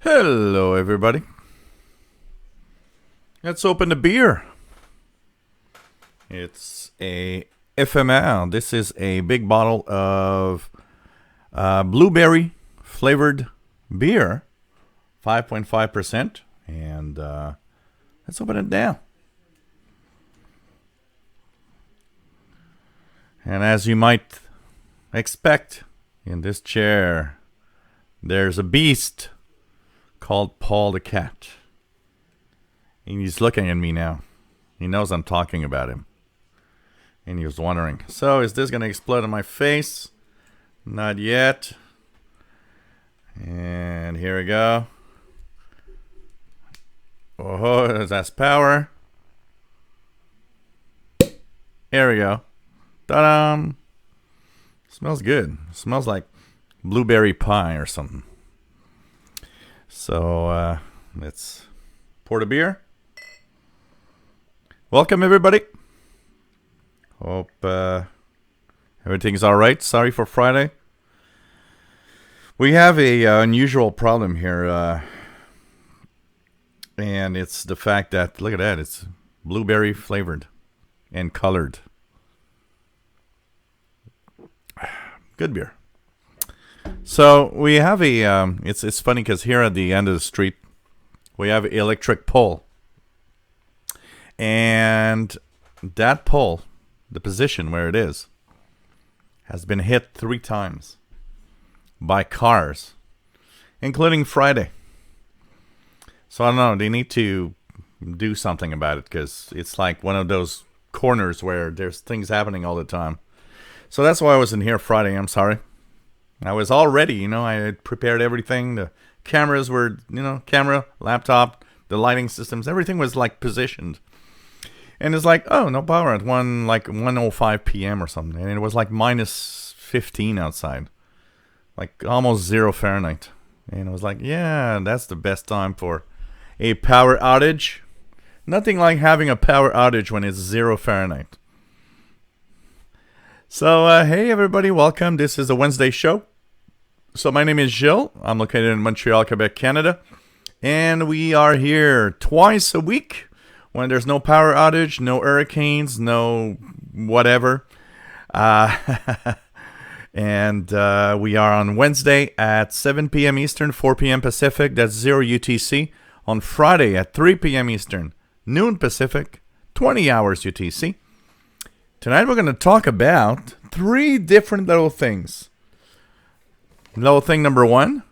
Hello, everybody. Let's open the beer. It's a FML. This is a big bottle of blueberry flavored beer, 5.5%. And let's open it down. And as you might expect, in this chair, there's a beast called Paul the Cat. And he's looking at me now. He knows I'm talking about him. And he was wondering, so is this going to explode in my face? Not yet. And here we go. Oh, that's power. There we go. Ta-da! Smells good. Smells like blueberry pie or something. So let's pour the beer. Welcome, everybody. Hope everything's all right. Sorry for Friday. We have a unusual problem here, and it's the fact that, look at that, it's blueberry flavored and colored. Good beer. So we have a it's funny because here at the end of the street we have an electric pole, and that pole, the position where it is, has been hit 3 times by cars, including Friday. So I don't know, they need to do something about it, because it's like one of those corners where there's things happening all the time. So that's why I wasn't here Friday. I'm sorry. I was all ready, I had prepared everything. The cameras were, camera, laptop, the lighting systems, everything was like positioned. And it's like, oh, no power at 1:05 p.m. or something. And it was like minus 15 outside, like almost 0 Fahrenheit. And I was like, yeah, that's the best time for a power outage. Nothing like having a power outage when it's 0 Fahrenheit. So, hey everybody, welcome. This is a Wednesday show. So my name is Gilles. I'm located in Montreal, Quebec, Canada. And we are here twice a week when there's no power outage, no hurricanes, no whatever. And we are on Wednesday at 7 p.m. Eastern, 4 p.m. Pacific. That's 0 UTC. On Friday at 3 p.m. Eastern, noon Pacific, 20 hours UTC. Tonight we're going to talk about 3 different little things. Little thing number 1,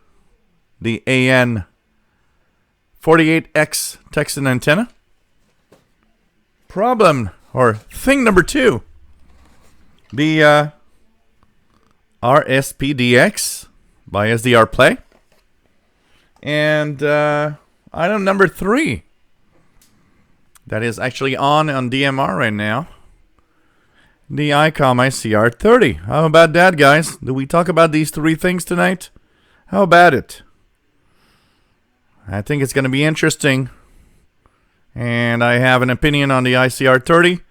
the AN-48X Texan antenna. Problem, or thing number 2, the RSP DX by SDR Play. And item number 3, that is actually on DMR right now. The Icom IC-R30. How about that, guys? Do we talk about these 3 things tonight? How about it? I think it's going to be interesting. And I have an opinion on the IC-R30.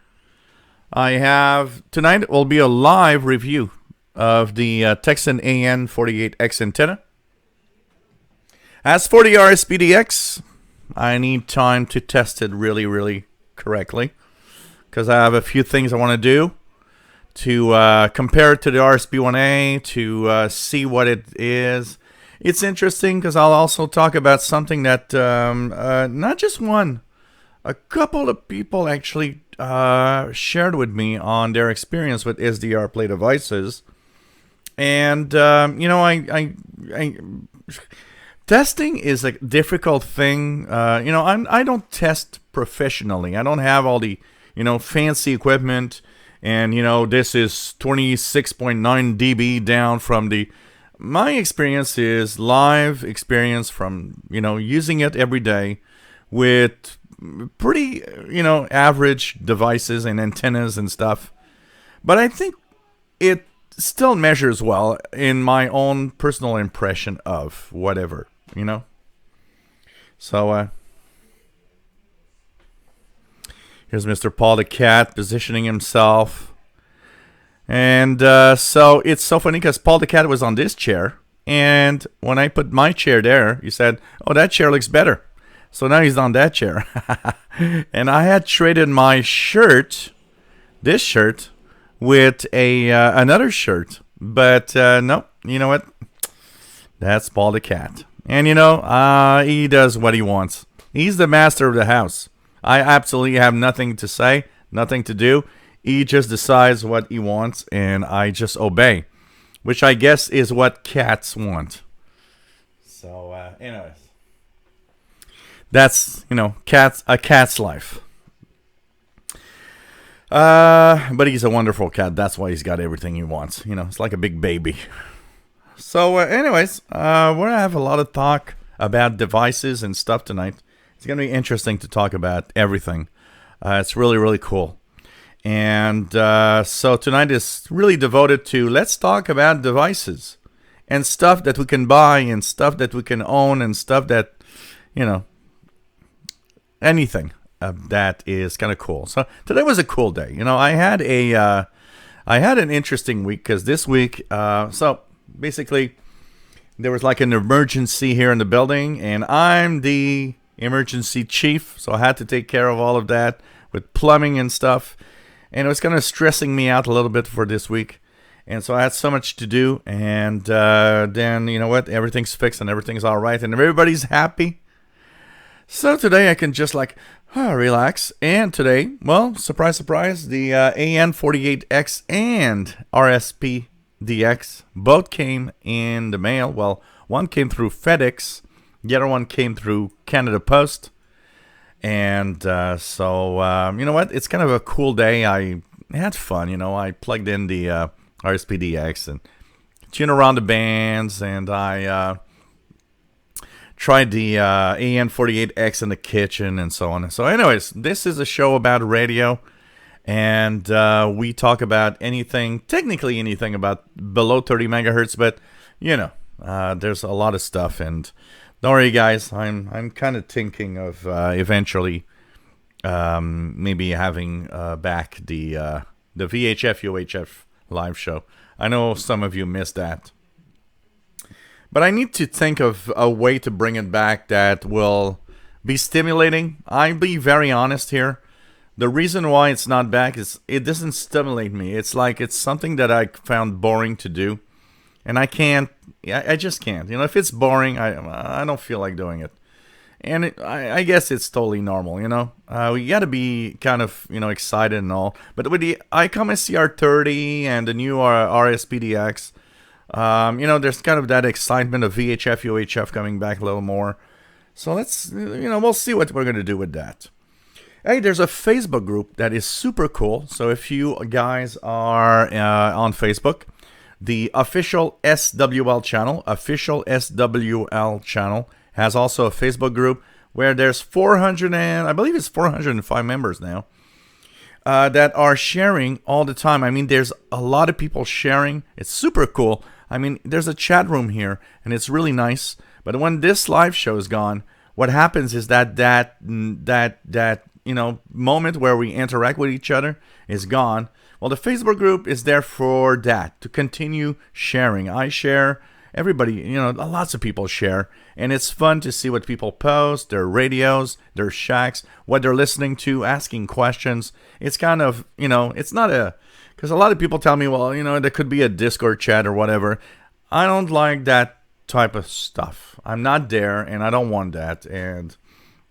Tonight will be a live review of the Texan AN-48X antenna. As for the RSP DX, I need time to test it really, really correctly, because I have a few things I want to do to compare it to the RSP-1A, to see what it is. It's interesting because I'll also talk about something that not just one, a couple of people actually shared with me on their experience with SDR Play devices. And, testing is a difficult thing. I don't test professionally. I don't have all the, fancy equipment. And, this is 26.9 dB down from the... My experience is live experience from, using it every day with pretty, average devices and antennas and stuff. But I think it still measures well in my own personal impression of whatever, So, here's Mr. Paul the Cat positioning himself. And so it's so funny because Paul the Cat was on this chair And when I put my chair there, he said, "Oh, that chair looks better." So now he's on that chair. And I had traded my shirt, this shirt, with another shirt. But no, you know what? That's Paul the cat. And he does what he wants. He's the master of the house. I absolutely have nothing to say, nothing to do. He just decides what he wants, and I just obey, which I guess is what cats want. So, anyways, that's a cat's life. But he's a wonderful cat. That's why he's got everything he wants. It's like a big baby. So, anyways, we're gonna have a lot of talk about devices and stuff tonight. It's gonna be interesting to talk about everything. It's really, really cool. And so tonight is really devoted to let's talk about devices and stuff that we can buy and stuff that we can own and stuff that, anything that is kind of cool. So today was a cool day. I had an interesting week because this week, so basically there was like an emergency here in the building, and I'm the emergency chief, so I had to take care of all of that with plumbing and stuff. And it was kind of stressing me out a little bit for this week. And so I had so much to do. And then, you know what? Everything's fixed and everything's all right. And everybody's happy. So today I can just relax. And today, well, surprise, surprise, the AN-48X and RSP DX both came in the mail. Well, one came through FedEx. The other one came through Canada Post. And so, you know what? It's kind of a cool day. I had fun, I plugged in the RSP DX and tuned around the bands, and I tried the AN-48X in the kitchen and so on. So anyways, this is a show about radio, and we talk about technically anything about below 30 megahertz, but, there's a lot of stuff, and don't worry, guys. I'm kind of thinking of eventually maybe having back the VHF UHF live show. I know some of you missed that, but I need to think of a way to bring it back that will be stimulating. I'll be very honest here. The reason why it's not back is it doesn't stimulate me. It's like it's something that I found boring to do. And I can't, I just can't. If it's boring, I don't feel like doing it. And I guess it's totally normal, We got to be kind of, excited and all. But with the Icom IC-R30 and the new RSP DX, there's kind of that excitement of VHF UHF coming back a little more. So let's, we'll see what we're going to do with that. Hey, there's a Facebook group that is super cool. So if you guys are on Facebook, the official SWL channel, has also a Facebook group where there's 405 members now that are sharing all the time. I mean, there's a lot of people sharing. It's super cool. I mean, there's a chat room here, and it's really nice. But when this live show is gone, what happens is that moment where we interact with each other is gone. Well, the Facebook group is there for that, to continue sharing. I share, everybody, lots of people share, and it's fun to see what people post, their radios, their shacks, what they're listening to, asking questions. It's kind of, it's not because a lot of people tell me, well, there could be a Discord chat or whatever. I don't like that type of stuff. I'm not there, and I don't want that. And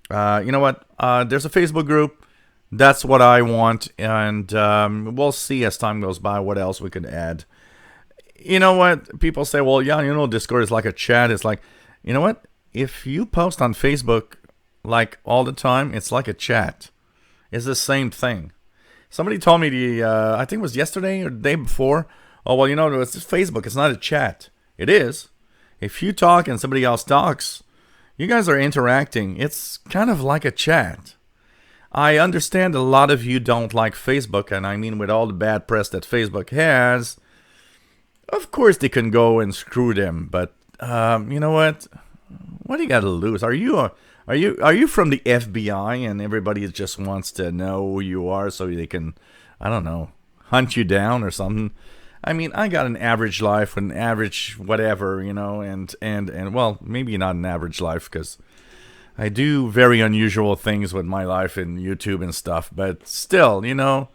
you know what? There's a Facebook group. That's what I want, and we'll see as time goes by what else we could add. You know what? People say, well, yeah, Discord is like a chat. It's like, you know what? If you post on Facebook like all the time, it's like a chat. It's the same thing. Somebody told me I think it was yesterday or the day before, oh, well, it's Facebook. It's not a chat. It is. If you talk and somebody else talks, you guys are interacting. It's kind of like a chat. I understand a lot of you don't like Facebook, and I mean with all the bad press that Facebook has, of course they can go and screw them. But you know what? What do you got to lose? Are you from the FBI and everybody just wants to know who you are so they can, I don't know, hunt you down or something? I mean, I got an average life, an average whatever, you know, and well, maybe not an average life because I do very unusual things with my life in YouTube and stuff, but still, you know,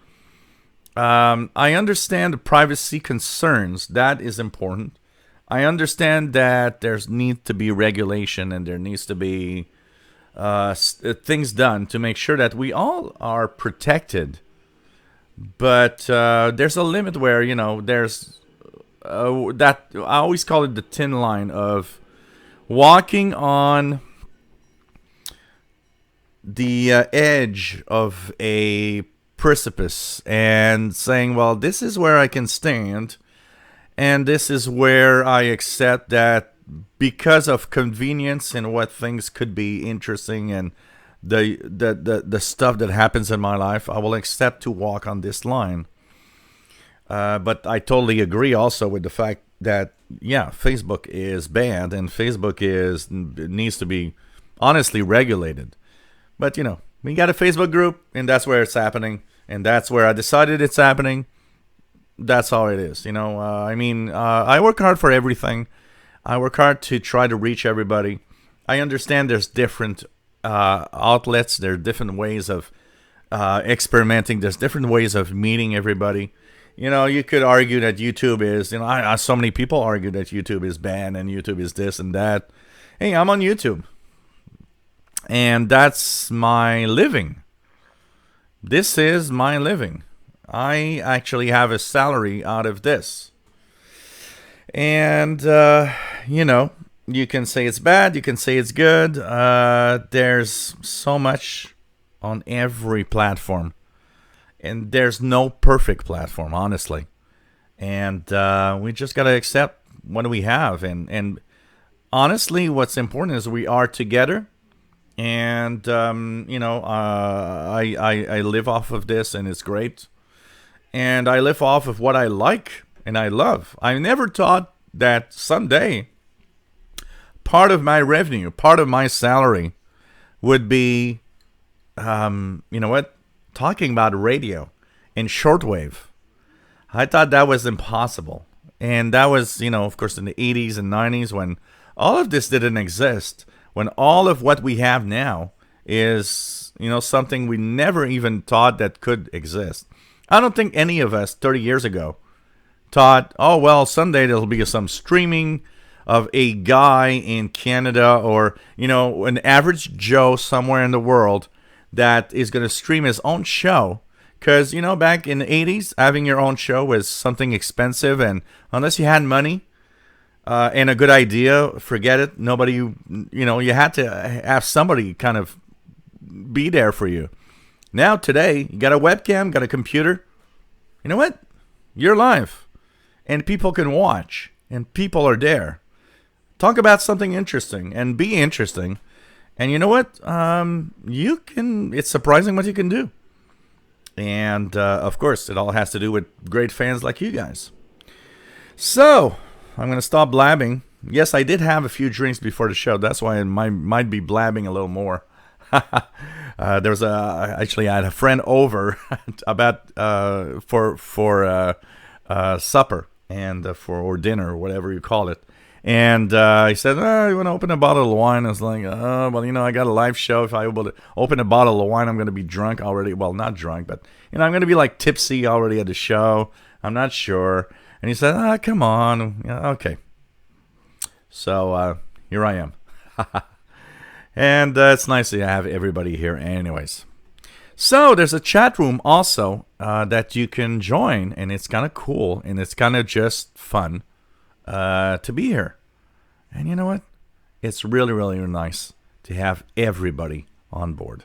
I understand the privacy concerns. That is important. I understand that there's need to be regulation and there needs to be things done to make sure that we all are protected. But there's a limit where, you know, there's that I always call it the thin line of walking on the edge of a precipice and saying, well, this is where I can stand, and this is where I accept that because of convenience and what things could be interesting and the stuff that happens in my life, I will accept to walk on this line. But I totally agree also with the fact that, yeah, Facebook is banned and Facebook needs to be honestly regulated. But, you know, we got a Facebook group, and that's where it's happening, and that's where I decided it's happening. That's how it is, you know. I mean, I work hard for everything. I work hard to try to reach everybody. I understand there's different outlets. There are different ways of experimenting. There's different ways of meeting everybody. You know, you could argue that YouTube is, you know, so many people argue that YouTube is banned and YouTube is this and that. Hey, I'm on YouTube. And that's my living. This is my living. I actually have a salary out of this. And, you know, you can say it's bad. You can say it's good. There's so much on every platform. And there's no perfect platform, honestly. And we just got to accept what we have. And honestly, what's important is we are together. And, you know, I live off of this, and it's great. And I live off of what I like and I love. I never thought that someday part of my revenue, part of my salary would be, you know what, talking about radio and shortwave. I thought that was impossible. And that was, you know, of course, in the 80s and 90s when all of this didn't exist. When all of what we have now is, you know, something we never even thought that could exist. I don't think any of us 30 years ago thought, oh, well, someday there'll be some streaming of a guy in Canada or, you know, an average Joe somewhere in the world that is going to stream his own show. Because, you know, back in the 80s, having your own show was something expensive. And unless you had money, and a good idea, forget it. Nobody, you know, you had to have somebody kind of be there for you. Now, today, you got a webcam, got a computer. You know what? You're live. And people can watch. And people are there. Talk about something interesting and be interesting. And you know what? You can, it's surprising what you can do. And, of course, it all has to do with great fans like you guys. So, I'm going to stop blabbing. Yes, I did have a few drinks before the show. That's why I might be blabbing a little more. Actually, I had a friend over about for supper and or dinner or whatever you call it. And he said, oh, you want to open a bottle of wine? I was like, oh, well, you know, I got a live show. If I open a bottle of wine, I'm going to be drunk already. Well, not drunk, but, you know, I'm going to be like tipsy already at the show. I'm not sure. And he said, come on. Yeah, okay. So here I am. And it's nice to have everybody here anyways. So there's a chat room also that you can join. And it's kind of cool. And it's kind of just fun to be here. And you know what? It's really, really nice to have everybody on board.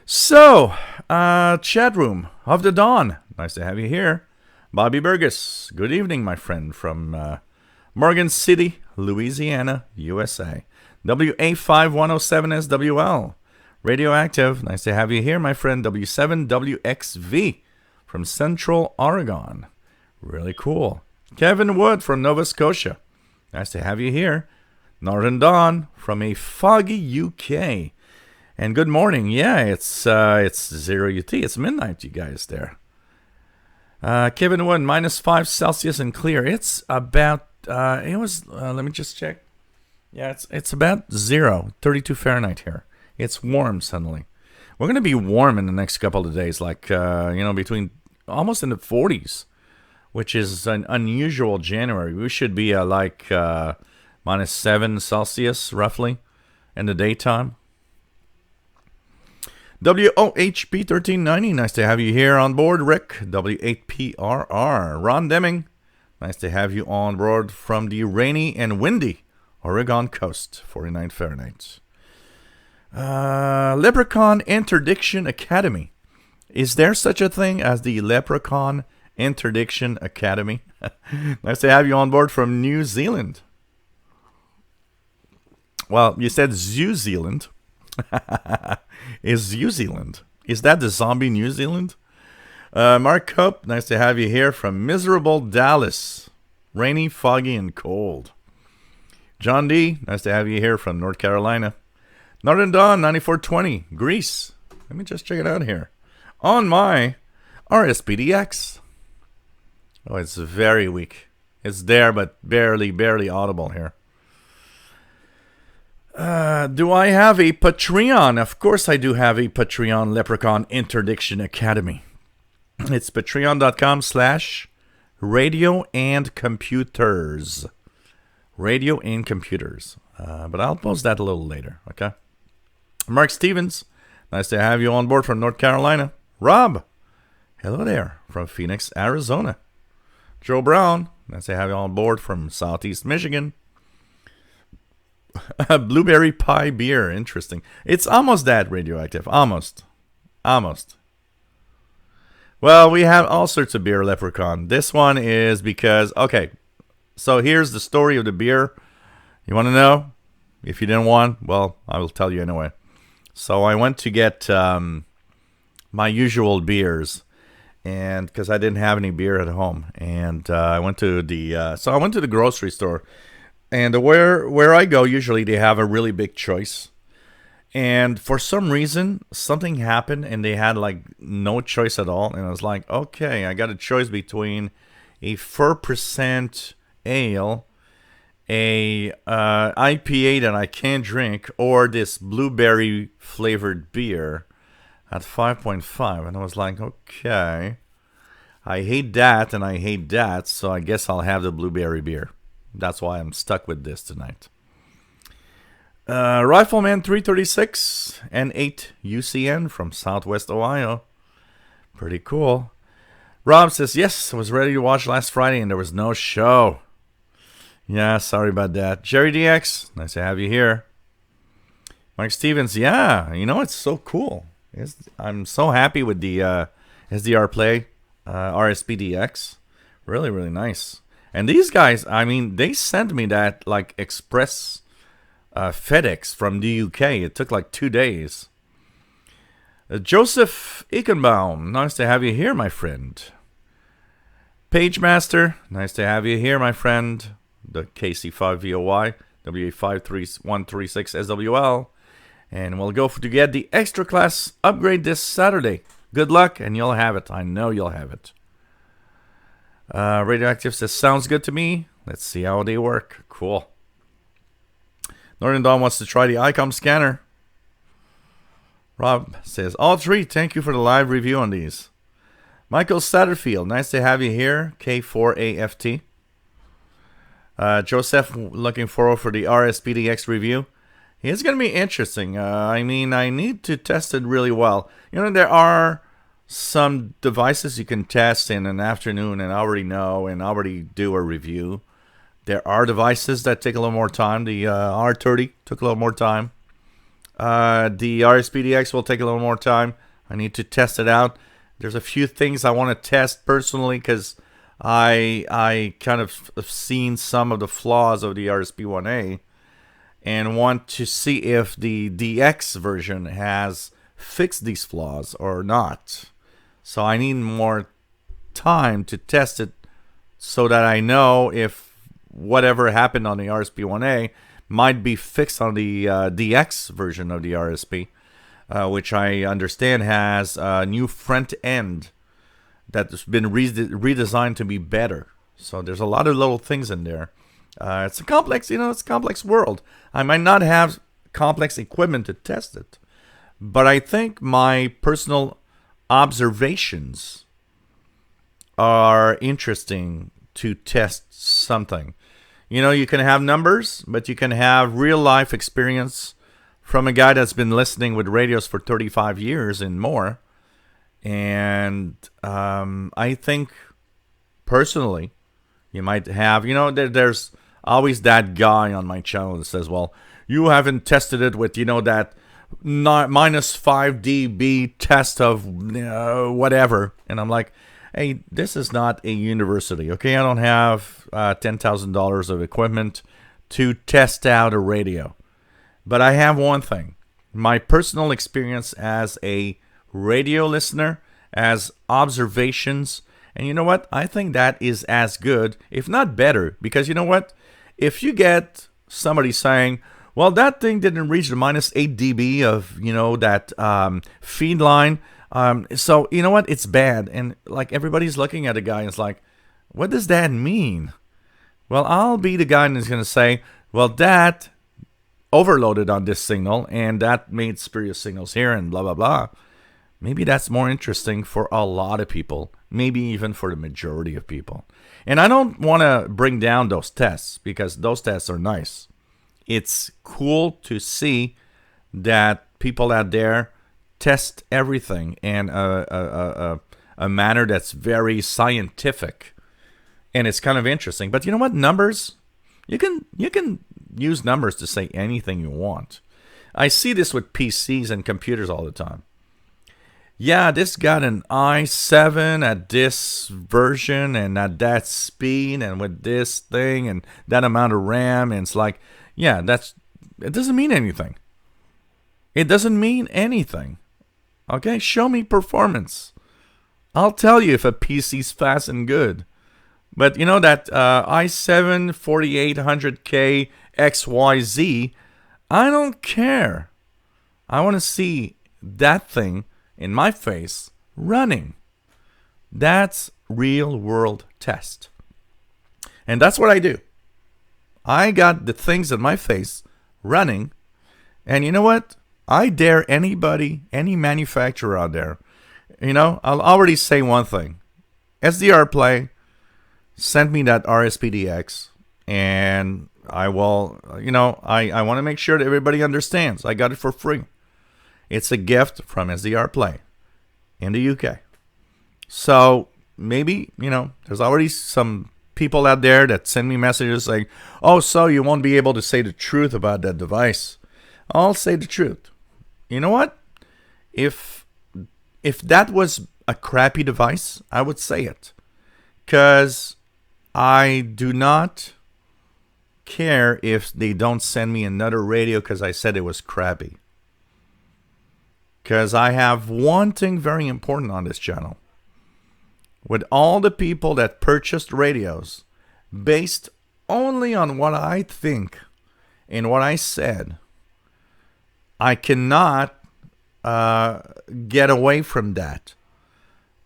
So, chat room of the dawn. Nice to have you here. Bobby Burgess, good evening, my friend, from Morgan City, Louisiana, USA. WA5107SWL, Radioactive, nice to have you here, my friend. W7WXV from Central Oregon, really cool. Kevin Wood from Nova Scotia, nice to have you here. Northern Dawn from a foggy UK. And good morning, yeah, it's 0 UT, it's midnight, you guys there. Kevin Wood, -5 Celsius and clear. It's about, it was, let me just check. Yeah, it's about 32 Fahrenheit here. It's warm suddenly. We're going to be warm in the next couple of days, like, between almost in the 40s, which is an unusual January. We should be like -7 Celsius, roughly, in the daytime. WOHP 1390, nice to have you here on board, Rick. W8PRR, Ron Deming, nice to have you on board from the rainy and windy Oregon coast, 49 Fahrenheit. Leprechaun Interdiction Academy. Is there such a thing as the Leprechaun Interdiction Academy? Nice to have you on board from New Zealand. Well, you said New Zealand. Is New Zealand? Is that the zombie New Zealand? Mark Cope, nice to have you here from miserable Dallas. Rainy, foggy, and cold. John D, nice to have you here from North Carolina. Northern Dawn, 9420, Greece. Let me just check it out here. On my RSP DX. Oh, it's very weak. It's there, but barely audible here. Do I have a Patreon? Of course I do have a Patreon, Leprechaun Interdiction Academy. It's patreon.com/radio and computers. Radio and computers. But I'll post that a little later, okay? Mark Stevens, nice to have you on board from North Carolina. Rob, hello there, from Phoenix, Arizona. Joe Brown, nice to have you on board from Southeast Michigan. Blueberry pie beer, interesting. It's almost that radioactive, almost. Well, we have all sorts of beer, Leprechaun. This one is because, okay, so here's the story of the beer. You want to know? If you didn't want, well, I will tell you anyway. So I went to get my usual beers, and because I didn't have any beer at home, and I went to the grocery store, and where I go, usually they have a really big choice, and for some reason something happened, and they had like no choice at all, and I was like, okay, I got a choice between a 4% ale, a IPA that I can't drink, or this blueberry flavored beer at 5.5, and I was like, okay, I hate that and I hate that, so I guess I'll have the blueberry beer. That's why I'm stuck with this tonight. Rifleman 336 and 8 UCN from Southwest Ohio. Pretty cool. Rob says, yes, I was ready to watch last Friday and there was no show. Yeah, sorry about that. Jerry DX, nice to have you here. Mike Stevens, yeah, it's so cool. I'm so happy with the SDR Play RSP DX. Really, really nice. And these guys, I mean, they sent me that like express FedEx from the UK. It took like 2 days. Joseph Eichenbaum, nice to have you here, my friend. Page Master, nice to have you here, my friend. The KC5VOY, W8533136SWL. And we'll go to get the extra class upgrade this Saturday. Good luck, and you'll have it. I know you'll have it. Radioactive says, sounds good to me. Let's see how they work. Cool. Northern Dawn wants to try the Icom scanner. Rob says, all three, thank you for the live review on these. Michael Satterfield, nice to have you here. K4AFT. Joseph, looking forward for the RSP DX review. It's going to be interesting. I mean, I need to test it really well. There are some devices you can test in an afternoon and already know and already do a review. There are devices that take a little more time. The R30 took a little more time. The RSP DX will take a little more time. I need to test it out. There's a few things I want to test personally because I kind of have seen some of the flaws of the RSP-1A and want to see if the DX version has fixed these flaws or not. So I need more time to test it so that I know if whatever happened on the RSP-1A might be fixed on the DX version of the RSP, which I understand has a new front end that's been redesigned to be better. So there's a lot of little things in there. It's a complex, it's a complex world. I might not have complex equipment to test it, but I think my personal observations are interesting to test something. You can have numbers, but you can have real life experience from a guy that's been listening with radios for 35 years and more. And I think personally, you might have, there's always that guy on my channel that says, well, you haven't tested it with, that minus 5 dB test of whatever. And I'm like, hey, this is not a university, okay? I don't have $10,000 of equipment to test out a radio. But I have one thing. My personal experience as a radio listener, as observations. And you know what? I think that is as good, if not better. Because you know what? If you get somebody saying, well, that thing didn't reach the minus 8 dB of, that feed line. So, you know what? It's bad. And like everybody's looking at a guy and it's like, what does that mean? Well, I'll be the guy that's going to say, well, that overloaded on this signal and that made spurious signals here and blah, blah, blah. Maybe that's more interesting for a lot of people, maybe even for the majority of people. And I don't want to bring down those tests because those tests are nice. It's cool to see that people out there test everything in a manner that's very scientific, and it's kind of interesting. But you know what? Numbers, you can use numbers to say anything you want. I see this with PCs and computers all the time. Yeah, this got an i7 at this version and at that speed and with this thing and that amount of RAM, and it's like, yeah, it doesn't mean anything. It doesn't mean anything. Okay, show me performance. I'll tell you if a PC's fast and good. But you know that i7 4800K XYZ, I don't care. I want to see that thing in my face running. That's real world test. And that's what I do. I got the things in my face running. And you know what? I dare anybody, any manufacturer out there. I'll already say one thing. SDR Play sent me that RSP DX, and I will, I want to make sure that everybody understands. I got it for free. It's a gift from SDR Play in the UK. So maybe, there's already some people out there that send me messages saying, oh, so you won't be able to say the truth about that device. I'll say the truth. You know what? If that was a crappy device, I would say it. Because I do not care if they don't send me another radio because I said it was crappy. Because I have one thing very important on this channel. With all the people that purchased radios based only on what I think and what I said, I cannot get away from that.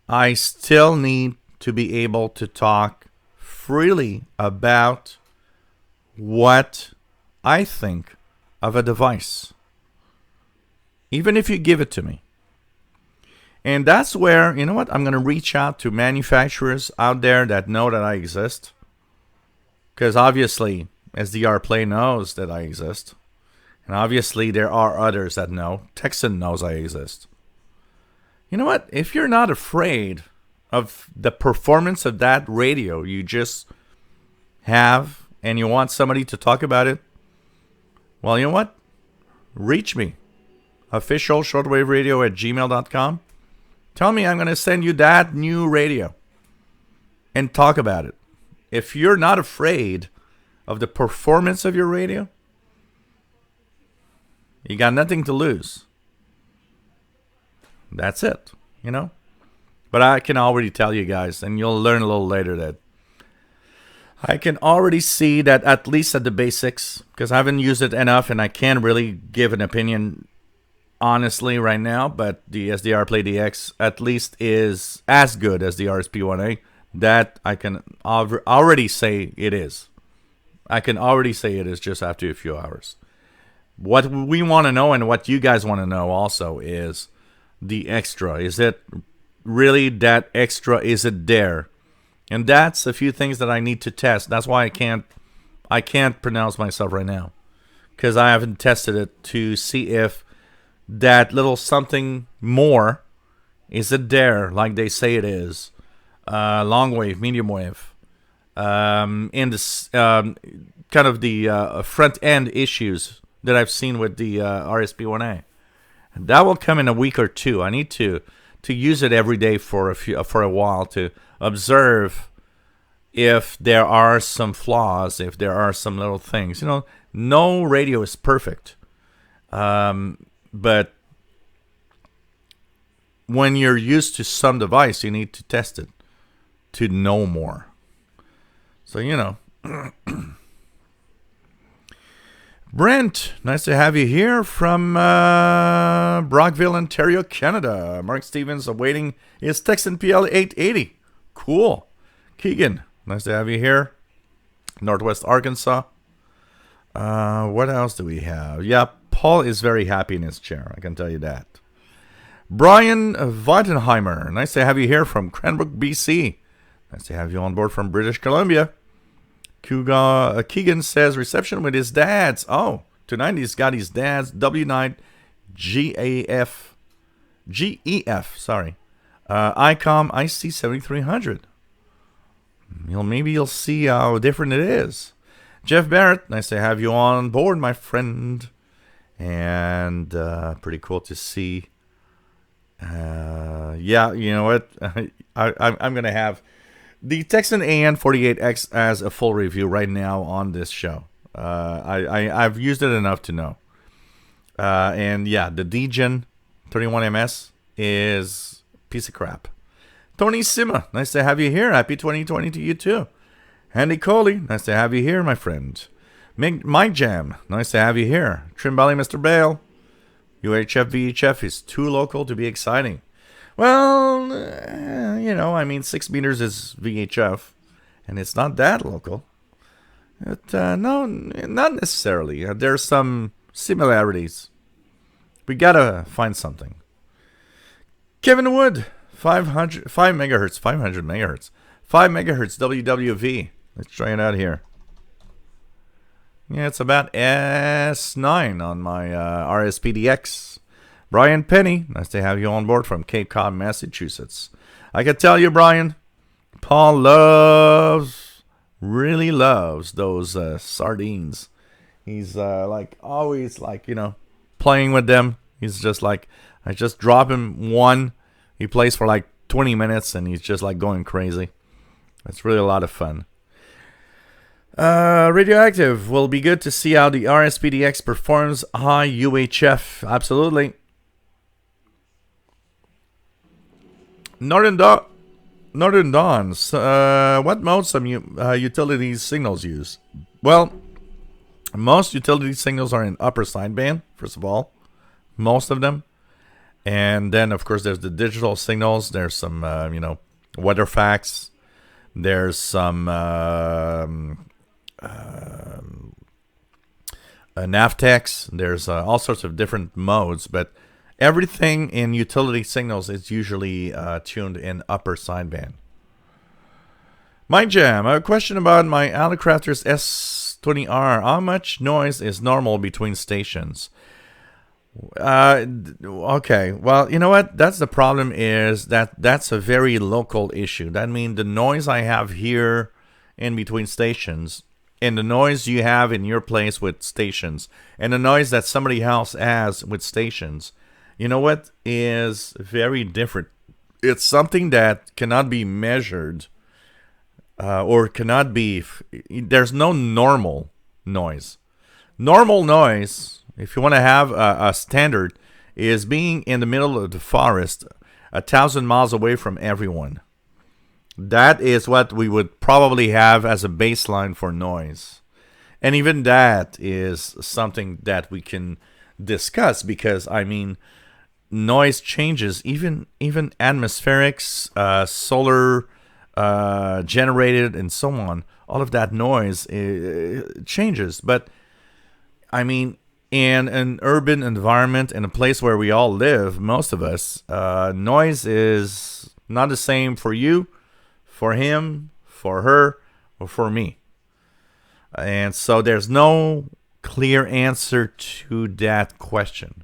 I still need to be able to talk freely about what I think of a device, even if you give it to me. And that's where, you know what, I'm going to reach out to manufacturers out there that know that I exist. Because obviously, SDR Play knows that I exist. And obviously, there are others that know. Texan knows I exist. You know what? If you're not afraid of the performance of that radio you just have and you want somebody to talk about it, well, you know what? Reach me. Official shortwave radio at gmail.com. Tell me I'm going to send you that new radio and talk about it. If you're not afraid of the performance of your radio, you got nothing to lose. That's it, But I can already tell you guys, and you'll learn a little later, that I can already see that at least at the basics, because I haven't used it enough and I can't really give an opinion honestly right now, but the SDR Play DX at least is as good as the RSP1A. That I can already say it is. I can already say it is just after a few hours. What we want to know and what you guys want to know also is the extra. Is it really that extra? Is it there? And that's a few things that I need to test. That's why I can't pronounce myself right now, because I haven't tested it to see if that little something more, is it there like they say it is. Long wave, medium wave, in this kind of the front end issues that I've seen with the RSP1A. That will come in a week or two. I need to use it every day for a while to observe if there are some flaws, if there are some little things. You know, no radio is perfect, but when you're used to some device, you need to test it to know more. So, you know. Brent, nice to have you here from Brockville, Ontario, Canada. Mark Stevens awaiting his Texan PL880. Cool. Keegan, nice to have you here. Northwest Arkansas. What else do we have? Yeah, Paul is very happy in his chair. I can tell you that. Brian Weidenheimer, nice to have you here from Cranbrook, BC. Nice to have you on board from British Columbia. Keegan says reception with his dad's. Oh, tonight he's got his dad's W9 GEF. Sorry, Icom IC-7300. Maybe you'll see how different it is. Jeff Barrett, nice to have you on board, my friend, and pretty cool to see. Yeah, you know what? I'm gonna have the Texan AN-48X as a full review right now on this show. I've used it enough to know. And yeah, the DGen 31MS is a piece of crap. Tony Sima, nice to have you here. Happy 2020 to you too. Andy Coley, nice to have you here, my friend. Mike Jam, nice to have you here. Trim Valley, Mr. Bale. UHF VHF is too local to be exciting. Well, you know, I mean, 6 meters is VHF, and it's not that local. But, no, not necessarily. There's some similarities. We gotta find something. Kevin Wood, 5 megahertz, 500 megahertz, 5 megahertz WWV. Let's try it out here. Yeah, it's about S9 on my RSP DX. Brian Penny, nice to have you on board from Cape Cod, Massachusetts. I can tell you, Brian, Paul really loves those sardines. He's like always like, you know, playing with them. He's just like, I just drop him one. He plays for like 20 minutes and he's just like going crazy. It's really a lot of fun. Radioactive, will be good to see how the RSP DX performs high UHF. Absolutely. Northern Dawns, what mode some utility signals use? Well, most utility signals are in upper sideband, first of all. Most of them. And then, of course, there's the digital signals. There's some, you know, weather facts. There's some Navtex. There's all sorts of different modes, but everything in utility signals is usually tuned in upper sideband. Mike Jam, I have a question about my Alicrafter's S20R. How much noise is normal between stations? Okay, well, you know what? That's the problem, is that's a very local issue. That means the noise I have here in between stations and the noise you have in your place with stations and the noise that somebody else has with stations, you know what, is very different. It's something that cannot be measured or cannot be, there's no normal noise. Normal noise, if you want to have a standard, is being in the middle of the forest 1,000 miles away from everyone. That is what we would probably have as a baseline for noise. And even that is something that we can discuss, because I mean, noise changes, even atmospherics, solar generated, and so on. All of that noise changes. But I mean, in an urban environment, in a place where we all live, most of us, noise is not the same for you, for him, for her, or for me. And so there's no clear answer to that question.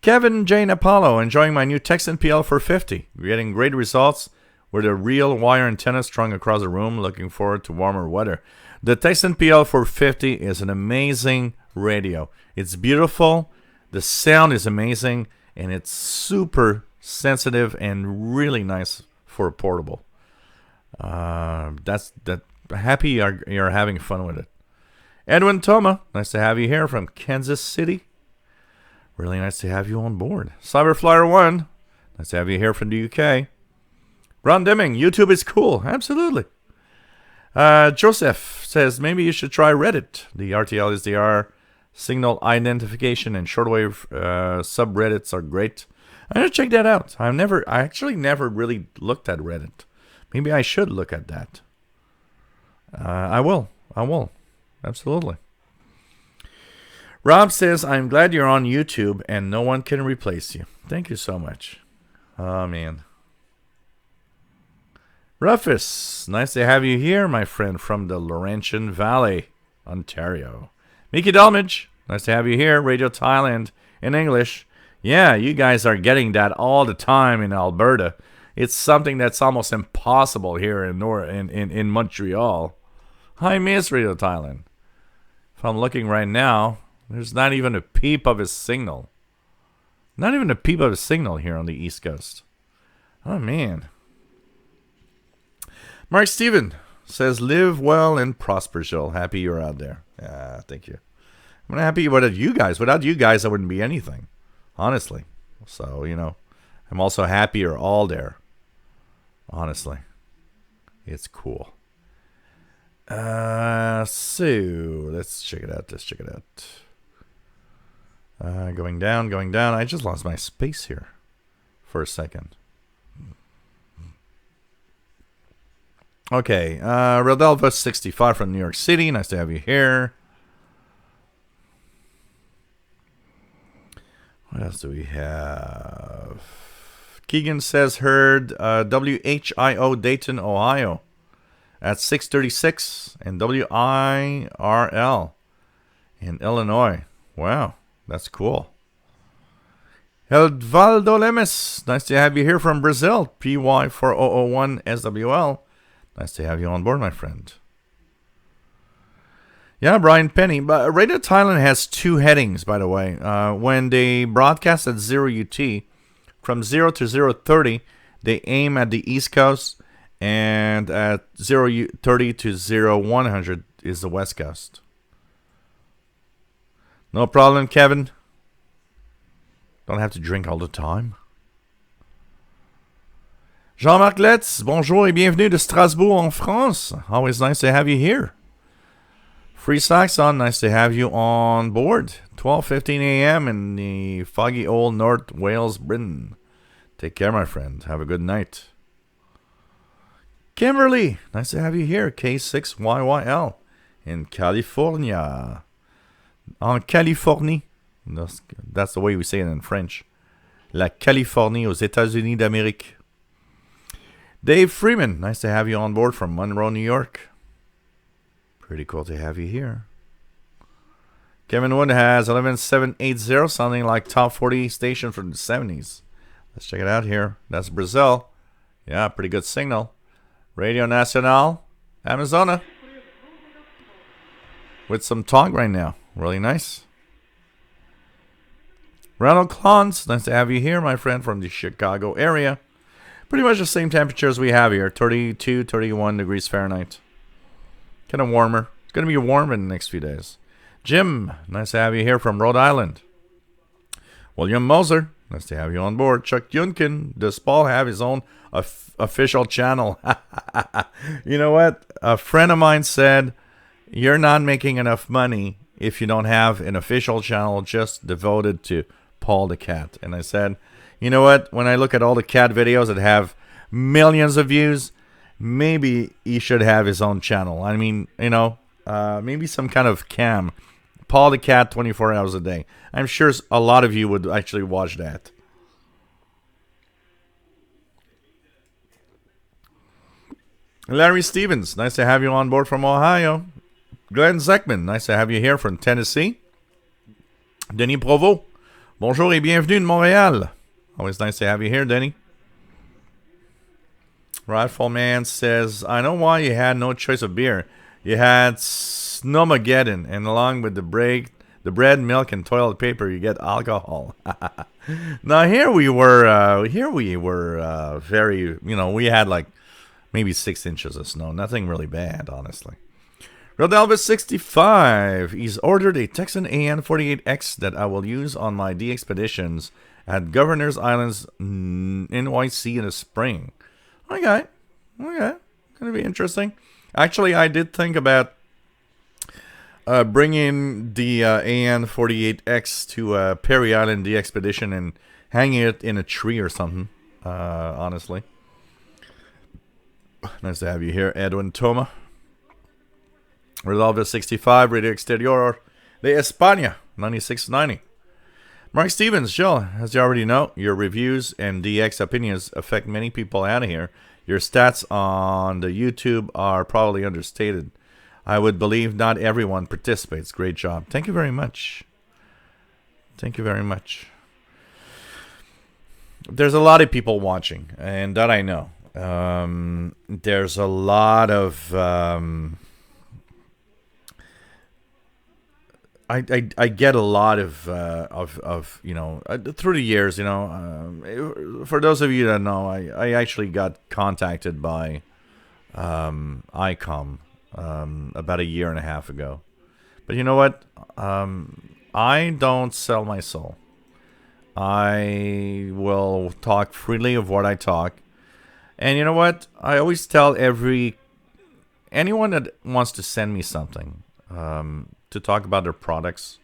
Kevin Jane Apollo, enjoying my new Texan PL-450. We're getting great results with a real wire antenna strung across the room. Looking forward to warmer weather. The Texan PL-450 is an amazing radio. It's beautiful, the sound is amazing, and it's super sensitive and really nice for a portable. Happy you're having fun with it. Edwin Toma, nice to have you here from Kansas City. Really nice to have you on board. Cyberflyer1, nice to have you here from the UK. Ron Deming, YouTube is cool. Absolutely. Joseph says, maybe you should try Reddit. The RTL-SDR signal identification and shortwave subreddits are great. I'm going to check that out. I actually never really looked at Reddit. Maybe I should look at that. I will. Absolutely. Rob says, I'm glad you're on YouTube and no one can replace you. Thank you so much. Oh, man. Rufus, nice to have you here, my friend, from the Laurentian Valley, Ontario. Mickey Dalmage, nice to have you here, Radio Thailand in English. Yeah, you guys are getting that all the time in Alberta. It's something that's almost impossible here in Montreal. I miss Radio Thailand. If I'm looking right now, there's not even a peep of a signal. Not even a peep of a signal here on the East Coast. Oh, man. Mark Steven says, live well and prosper, Joel. Happy you're out there. Yeah, thank you. I'm happy without you guys. Without you guys, I wouldn't be anything. Honestly. So, I'm also happy you're all there. Honestly. It's cool. So, let's check it out. Going down. I just lost my space here for a second. Okay, Rodelva 65 from New York City. Nice to have you here. What else do we have? Keegan says heard WHIO Dayton, Ohio at 636 and WIRL in Illinois. Wow, that's cool. Edvaldo Lemes, nice to have you here from Brazil. PY4001 SWL. Nice to have you on board, my friend. Yeah, Brian Penny. But Radio Thailand has two headings, by the way. When they broadcast at 0 UT, from 0 to 030, they aim at the East Coast, and at 030 to 0100 is the West Coast. No problem, Kevin. Don't have to drink all the time. Jean-Marc Letz, bonjour et bienvenue de Strasbourg en France. Always nice to have you here. Free Saxon, nice to have you on board. 12:15 a.m. in the foggy old North Wales, Britain. Take care, my friend. Have a good night. Kimberly, nice to have you here. K6YYL in California. En Californie. That's the way we say it in French. La Californie aux États-Unis d'Amérique. Dave Freeman, nice to have you on board from Monroe, New York. Pretty cool to have you here. Kevin Wood has 11780, sounding like top 40 station from the 70s. Let's check it out here. That's Brazil. Yeah, pretty good signal. Radio Nacional, Amazona. With some talk right now. Really nice. Ronald Klons, nice to have you here, my friend, from the Chicago area. Pretty much the same temperatures we have here, 32, 31 degrees Fahrenheit. Kind of warmer. It's going to be warm in the next few days. Jim, nice to have you here from Rhode Island. William Moser, nice to have you on board. Chuck Yunkin, does Paul have his own official channel? You know what? A friend of mine said, you're not making enough money. if you don't have an official channel just devoted to Paul the Cat. And I said, you know what? When I look at all the cat videos that have millions of views, maybe he should have his own channel. I mean, you know, maybe some kind of cam. Paul the Cat 24 hours a day. I'm sure a lot of you would actually watch that. Larry Stevens, nice to have you on board from Ohio. Glenn Zeckman, nice to have you here from Tennessee. Denis Provost, bonjour et bienvenue de Montréal. Always nice to have you here, Denny. Rightful Man says, I know why you had no choice of beer. You had Snowmageddon, and along with the bread, milk, and toilet paper, you get alcohol. Now here we were very, you know, we had like maybe 6 inches of snow. Nothing really bad, honestly. Real Elvis 65. He's ordered a Texan AN-48X that I will use on my D expeditions at Governor's Islands, NYC in the spring. Okay. Gonna be interesting. Actually, I did think about bringing the AN-48X to Perry Island D expedition and hanging it in a tree or something. Honestly. Nice to have you here, Edwin Toma. Resolve 65, Radio Exterior de España, 9690. Mark Stevens, Jill, as you already know, your reviews and DX opinions affect many people out of here. Your stats on the YouTube are probably understated. I would believe not everyone participates. Great job. Thank you very much. Thank you very much. There's a lot of people watching, and that I know. There's a lot of I get a lot of you know, through the years, you know, for those of you that know, I actually got contacted by Icom about a year and a half ago. But you know what? I don't sell my soul. I will talk freely of what I talk. And you know what? I always tell anyone that wants to send me something to talk about their products,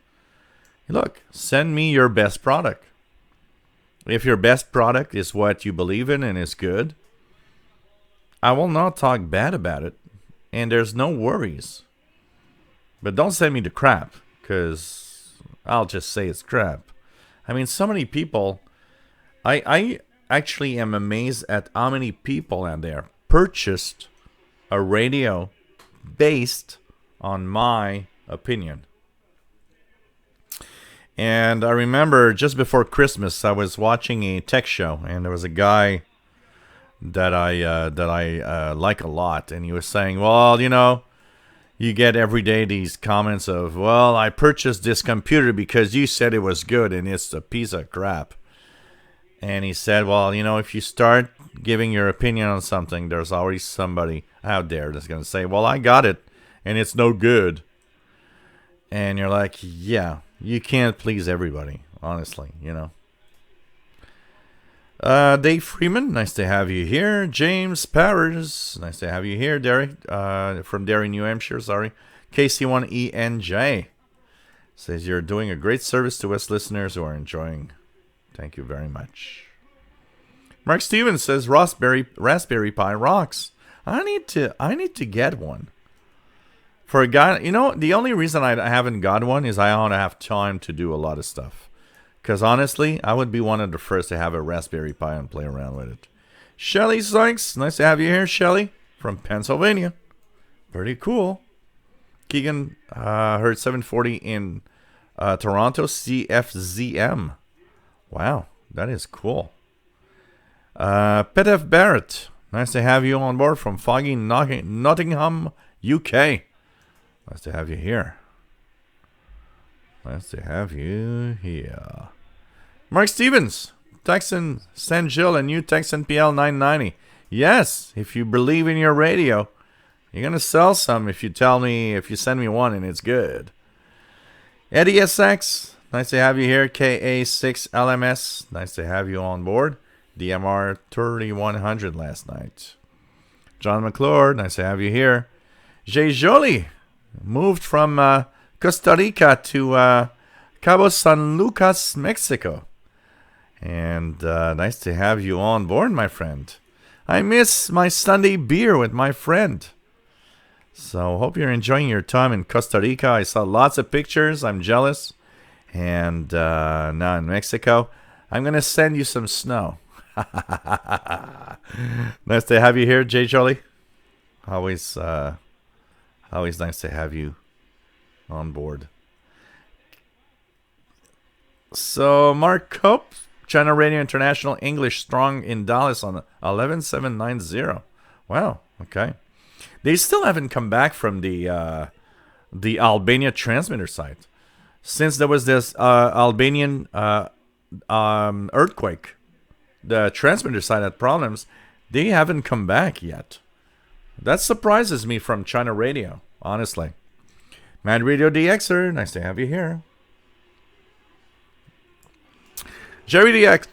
look, send me your best product. If your best product is what you believe in and is good, I will not talk bad about it. And there's no worries. But don't send me the crap, because I'll just say it's crap. I mean, so many people, I actually am amazed at how many people out there purchased a radio based on my opinion. And I remember just before Christmas, I was watching a tech show, and there was a guy that I like a lot, and he was saying, well, you know, you get every day these comments of, well, I purchased this computer because you said it was good, and it's a piece of crap. And he said, well, you know, if you start giving your opinion on something, there's always somebody out there that's going to say, well, I got it, and it's no good. And you're like, yeah, you can't please everybody, honestly, you know. Dave Freeman, nice to have you here. James Powers, nice to have you here. Derek, from Derry, New Hampshire, sorry. KC1ENJ says you're doing a great service to us listeners who are enjoying. Thank you very much. Mark Stevens says Raspberry Pi rocks. I need to get one. For a guy, you know, the only reason I haven't got one is I don't have time to do a lot of stuff. Because honestly, I would be one of the first to have a Raspberry Pi and play around with it. Shelly Sykes, nice to have you here, Shelly, from Pennsylvania. Pretty cool. Keegan heard 740 in Toronto, CFZM. Wow, that is cool. Petef Barrett, nice to have you on board from foggy Nottingham, UK. Nice to have you here. Nice to have you here. Mark Stevens, Texan San Gil and new Texan PL990. Yes, if you believe in your radio, you're going to sell some if you send me one and it's good. Eddie SX, nice to have you here. KA6LMS, nice to have you on board. DMR 3100 last night. John McClure, nice to have you here. Jay Jolie, moved from Costa Rica to Cabo San Lucas, Mexico. And nice to have you on board, my friend. I miss my Sunday beer with my friend. So hope you're enjoying your time in Costa Rica. I saw lots of pictures. I'm jealous. And now in Mexico, I'm going to send you some snow. Nice to have you here, Jay Jolly. Always nice to have you on board. So Mark Cope, China Radio International English Strong in Dallas on 11790. Wow, okay. They still haven't come back from the Albania transmitter site. Since there was this Albanian earthquake, the transmitter site had problems. They haven't come back yet. That surprises me from China Radio, honestly. Mad Radio DXer, nice to have you here. Jerry DX,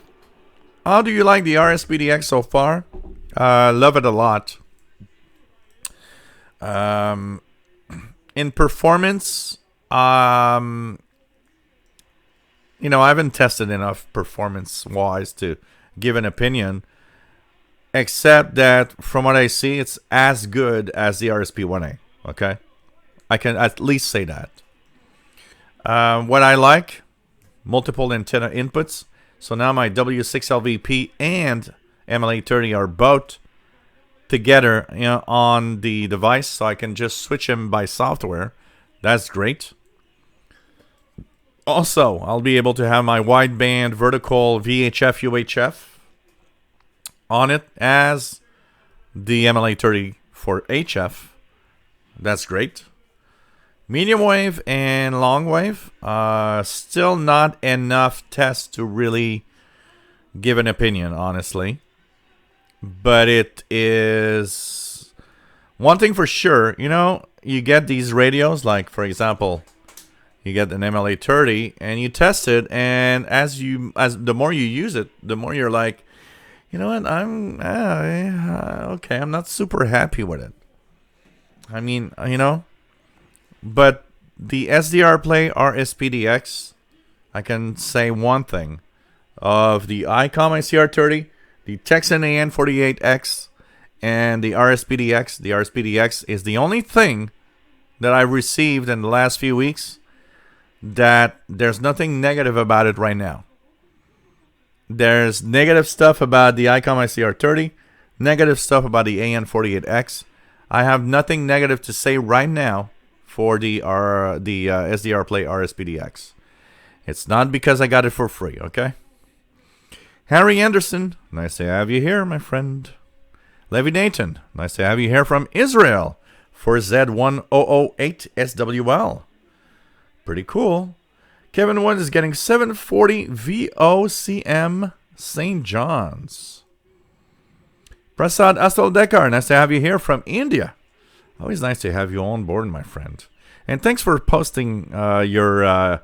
how do you like the RSP DX so far? Love it a lot. In performance, I haven't tested enough performance-wise to give an opinion, except that from what I see, it's as good as the RSP 1A. Okay, I can at least say that. What I like, multiple antenna inputs. So now my W6LVP and MLA30 are both together, on the device, so I can just switch them by software. That's great. Also, I'll be able to have my wideband vertical VHF UHF on it as the MLA30 for HF. That's great. Medium wave and long wave, still not enough tests to really give an opinion, honestly. But it is one thing for sure. You get these radios, like for example, you get an MLA30 and you test it, and as the more you use it, the more you're like, you know what, okay, I'm not super happy with it. I mean, but the SDR Play RSP DX, I can say one thing. Of the Icom IC-R30, the Texan AN-48X, and the RSP DX. The RSP DX is the only thing that I've received in the last few weeks that there's nothing negative about it right now. There's negative stuff about the Icom IC-R30, negative stuff about the AN-48X. I have nothing negative to say right now for the SDR Play RSP DX. It's not because I got it for free, okay? Harry Anderson, nice to have you here, my friend. Levy Nathan, nice to have you here from Israel for Z1008 SWL. Pretty cool. Kevin Wood is getting 740 VOCM St. John's. Prasad Astaldekar, nice to have you here from India. Always nice to have you on board, my friend. And thanks for posting your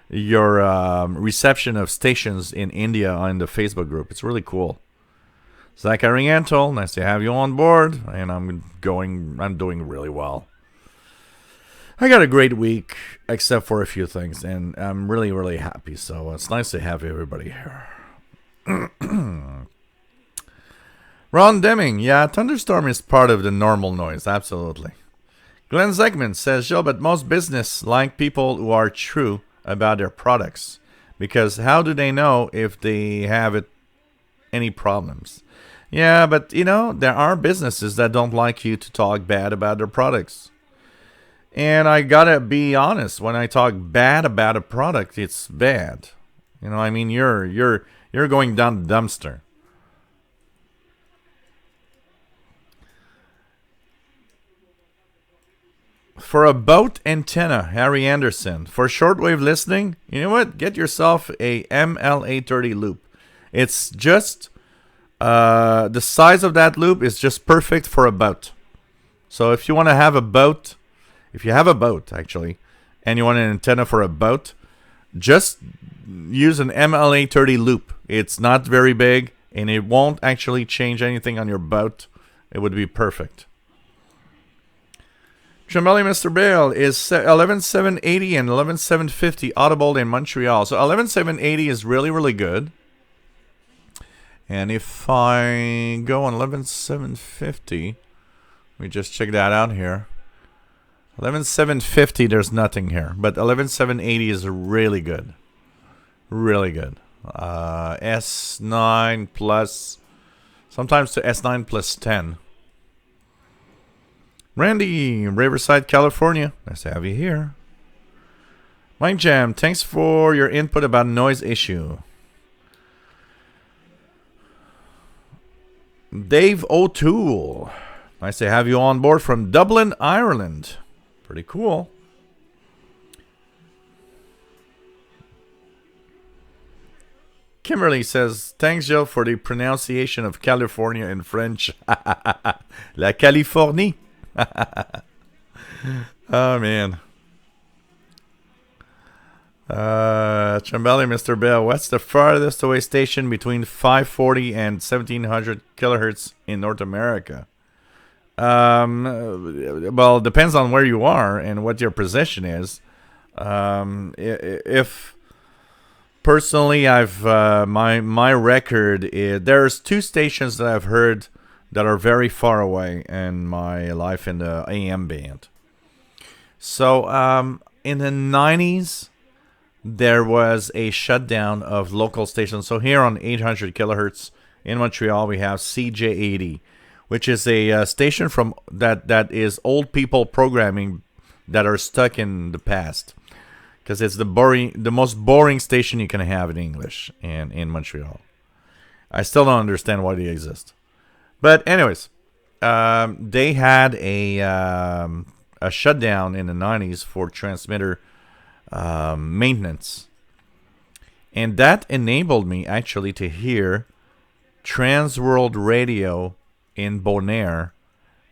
reception of stations in India on the Facebook group. It's really cool. Zachary Antle, nice to have you on board. And I'm doing really well. I got a great week, except for a few things, and I'm really, really happy. So it's nice to have everybody here. Ron Deming, yeah, thunderstorm is part of the normal noise, absolutely. Glenn Zegman says, Joe, but most business like people who are true about their products, because how do they know if they have any problems? Yeah, but there are businesses that don't like you to talk bad about their products. And I gotta be honest, when I talk bad about a product, it's bad. You're going down the dumpster. For a boat antenna, Harry Anderson. For shortwave listening, you know what? Get yourself a MLA30 loop. It's just the size of that loop is just perfect for a boat. So if you want to have a boat, if you have a boat actually, and you want an antenna for a boat, just use an MLA30 loop. It's not very big, and it won't actually change anything on your boat. It would be perfect. Chamberlain Mr. Bale is 11780 and 11750 audible in Montreal. So 11780 is really, really good. And if I go on 11750, let me just check that out here. 11750, there's nothing here. But 11780 is really good. Really good. S9 plus, sometimes to S9 plus 10. Randy, Riverside, California. Nice to have you here. Mind Jam, thanks for your input about noise issue. Dave O'Toole, nice to have you on board from Dublin, Ireland. Pretty cool. Kimberly says, thanks, Joe, for the pronunciation of California in French. La Californie. Oh, man. Chambali, Mr. Bell, what's the farthest away station between 540 and 1700 kilohertz in North America? Well, it depends on where you are and what your position is. If personally, I've my record is there's 2 stations that I've heard that are very far away in my life in the AM band. So in the 90s, there was a shutdown of local stations. So here on 800 kilohertz in Montreal, we have CJ80, which is a station from that is old people programming that are stuck in the past, because it's the most boring station you can have in English in Montreal. I still don't understand why they exist. But anyways, they had a shutdown in the 90s for transmitter maintenance. And that enabled me actually to hear Transworld Radio in Bonaire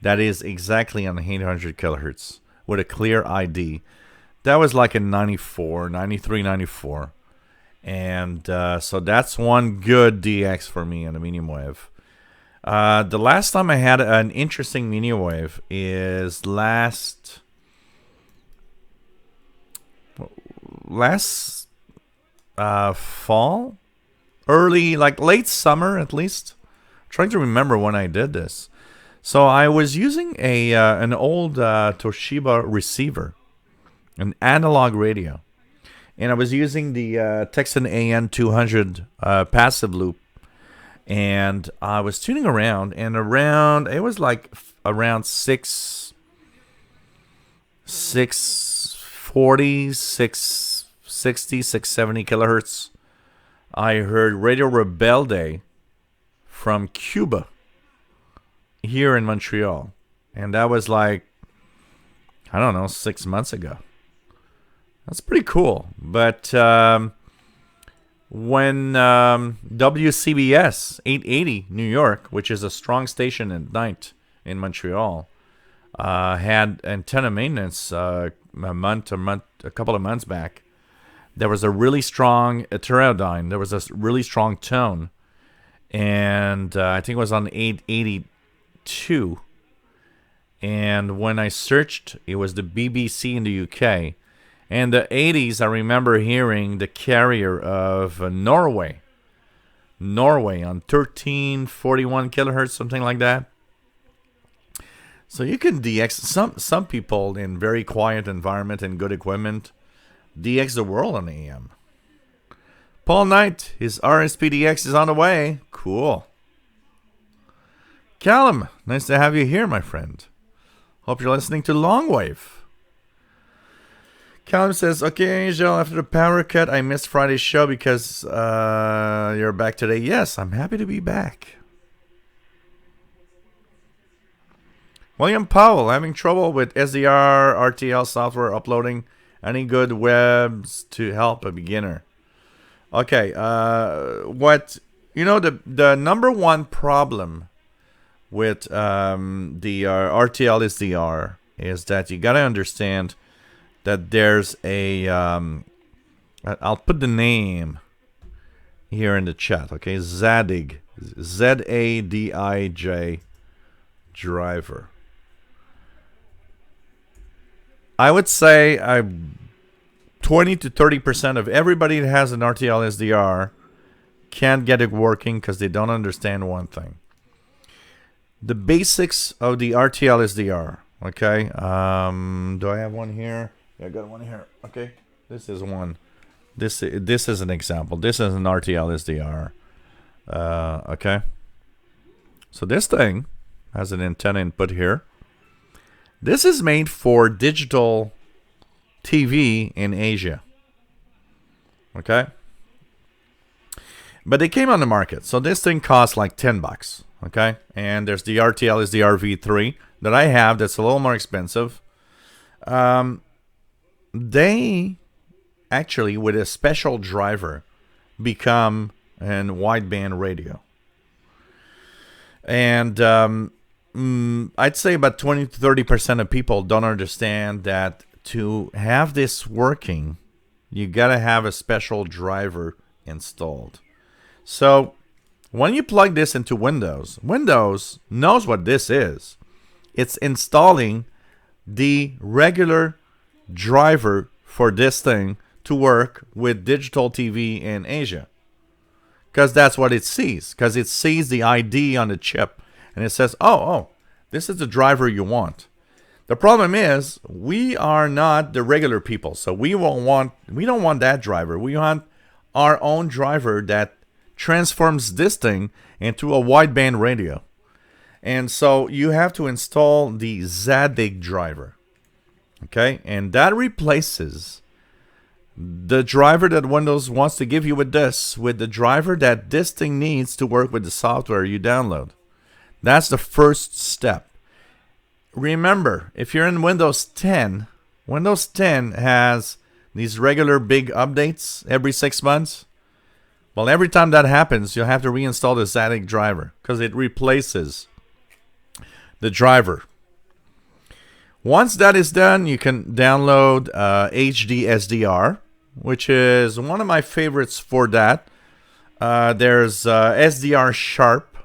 that is exactly on 800 kilohertz with a clear ID. That was like in 94, 93, 94. And so that's one good DX for me on the medium wave. The last time I had an interesting medium wave is last fall, early, like late summer at least. I'm trying to remember when I did this. So I was using an old Toshiba receiver, an analog radio, and I was using the Texan AN-48X passive loop, and I was tuning around, and it was like around 640, 660, 670 kilohertz. I heard Radio Rebelde from Cuba here in Montreal, and that was like, I don't know, 6 months ago. That's pretty cool. But when WCBS 880 New York, which is a strong station at night in Montreal, had antenna maintenance a couple of months back, there was a really strong heterodyne. There was a really strong tone, and I think it was on 882. And when I searched, it was the BBC in the UK. And the 80s, I remember hearing the carrier of Norway on 1341 kilohertz, something like that. So you can DX some people in very quiet environment and good equipment DX the world on AM. Paul Knight, his RSP DX is on the way. Cool. Callum, nice to have you here, my friend. Hope you're listening to Longwave. Callum says, okay, Angel, after the power cut, I missed Friday's show because you're back today. Yes, I'm happy to be back. William Powell, having trouble with SDR, RTL software uploading. Any good webs to help a beginner? Okay, the number one problem with the RTL-SDR is that you got to understand that there's a, I'll put the name here in the chat, okay? Zadig, Z-A-D-I-J driver. I would say 20 to 30% of everybody that has an RTL-SDR can't get it working because they don't understand one thing. The basics of the RTL-SDR, okay? Do I have one here? Yeah, I got one here. Okay, this is one. This is an example. This is an RTL-SDR. Okay. So this thing has an antenna input here. This is made for digital TV in Asia. Okay. But they came on the market. So this thing costs like $10. Okay. And there's the RTL-SDR V3 that I have that's a little more expensive. They actually, with a special driver, become an wideband radio. And I'd say about 20 to 30% of people don't understand that to have this working, you got to have a special driver installed. So when you plug this into Windows, Windows knows what this is. It's installing the regular driver for this thing to work with digital TV in Asia. Because that's what it sees. Because it sees the ID on the chip. And it says, oh, this is the driver you want. The problem is, we are not the regular people. So we don't want that driver. We want our own driver that transforms this thing into a wideband radio. And so you have to install the Zadig driver. Okay? And that replaces the driver that Windows wants to give you with the driver that this thing needs to work with the software you download. That's the first step. Remember, if you're in Windows 10, Windows 10 has these regular big updates every 6 months. Well, every time that happens, you'll have to reinstall the Zadig driver because it replaces the driver. Once that is done, you can download HD SDR, which is one of my favorites for that. There's SDR Sharp.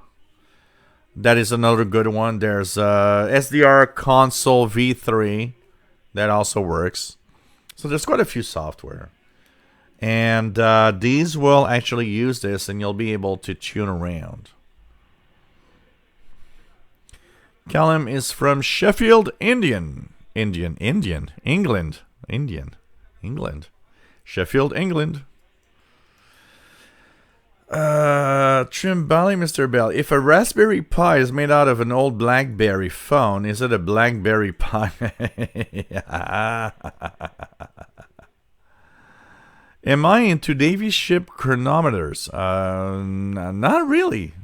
That is another good one. There's SDR Console V3. That also works. So there's quite a few software. And these will actually use this, and you'll be able to tune around. Callum is from Sheffield, England. Sheffield, England. Trim Bally, Mr. Bell. If a Raspberry Pi is made out of an old BlackBerry phone, is it a BlackBerry Pi? Am I into Navy ship chronometers? Not really.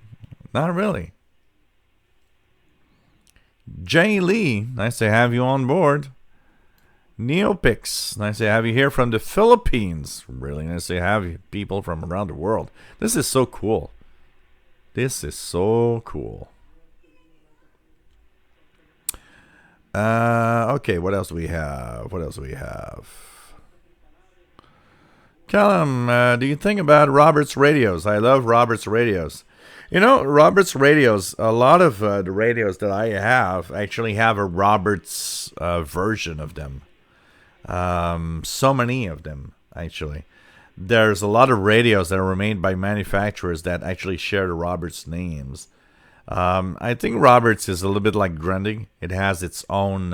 Not really. Jay Lee, nice to have you on board. Neopix, nice to have you here from the Philippines. Really nice to have you people from around the world. This is so cool. This is so cool. Okay, what else do we have? Callum, do you think about Robert's radios? I love Robert's radios. You know, Robert's radios, a lot of the radios that I have actually have a Roberts version of them. So many of them, actually. There's a lot of radios that are made by manufacturers that actually share the Roberts names. I think Roberts is a little bit like Grundig. It has its own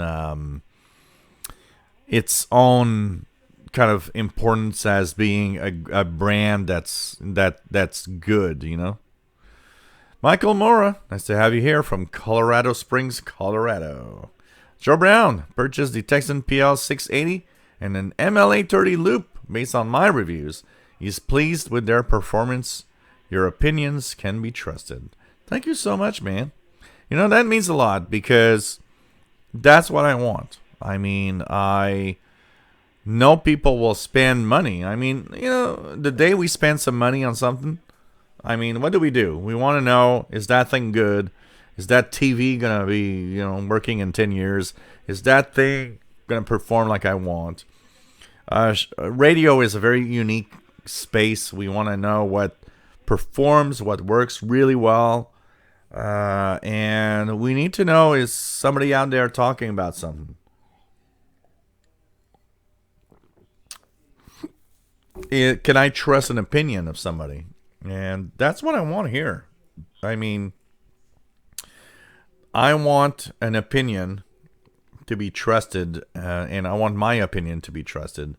kind of importance as being a brand that's good, you know. Michael Mora, nice to have you here from Colorado Springs, Colorado. Joe Brown purchased the Texan PL680 and an MLA30 loop based on my reviews. He's pleased with their performance. Your opinions can be trusted. Thank you so much, man. You know, that means a lot because that's what I want. I mean, I know people will spend money. I mean, you know, the day we spend some money on something, I mean, what do? We want to know, is that thing good? Is that TV going to be, you know, working in 10 years? Is that thing going to perform like I want? Radio is a very unique space. We want to know what performs, what works really well. And we need to know, is somebody out there talking about something? Can I trust an opinion of somebody? And that's what I want to hear. I mean, I want an opinion to be trusted, and I want my opinion to be trusted.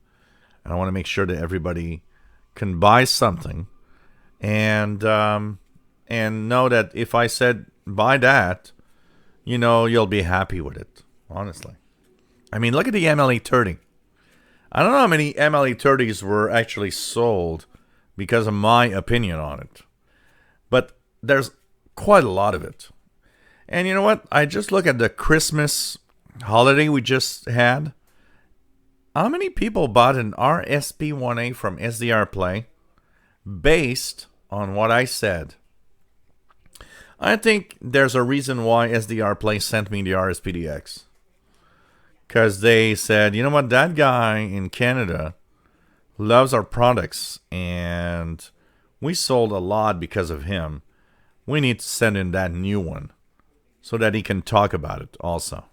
And I want to make sure that everybody can buy something and know that if I said buy that, you'll be happy with it, honestly. I mean, look at the MLE-30. I don't know how many MLE-30s were actually sold because of my opinion on it. But there's quite a lot of it. And you know what? I just look at the Christmas holiday we just had. How many people bought an RSP-1A from SDR Play based on what I said? I think there's a reason why SDR Play sent me the RSP DX. Because they said, you know what, that guy in Canada loves our products and we sold a lot because of him. We need to send in that new one so that he can talk about it also.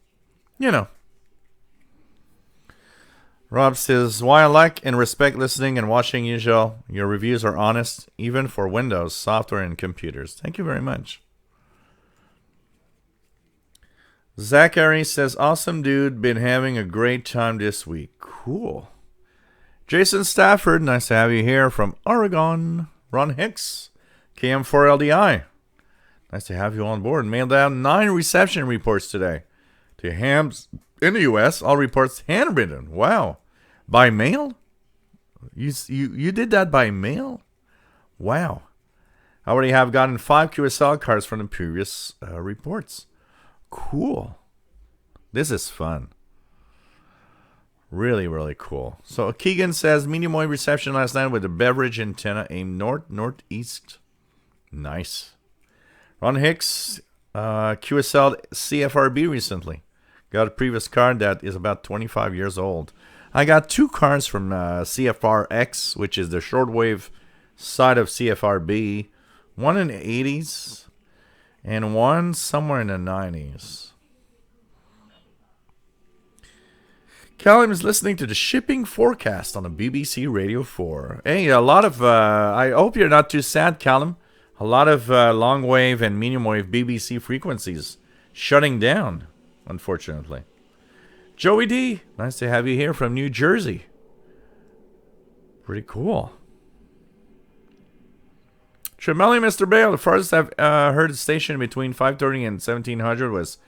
Rob says, why I like and respect listening and watching usual. Your reviews are honest, even for Windows, software, and computers. Thank you very much. Zachary says, awesome dude, been having a great time this week. Cool. Jason Stafford, nice to have you here from Oregon. Ron Hicks, KM4LDI. Nice to have you on board. Mailed out 9 reception reports today to hams in the U.S. All reports handwritten. Wow. By mail? You did that by mail? Wow. I already have gotten 5 QSL cards from the previous reports. Cool. This is fun. Really, really cool. So Keegan says, medium wave reception last night with a beverage antenna aimed northeast. Nice. Ron Hicks, QSL CFRB recently. Got a previous card that is about 25 years old. I got 2 cards from CFRX, which is the shortwave side of CFRB. One in the 80s and one somewhere in the 90s. Callum is listening to the shipping forecast on the BBC Radio 4. Hey, a lot of, I hope you're not too sad, Callum. A lot of long wave and medium wave BBC frequencies shutting down, unfortunately. Joey D, nice to have you here from New Jersey. Pretty cool. Tremelli, Mr. Bale, the farthest I've heard the station between 530 and 1700 was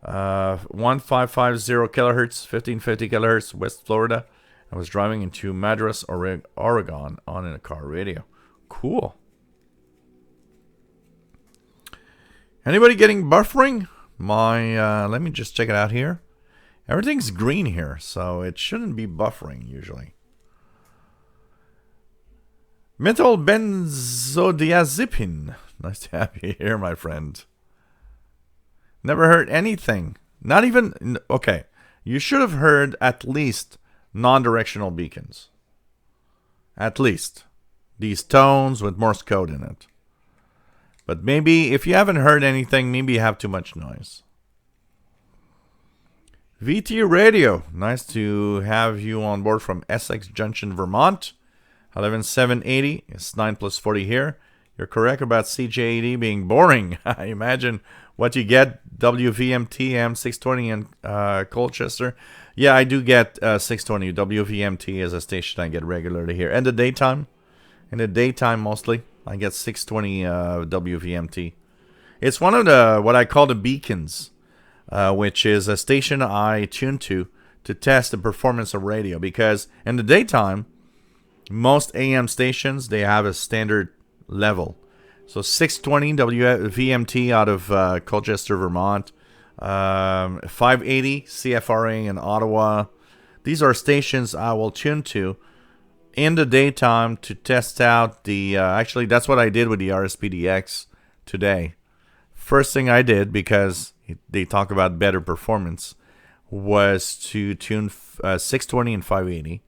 1550 kilohertz, 1550 kilohertz, West Florida. I was driving into Madras, Oregon on a car radio. Cool. Anybody getting buffering? Let me just check it out here. Everything's green here, so it shouldn't be buffering usually. Methyl benzodiazepine. Nice to have you here, my friend. Never heard anything. Not even... Okay. You should have heard at least non-directional beacons. At least. These tones with Morse code in it. But maybe, if you haven't heard anything, maybe you have too much noise. VT Radio. Nice to have you on board from Essex Junction, Vermont. 11780. It's 9 plus 40 here. You're correct about CJ80 being boring. I imagine what you get. WVMT M620 in Colchester. Yeah, I do get 620. WVMT is a station I get regularly here. And the daytime. In the daytime mostly. I get 620 WVMT. It's one of the what I call the beacons, which is a station I tune to test the performance of radio. Because in the daytime, most AM stations, they have a standard level. So 620 WVMT out of Colchester, Vermont. 580 CFRA in Ottawa. These are stations I will tune to in the daytime to test out the... actually, that's what I did with the RSP DX today. First thing I did, because they talk about better performance, was to tune 620 and 580.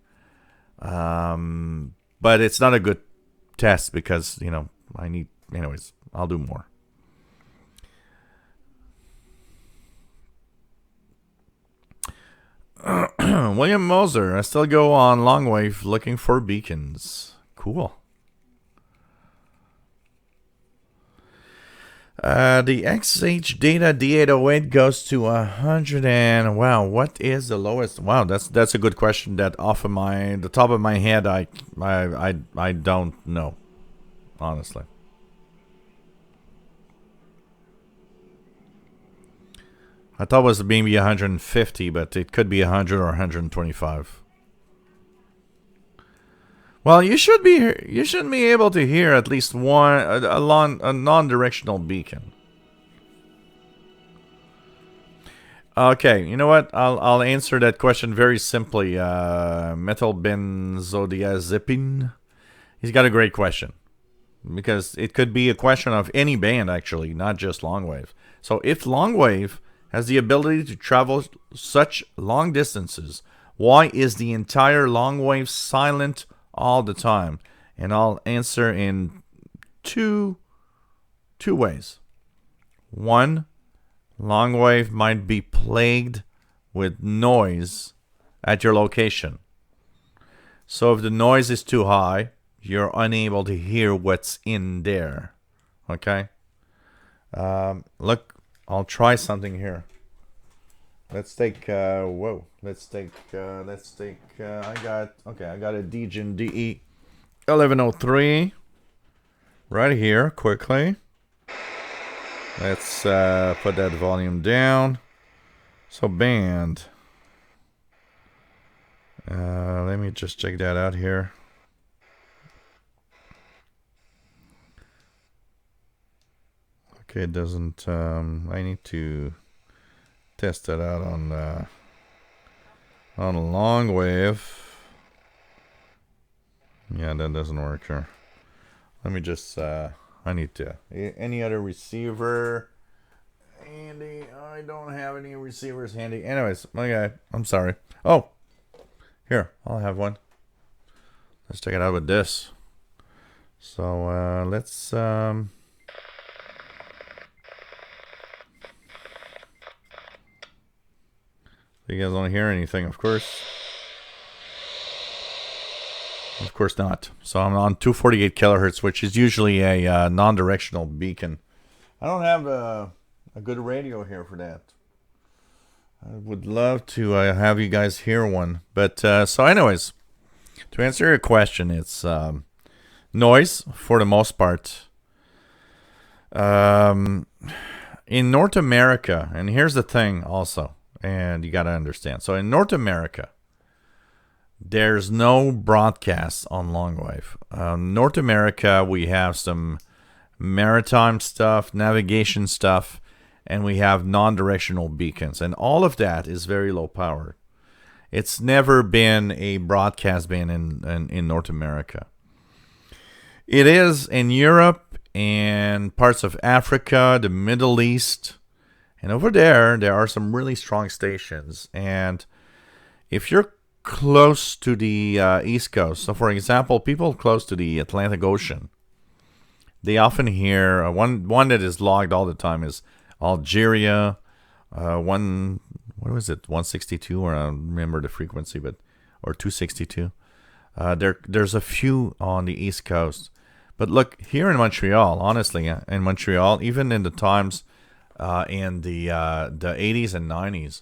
But it's not a good test because, I need... Anyways, I'll do more. William Moser, I still go on long wave looking for beacons. Cool. The XH data D808 goes to 100 and wow, what is the lowest? Wow, that's a good question. That off of the top of my head, I don't know, honestly. I thought it was maybe 150, but it could be 100 or 125. Well, you should be able to hear at least one a non-directional beacon. Okay, you know what? I'll answer that question very simply. Metylbenzodiazepine. He's got a great question, because it could be a question of any band actually, not just Longwave. So if Longwave has the ability to travel such long distances, why is the entire Longwave silent all the time? And I'll answer in two ways. One, Longwave might be plagued with noise at your location. So if the noise is too high, you're unable to hear what's in there. Okay? Look, I'll try something here. Let's take I got a Degen DE 1103 right here quickly. Let's put that volume down. So band. Let me just check that out here. Okay, it doesn't. I need to test that out on Longwave. Yeah, that doesn't work here. Let me just. I need to. Any other receiver handy? I don't have any receivers handy. Anyways, my guy. I'm sorry. Oh, here, I'll have one. Let's check it out with this. So let's. You guys don't hear anything, of course. Of course not. So I'm on 248 kilohertz, which is usually a non-directional beacon. I don't have a good radio here for that. I would love to have you guys hear one. But so anyways, to answer your question, it's noise for the most part. In North America, and here's the thing also, and you got to understand. So in North America, there's no broadcasts on Longwave. North America, we have some maritime stuff, navigation stuff, and we have non-directional beacons. And all of that is very low power. It's never been a broadcast band in North America. It is in Europe and parts of Africa, the Middle East. And over there are some really strong stations. And if you're close to the East Coast, so for example, people close to the Atlantic Ocean, they often hear one that is logged all the time is Algeria, what was it, 162, or I don't remember the frequency, but or 262. There's a few on the East Coast, but look here in Montreal. Honestly, in Montreal, even in the times in the 80s and 90s,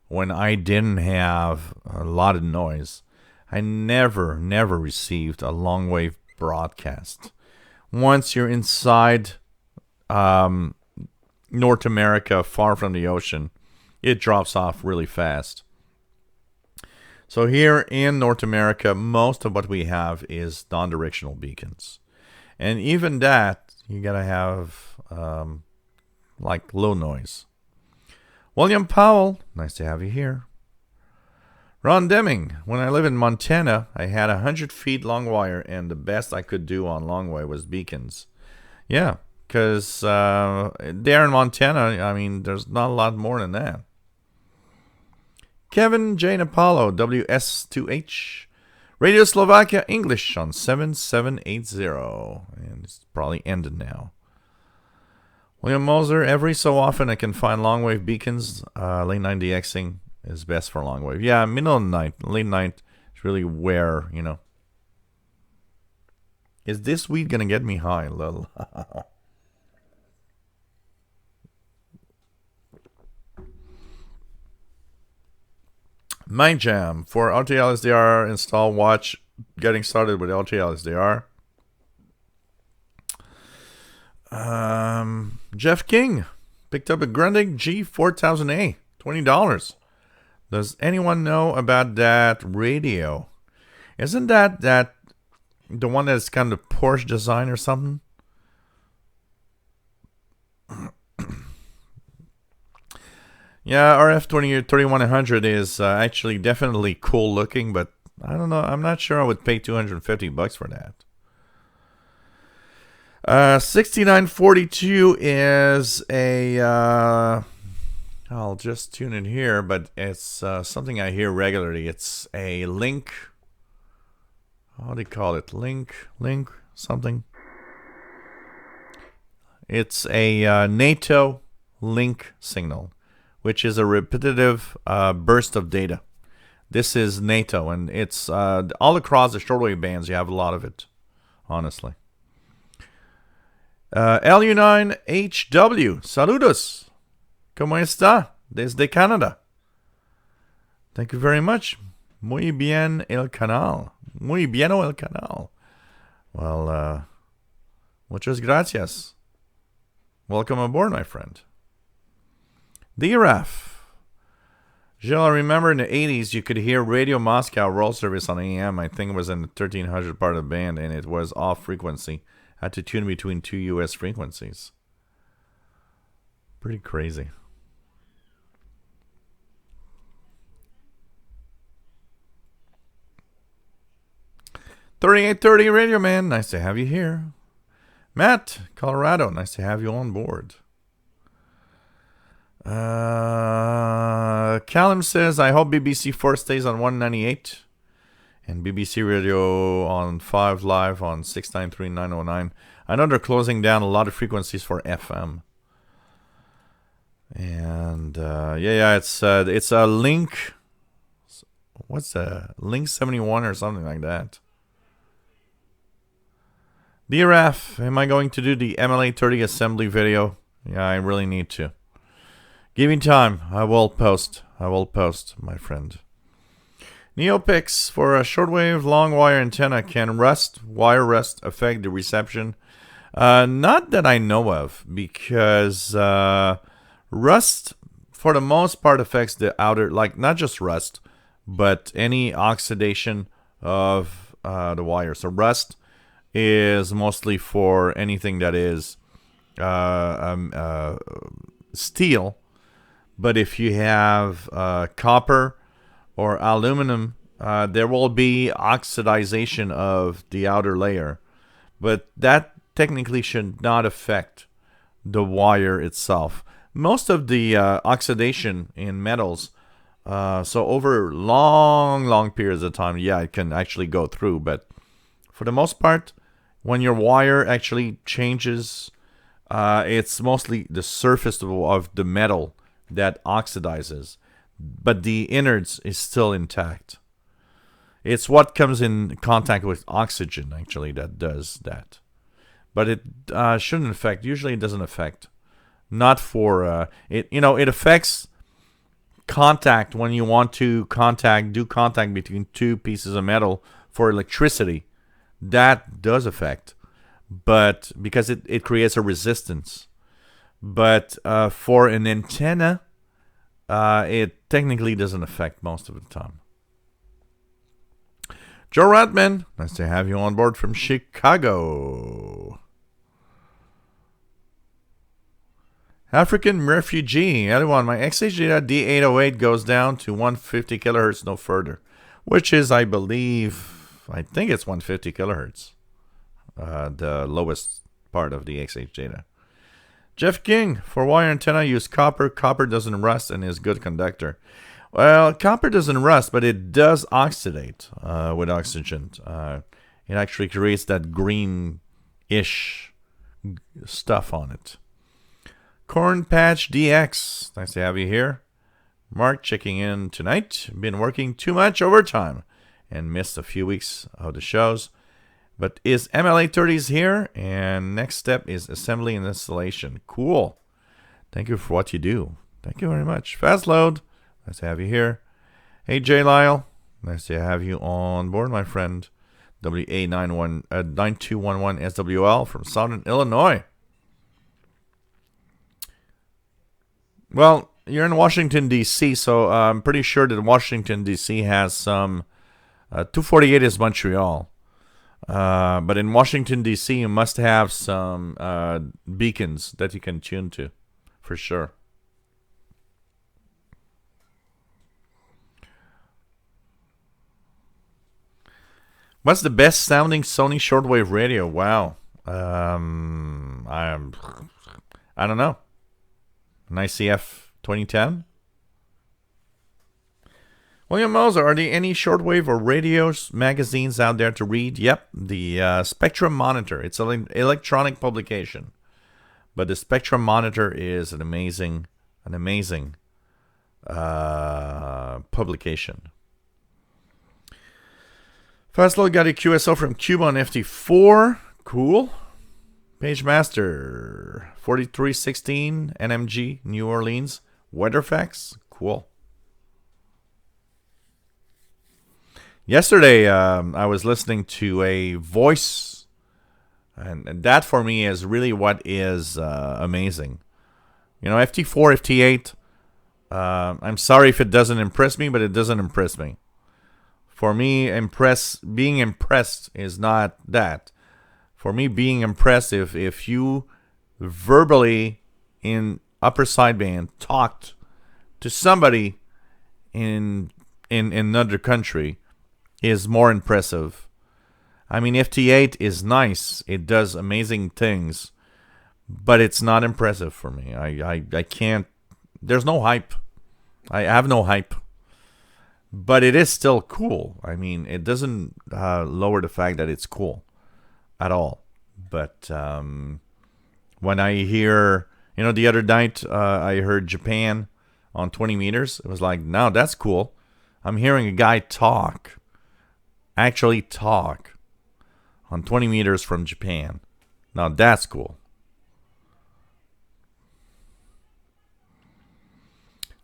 when I didn't have a lot of noise, I never received a long wave broadcast. Once you're inside North America, far from the ocean, it drops off really fast. So here in North America, most of what we have is non-directional beacons. And even that, you gotta have like low noise. William Powell, nice to have you here. Ron Deming, when I lived in Montana, I had 100 feet long wire, and the best I could do on long wave was beacons. Yeah, because there in Montana, I mean, there's not a lot more than that. Kevin Jane Apollo, WS2H, Radio Slovakia English on 7780, and it's probably ended now. William Moser, every so often I can find long wave beacons, late 90 DXing is best for long wave. Yeah, middle of the night, late night is really where, you know. Is this weed gonna get me high? Lol. Mind Jam for RTL-SDR install. Watch getting started with RTL-SDR. Jeff King picked up a Grundig G4000A, $20. Does anyone know about that radio? Isn't that the one that's kind of Porsche design or something? Yeah, RF 3100 is actually definitely cool looking, but I don't know. I'm not sure I would pay $250 for that. 6942 is a I'll just tune in here, but it's something I hear regularly. It's a link. How do you call it? Link something. It's a NATO link signal, which is a repetitive burst of data. This is NATO, and it's all across the shortwave bands. You have a lot of it, honestly. LU9HW, saludos. ¿Cómo está? Desde Canada. Thank you very much. Muy bien el canal. Muy bien el canal. Well, muchas gracias. Welcome aboard, my friend. DRAF. Gilles, I remember in the 80s you could hear Radio Moscow roll service on AM. I think it was in the 1300 part of the band, and it was off frequency. Had to tune between two US frequencies. Pretty crazy. $3830 Radio Man, nice to have you here. Matt, Colorado, nice to have you on board. Callum says, I hope BBC 4 stays on 198 and BBC Radio on 5 live on 693-909. I know they're closing down a lot of frequencies for FM. And yeah, it's a link. What's a link 71 or something like that? DRF, am I going to do the MLA30 assembly video? Yeah, I really need to. Give me time. I will post, my friend. Neopix, for a shortwave long wire antenna, can wire rust affect the reception? Not that I know of, because rust, for the most part, affects the outer, like not just rust, but any oxidation of the wire. So rust is mostly for anything that is steel. But if you have copper or aluminum, there will be oxidization of the outer layer. But that technically should not affect the wire itself. Most of the oxidation in metals, so over long periods of time, yeah, it can actually go through. But for the most part, when your wire actually changes, it's mostly the surface of the metal that oxidizes, but the innards is still intact. It's what comes in contact with oxygen actually that does that, but it shouldn't affect. Usually it doesn't affect. Not for it. You know, it affects contact when you want to do contact between two pieces of metal for electricity. That does affect, but because it creates a resistance. But for an antenna, it technically doesn't affect most of the time. Joe Ratman, nice to have you on board from Chicago. African refugee, everyone, my XH D808 goes down to 150 kilohertz, no further, which is, I think it's 150 kilohertz, the lowest part of the XH data. Jeff King, for wire antenna, use copper. Copper doesn't rust and is good conductor. Well, copper doesn't rust, but it does oxidate with oxygen. It actually creates that greenish stuff on it. Corn Patch DX, nice to have you here. Mark checking in tonight. Been working too much overtime and missed a few weeks of the shows. But is MLA30s here? And next step is assembly and installation. Cool. Thank you for what you do. Thank you very much. Fast load. Nice to have you here. Hey, J. Lyle. Nice to have you on board, my friend. WA9211 SWL from Southern Illinois. Well, you're in Washington, D.C., so I'm pretty sure that Washington, D.C. has some... 248 is Montreal. But in Washington, D.C., you must have some beacons that you can tune to, for sure. What's the best sounding Sony shortwave radio? Wow. I don't know. An ICF 2010? William Moser, are there any shortwave or radios magazines out there to read? Yep, the Spectrum Monitor. It's an electronic publication, but the Spectrum Monitor is an amazing publication. Fastload got a QSO from Cuba on FT4. Cool. PageMaster 4316 NMG New Orleans. Weatherfax. Cool. Yesterday, I was listening to a voice, and that for me is really what is amazing. You know, FT4, FT8, I'm sorry if it doesn't impress me, but it doesn't impress me. For me, being impressed is not that. For me, being impressed, if you verbally in upper sideband talked to somebody in another country, is more impressive. I mean, FT8 is nice. It does amazing things, but it's not impressive for me. I can't. There's no hype. I have no hype. But it is still cool. I mean, it doesn't lower the fact that it's cool at all. But when I hear, you know, the other night I heard Japan on 20 meters. It was like, no, that's cool. I'm hearing a guy actually talk on 20 meters from Japan. Now that's cool.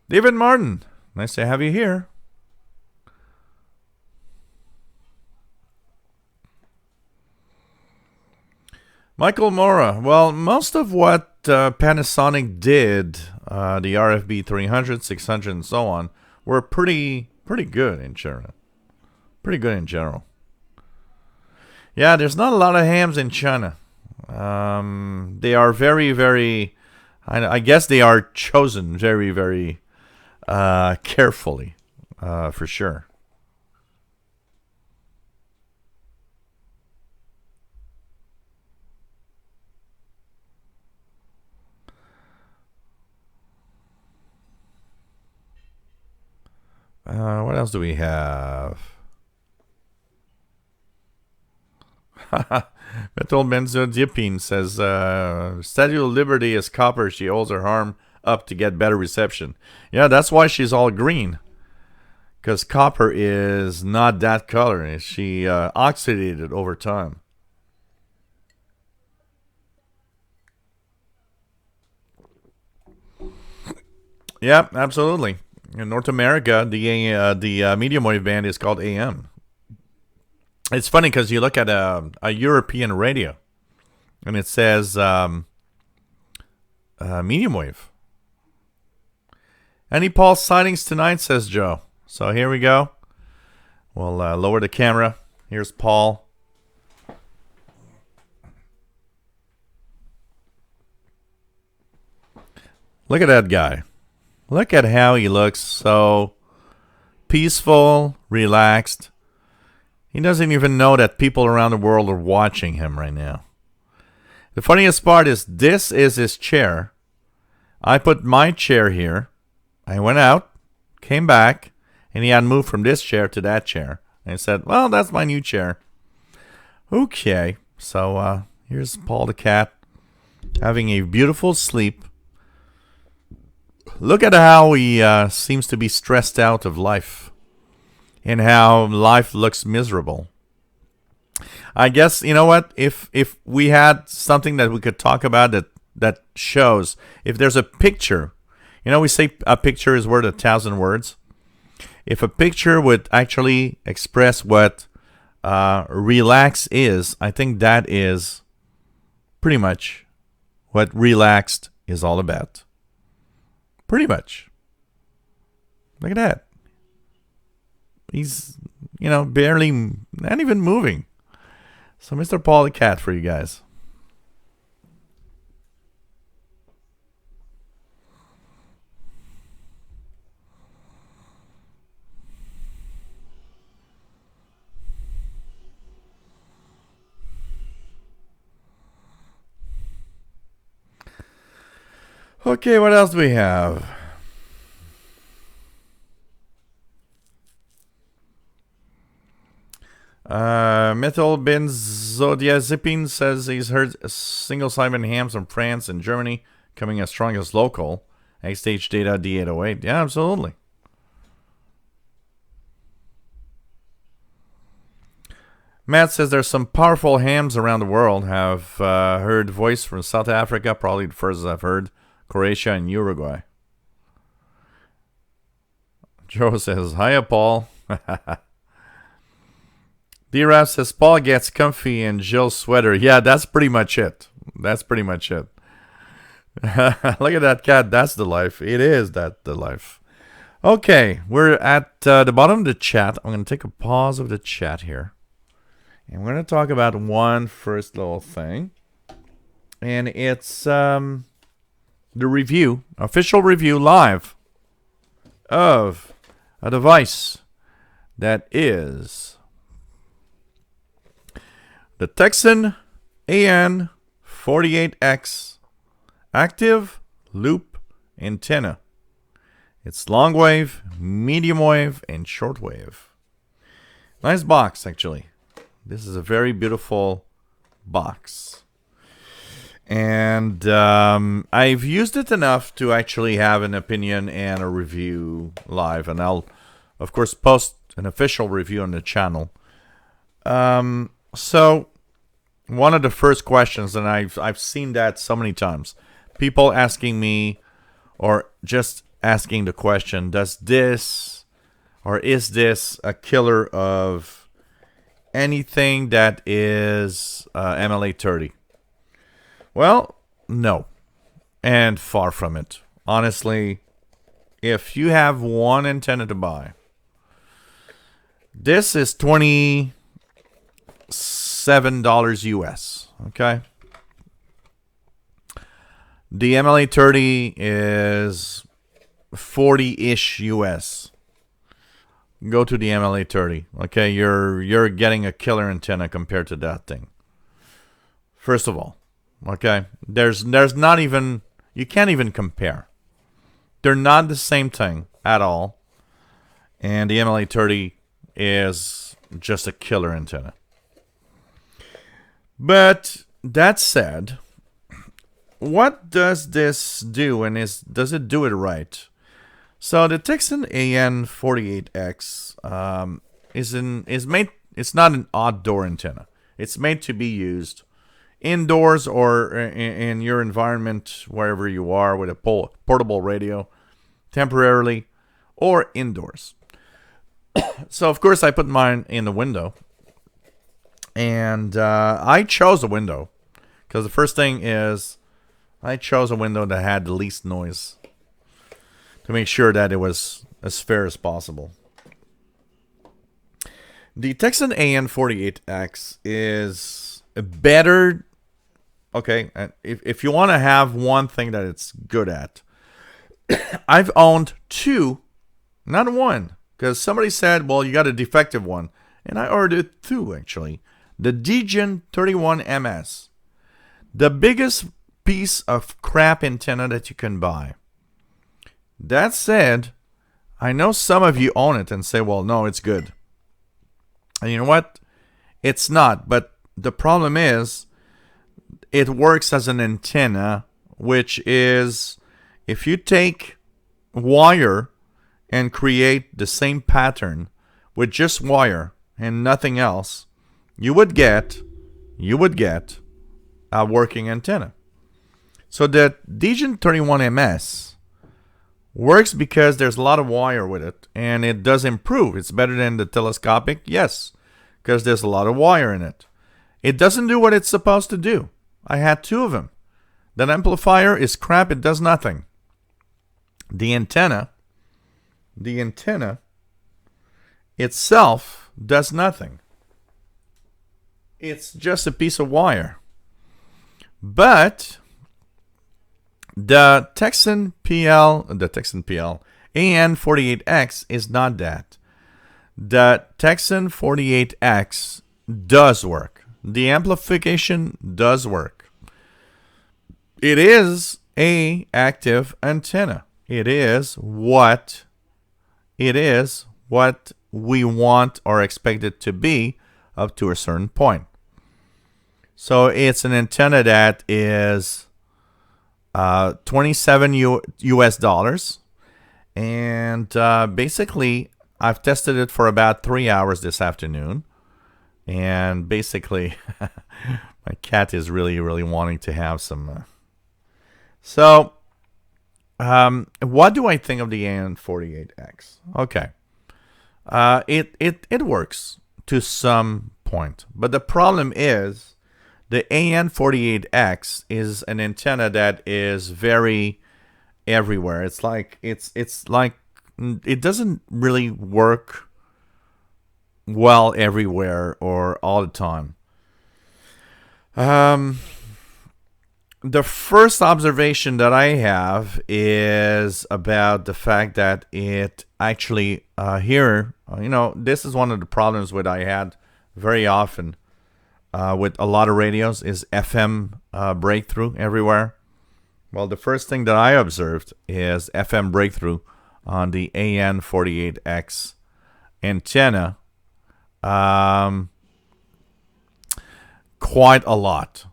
David Martin, nice to have you here. Michael Mora. Well, most of what Panasonic did, the RFB 300, 600, and so on, were pretty good in general. Pretty good in general. Yeah, there's not a lot of hams in China. They are very, very... I guess they are chosen very, very carefully, for sure. What else do we have? Metal Benzodiazepine says, Statue of Liberty is copper. She holds her arm up to get better reception. Yeah, that's why she's all green. Because copper is not that color. She oxidated over time. Yeah, absolutely. In North America, the medium wave band is called AM. It's funny because you look at a European radio, and it says medium wave. Any pulse sightings tonight, says Joe. So here we go. We'll lower the camera. Here's Paul. Look at that guy. Look at how he looks, so peaceful, relaxed. He doesn't even know that people around the world are watching him right now. The funniest part is this is his chair. I put my chair here. I went out, came back, and he had moved from this chair to that chair. And I said, well, that's my new chair. Okay, so here's Paul the cat having a beautiful sleep. Look at how he seems to be stressed out of life and how life looks miserable. I guess, you know what? If we had something that we could talk about that shows, if there's a picture, you know, we say a picture is worth 1,000 words. If a picture would actually express what relax is, I think that is pretty much what relaxed is all about. Pretty much. Look at that. He's, you know, barely, not even moving. So Mr. Paul the Cat for you guys. Okay, what else do we have? Metal benzodiazepine says he's heard single Simon hams from France and Germany coming as strong as local. X-Stage data D808. Yeah, absolutely. Matt says there's some powerful hams around the world. Have heard voice from South Africa, probably the first I've heard. Croatia and Uruguay. Joe says, hiya, Paul. D-Rap says, Paul gets comfy in Jill's sweater. Yeah, that's pretty much it. That's pretty much it. Look at that cat. That's the life. It is that the life. Okay, we're at the bottom of the chat. I'm going to take a pause of the chat here. And we're going to talk about one first little thing. And it's the review, official review live of a device that is the Texan AN-48X active loop antenna. It's long wave, medium wave, and short wave. Nice box, actually. This is a very beautiful box. And I've used it enough to actually have an opinion and a review live. And I'll, of course, post an official review on the channel. So one of the first questions, and I've seen that so many times, people asking me or just asking the question, does this or is this a killer of anything that is MLA-30? Well, no, and far from it. Honestly, if you have one antenna to buy, this is $27 US, okay? The MLA-30 is 40-ish US. Go to the MLA-30, okay? You're getting a killer antenna compared to that thing. First of all, okay? There's not even, you can't even compare. They're not the same thing at all. And the MLA-30 is just a killer antenna. But that said, what does this do, and does it do it right? So the Texan AN-48X is made. It's not an outdoor antenna. It's made to be used indoors or in your environment wherever you are with a portable radio, temporarily, or indoors. So of course I put mine in the window, and I chose a window because the first thing is I chose a window that had the least noise to make sure that it was as fair as possible. The Texan AN-48X is a better, okay, if you want to have one thing that it's good at, I've owned two, not one, because somebody said, well, you got a defective one, and I ordered two, actually. The Degen 31MS, the biggest piece of crap antenna that you can buy. That said, I know some of you own it and say, well, no, it's good. And you know what? It's not. But the problem is, it works as an antenna, which is, if you take wire and create the same pattern with just wire and nothing else, you would get a working antenna. So the Degen 31MS works because there's a lot of wire with it, and it does improve. It's better than the telescopic, yes, because there's a lot of wire in it. It doesn't do what it's supposed to do. I had 2 of them. That amplifier is crap. It does nothing. The antenna itself does nothing. It's just a piece of wire. But the Texan AN-48X is not that. The Texan 48X does work. The amplification does work. It is a active antenna. It is what we want or expect it to be up to a certain point. So it's an antenna that is $27 US, and basically I've tested it for about 3 hours this afternoon, and basically my cat is really wanting to have some. So what do I think of the AN-48X? Okay, it works to some point, but the problem is the AN-48X is an antenna that is very everywhere. It's like it doesn't really work well everywhere or all the time. The first observation that I have is about the fact that it actually here, this is one of the problems that I had very often with a lot of radios is FM breakthrough everywhere. Well, the first thing that I observed is FM breakthrough on the AN-48X antenna quite a lot.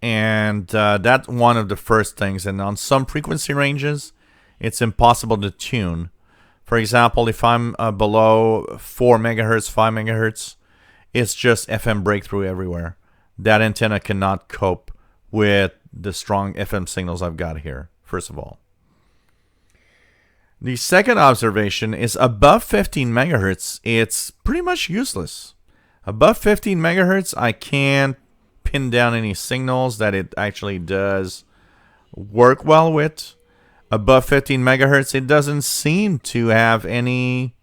And that's one of the first things. And on some frequency ranges, it's impossible to tune. For example, if I'm below 4 megahertz, 5 megahertz, it's just FM breakthrough everywhere. That antenna cannot cope with the strong FM signals I've got here, first of all. The second observation is above 15 megahertz, it's pretty much useless. Above 15 megahertz, I can't pin down any signals that it actually does work well with. Above 15 megahertz, it doesn't seem to have anything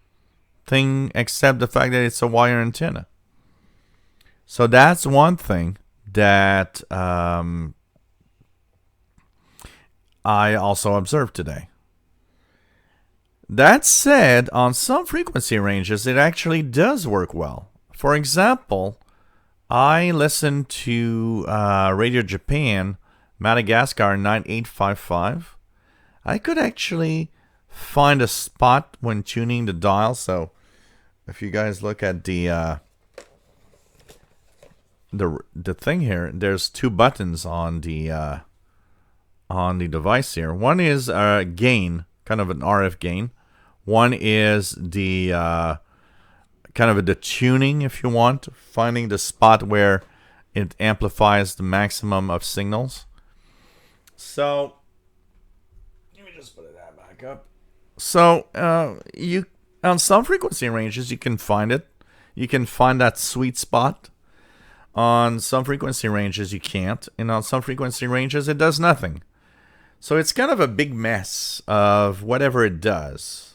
except the fact that it's a wire antenna. So that's one thing that I also observed today. That said, on some frequency ranges, it actually does work well. For example, I listened to Radio Japan, Madagascar 9855. I could actually find a spot when tuning the dial. So if you guys look at the thing here, there's 2 buttons on the device here. One is gain, kind of an RF gain. One is the kind of the tuning, if you want, finding the spot where it amplifies the maximum of signals. So let me just put that back up. So you on some frequency ranges you can find it. You can find that sweet spot. On some frequency ranges you can't, and on some frequency ranges it does nothing. So it's kind of a big mess of whatever it does.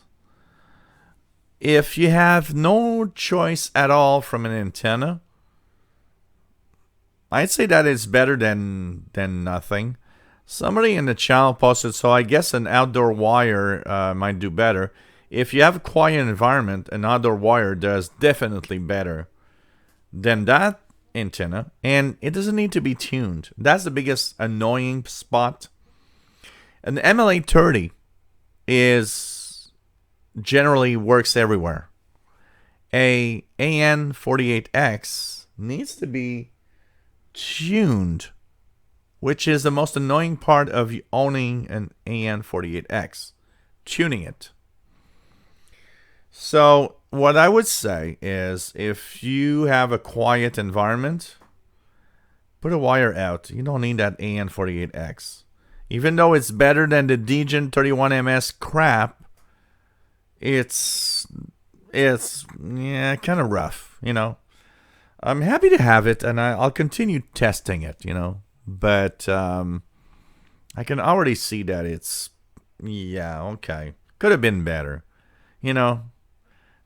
If you have no choice at all from an antenna, I'd say that is better than nothing. Somebody in the channel posted, so I guess an outdoor wire might do better. If you have a quiet environment, an outdoor wire does definitely better than that antenna, and it doesn't need to be tuned. That's the biggest annoying spot. An MLA-30 generally works everywhere. A AN-48X needs to be tuned, which is the most annoying part of owning an AN-48X. tuning it. So what I would say is, if you have a quiet environment, put a wire out. You don't need that AN-48X. Even though it's better than the Degen 31MS crap, it's kind of rough, you know. I'm happy to have it, and I'll continue testing it, you know. But I can already see that it's, okay. Could have been better, you know.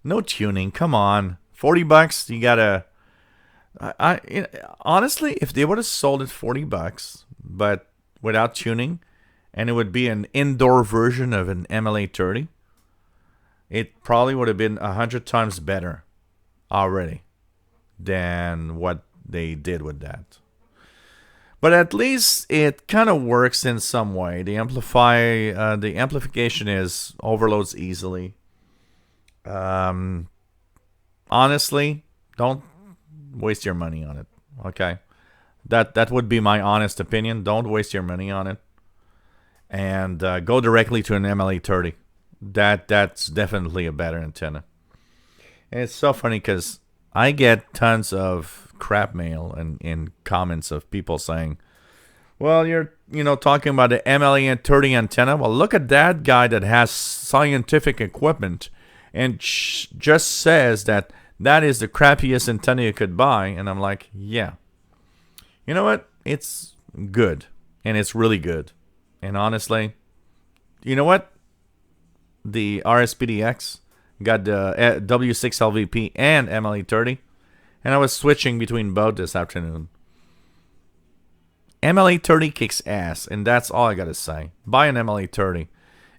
No tuning, come on. $40, you gotta... honestly, if they would have sold it $40, but without tuning, and it would be an indoor version of an MLA-30, it probably would have been 100 times better already than what they did with that. But at least it kind of works in some way. The amplification overloads easily. Honestly, don't waste your money on it. Okay, that would be my honest opinion. Don't waste your money on it, and go directly to an MLA-30. That's definitely a better antenna. And it's so funny because I get tons of crap mail and in comments of people saying, well, you're talking about the MLA-30 antenna. Well, look at that guy that has scientific equipment and just says that is the crappiest antenna you could buy. And I'm like, yeah. You know what? It's good. And it's really good. And honestly, you know what? The RSP DX got the W6 LVP and MLA-30. And I was switching between both this afternoon. MLA-30 kicks ass, and that's all I gotta say. Buy an MLA-30.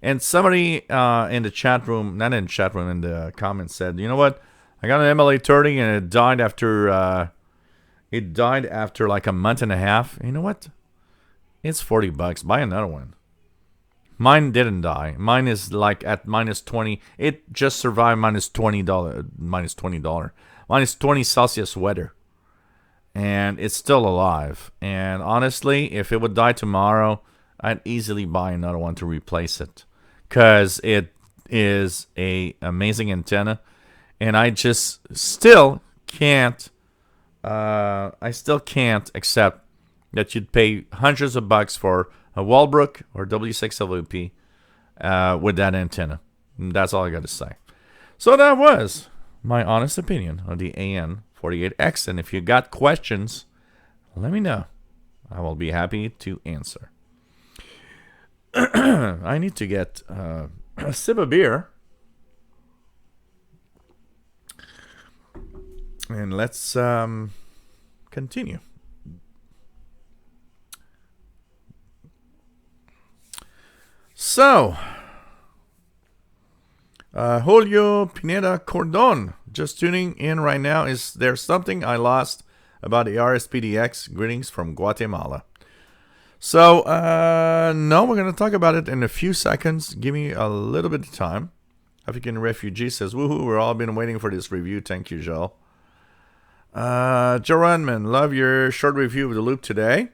And somebody in the chat room, not in the chat room, in the comments said, you know what? I got an MLA-30 and it died after like a month and a half. You know what? It's $40. Buy another one. Mine didn't die. Mine is like at minus 20. It just survived minus $20. Minus $20. Minus 20 Celsius weather. And it's still alive. And honestly, if it would die tomorrow, I'd easily buy another one to replace it. Because it is a amazing antenna. And I just still can't accept that you'd pay hundreds of bucks for a Walbrook or W6 LVP with that antenna. And that's all I got to say. So that was my honest opinion of the AN-48X. And if you got questions, let me know. I will be happy to answer. I need to get a sip of beer. And let's continue. So, Julio Pineda Cordon, just tuning in right now. Is there something I lost about the RSP DX? Greetings from Guatemala. So, no, we're going to talk about it in a few seconds. Give me a little bit of time. African Refugee says, woohoo, we've all been waiting for this review. Thank you, Joel. Joe Runman, love your short review of the loop today.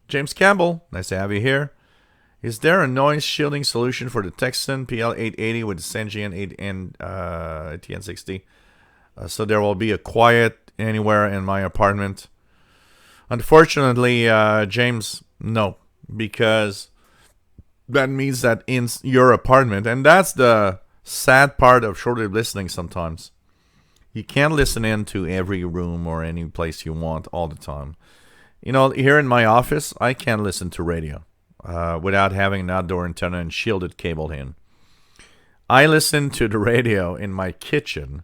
James Campbell, nice to have you here. Is there a noise shielding solution for the Texan PL880 with the Sangean 8 and TN60? So there will be a quiet anywhere in my apartment. Unfortunately, James, no, because that means that in your apartment, and that's the sad part of shortwave listening sometimes. You can't listen into every room or any place you want all the time. You know, here in my office, I can't listen to radio without having an outdoor antenna and shielded cable in. I listen to the radio in my kitchen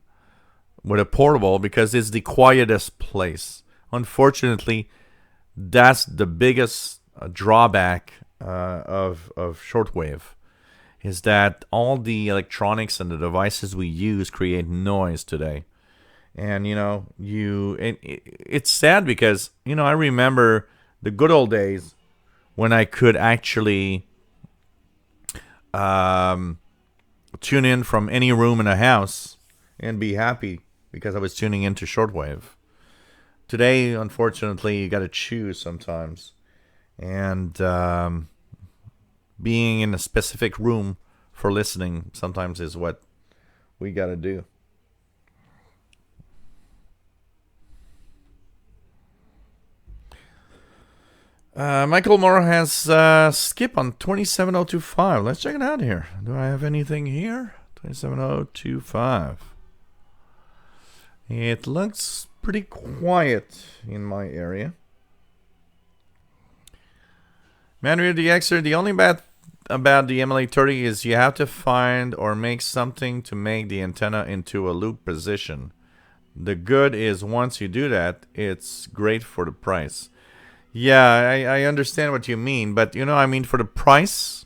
with a portable because it's the quietest place. Unfortunately, that's the biggest drawback of shortwave, is that all the electronics and the devices we use create noise today. And, you know, it's sad because, you know, I remember the good old days when I could actually tune in from any room in a house and be happy because I was tuning into shortwave. Today, unfortunately, you got to choose sometimes. And being in a specific room for listening sometimes is what we got to do. Michael Moore has skip on 27025. Let's check it out here. Do I have anything here? 27025. It looks pretty quiet in my area. Manual DXer, the only bad about the MLA-30 is you have to find or make something to make the antenna into a loop position. The good is once you do that, it's great for the price. Yeah, I understand what you mean, but I mean, for the price,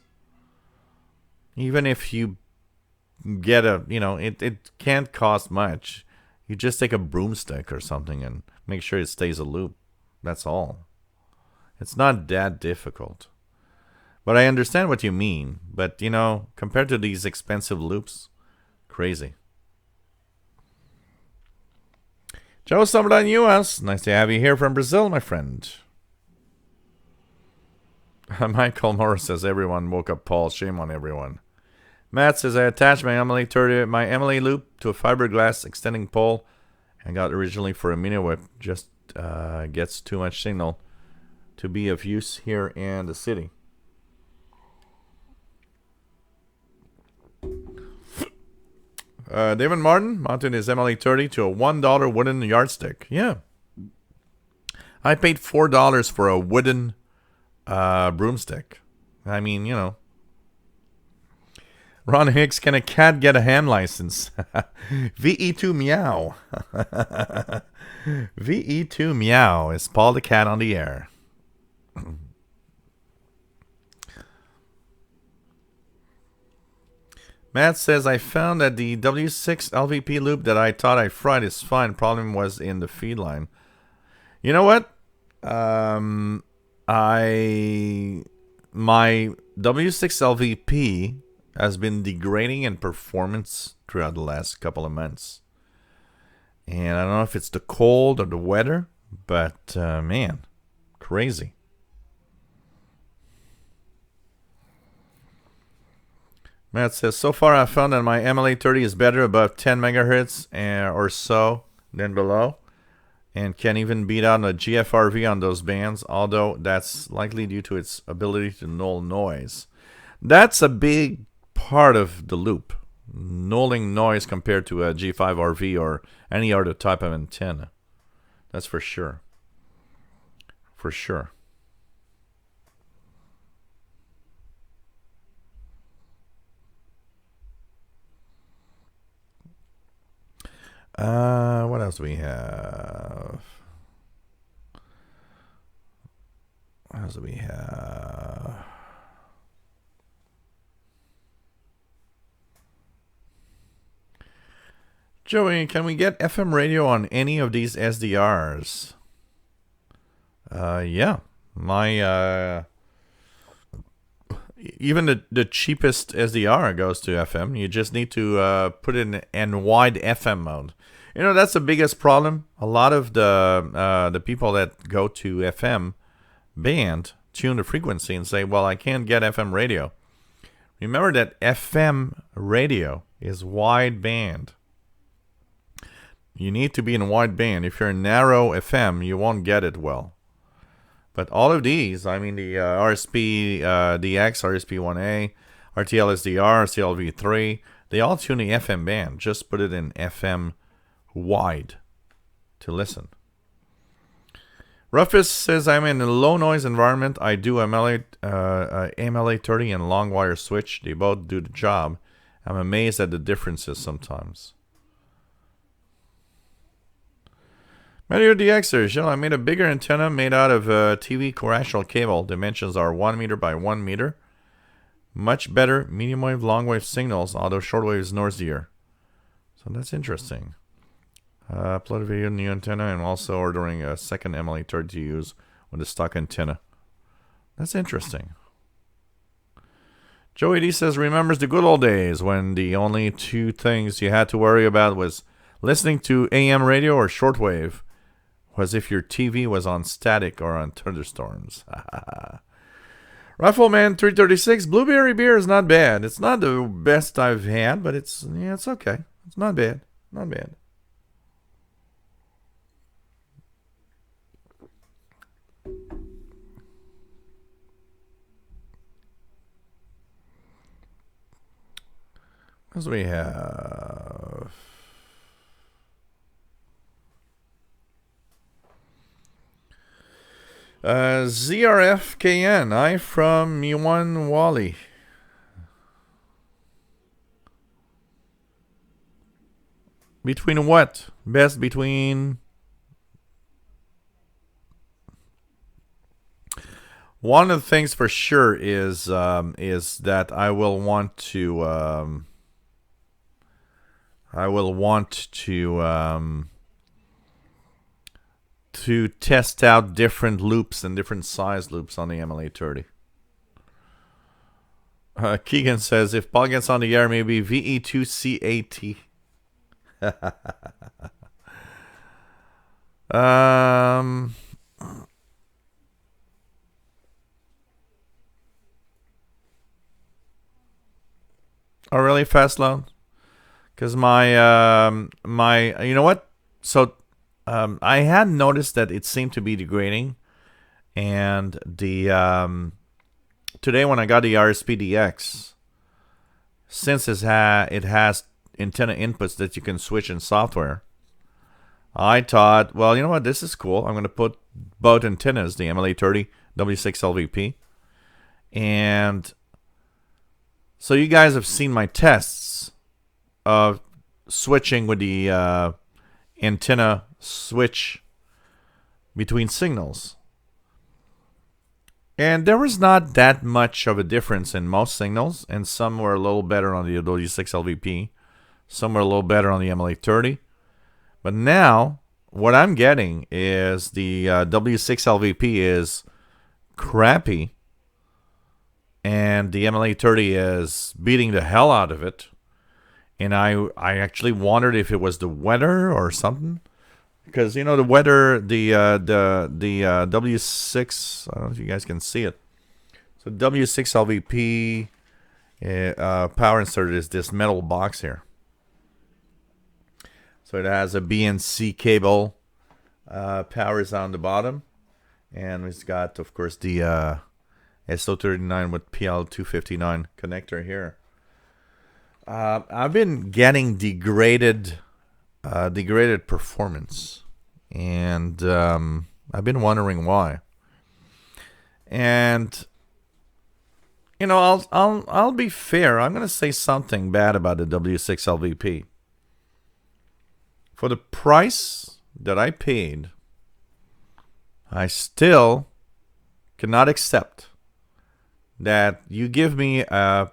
even if you get it can't cost much. You just take a broomstick or something and make sure it stays a loop. That's all. It's not that difficult. But I understand what you mean. But, compared to these expensive loops, crazy. Joe Summerline US. Nice to have you here from Brazil, my friend. Michael Morris says everyone woke up Paul. Shame on everyone. Matt says I attached my MLA loop to a fiberglass extending pole and got originally for a mini whip. Just gets too much signal to be of use here in the city. David Martin mounted his MLA-30 to a $1 wooden yardstick. Yeah. I paid $4 for a wooden broomstick. I mean, Ron Hicks, can a cat get a ham license? VE2 meow. VE2 meow is Paul the cat on the air. Matt says, I found that the W6 LVP loop that I thought I fried is fine. Problem was in the feed line. You know what? My W6 LVP has been degrading in performance throughout the last couple of months. And I don't know if it's the cold or the weather, but man, crazy. Matt says, so far I've found that my MLA-30 is better above 10 megahertz or so than below, and can even beat out a GFRV on those bands, although that's likely due to its ability to null noise. That's a big part of the loop, nulling noise compared to a G5RV or any other type of antenna. That's for sure. For sure. What else do we have? What else do we have? Joey, can we get FM radio on any of these SDRs? Yeah. My even the cheapest SDR goes to FM. You just need to put it in wide FM mode. That's the biggest problem. A lot of the people that go to FM band tune the frequency and say, well, I can't get FM radio. Remember that FM radio is wide band. You need to be in wide band. If you're in narrow FM, you won't get it well. But all of these, I mean the RSP DX, RSP 1A, RTL-SDR, RTL-V3, they all tune the FM band. Just put it in FM wide to listen. Rufus says, I'm in a low noise environment. I do MLA-30 and long wire switch. They both do the job. I'm amazed at the differences sometimes. Mario DXers, I made a bigger antenna made out of TV coaxial cable. Dimensions are 1 meter by 1 meter. Much better medium wave, long wave signals, although shortwave is noisier. So that's interesting. Upload a video in the new antenna and also ordering a second MLA-30 to use with a stock antenna. That's interesting. Joey D says, remembers the good old days when the only two things you had to worry about was listening to AM radio or shortwave. Was if your TV was on static or on thunderstorms. Rifleman 336, blueberry beer is not bad. It's not the best I've had, but it's okay. It's not bad. Not bad. As we have ZRF KN, I from Yuan Wally. Between what? Best between... One of the things for sure is that I will want to test out different loops and different size loops on the MLA-30. Keegan says, if Paul gets on the air, maybe VE2CAT. Oh, really? Fast load? Because my you know what? So I had noticed that it seemed to be degrading, and the today when I got the RSP DX, since it has antenna inputs that you can switch in software, I thought, well, you know what? This is cool. I'm going to put both antennas, the MLA-30, W6LVP, and so you guys have seen my tests of switching with the antenna switch between signals. And there was not that much of a difference in most signals, and some were a little better on the W6LVP, some were a little better on the MLA-30. But now, what I'm getting is the W6LVP is crappy, and the MLA-30 is beating the hell out of it. And I actually wondered if it was the weather or something, because you know the weather, the W6. I don't know if you guys can see it. So W6LVP power insert is this metal box here. So it has a BNC cable, powers on the bottom, and it's got, of course, the SO39 with PL259 connector here. I've been getting degraded performance, and I've been wondering why. And you know, I'll be fair. I'm gonna say something bad about the W6LVP. For the price that I paid, I still cannot accept that you give me a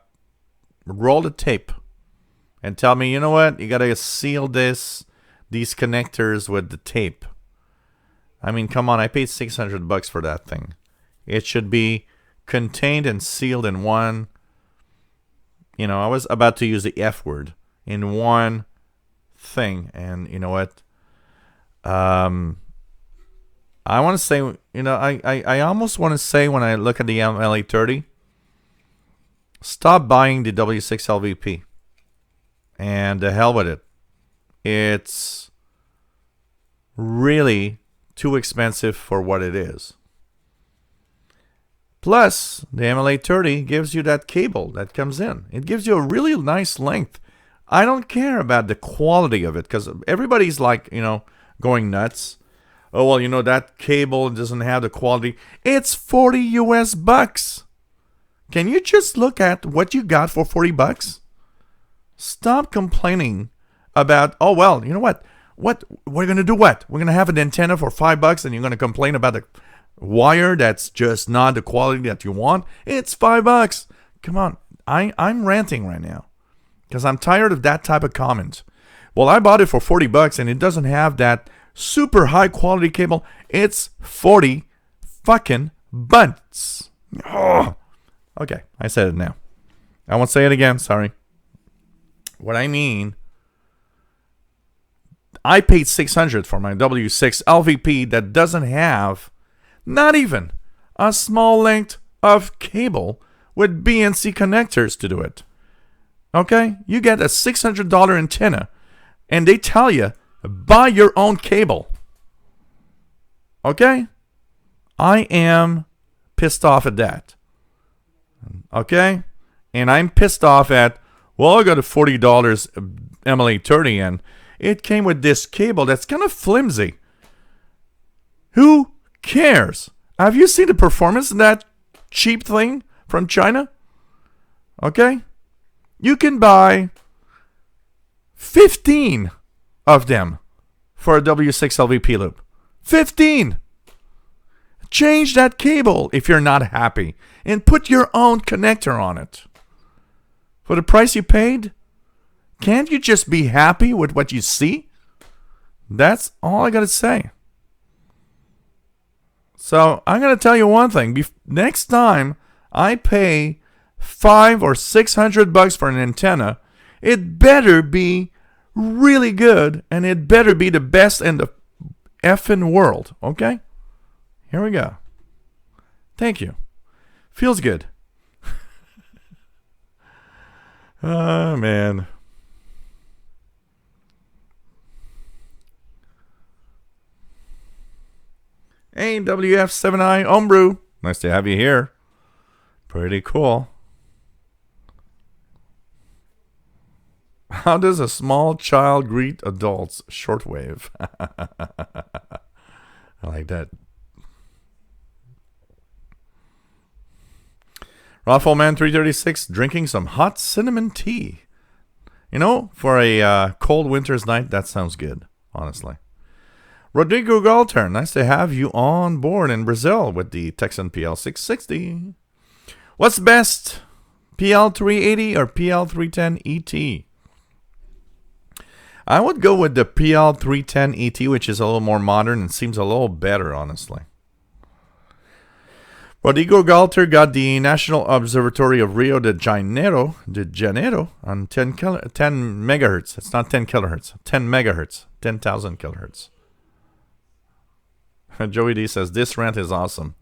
roll of tape and tell me, you know what, you gotta seal these connectors with the tape. I mean, come on, I paid $600 for that thing. It should be contained and sealed in one, you know, I was about to use the F word, in one thing. And you know what, I want to say, you know, I almost want to say, when I look at the MLA-30, stop buying the W6LVP. And the hell with it. It's really too expensive for what it is. Plus, the MLA-30 gives you that cable that comes in. It gives you a really nice length. I don't care about the quality of it, because everybody's like, you know, going nuts. Oh, well, you know, that cable doesn't have the quality. It's $40 US. Can you just look at what you got for $40? Stop complaining about, oh, well, you know what? What we're going to do what? We're going to have an antenna for $5 and you're going to complain about the wire that's just not the quality that you want? It's $5. Come on. I'm ranting right now because I'm tired of that type of comment. Well, I bought it for $40 and it doesn't have that super high quality cable. It's 40 fucking bunts. Oh. Okay, I said it now. I won't say it again, sorry. What I mean, I paid $600 for my W6 LVP that doesn't have not even a small length of cable with BNC connectors to do it. Okay? You get a $600 antenna, and they tell you, buy your own cable. Okay? I am pissed off at that. Okay? And I'm pissed off at, well, I got a $40 MLA30, and it came with this cable that's kind of flimsy. Who cares? Have you seen the performance of that cheap thing from China? Okay? You can buy 15 of them for a W6 LVP loop. 15! Change that cable if you're not happy and put your own connector on it. For the price you paid, can't you just be happy with what you see? That's all I gotta say. So I'm gonna tell you one thing. Next time I pay $500 or $600 for an antenna, it better be really good, and it better be the best in the effing world. Okay? Here we go. Thank you. Feels good. Oh, man. Hey, WF7i Homebrew. Nice to have you here. Pretty cool. How does a small child greet adults? Shortwave. I like that. Raffleman 336 drinking some hot cinnamon tea. You know, for a cold winter's night, that sounds good, honestly. Rodrigo Galter, nice to have you on board in Brazil with the Texan PL660. What's best, PL380 or PL310 ET? I would go with the PL310 ET, which is a little more modern and seems a little better, honestly. Rodrigo Galter got the National Observatory of Rio de Janeiro on 10 megahertz. It's not 10 kilohertz, 10 megahertz, 10,000 kilohertz. Joey D says, this rant is awesome.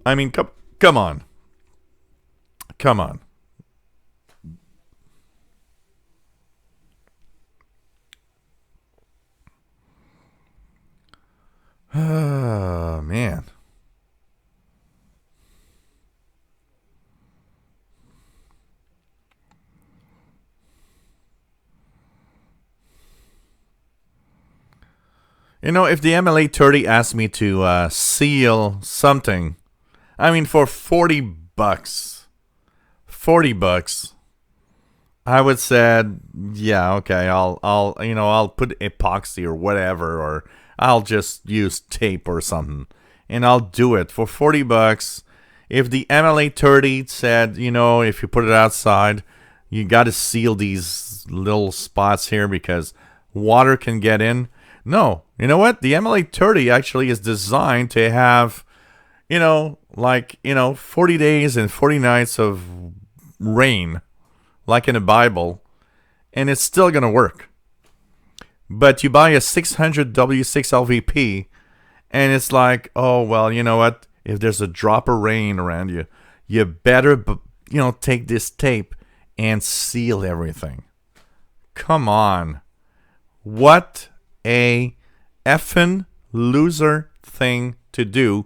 I mean, come on. Come on. Oh, man. You know, if the MLA30 asked me to seal something, I mean, for $40, I would said, yeah, okay, I'll put epoxy or whatever, or I'll just use tape or something, and I'll do it for $40. If the MLA30 said, if you put it outside, you got to seal these little spots here because water can get in. No, you know what? The MLA30 actually is designed to have, 40 days and 40 nights of rain, like in the Bible, and it's still going to work. But you buy a 600 W6 LVP, and it's like, oh, well, you know what? If there's a drop of rain around you, you better, take this tape and seal everything. Come on. What a effing loser thing to do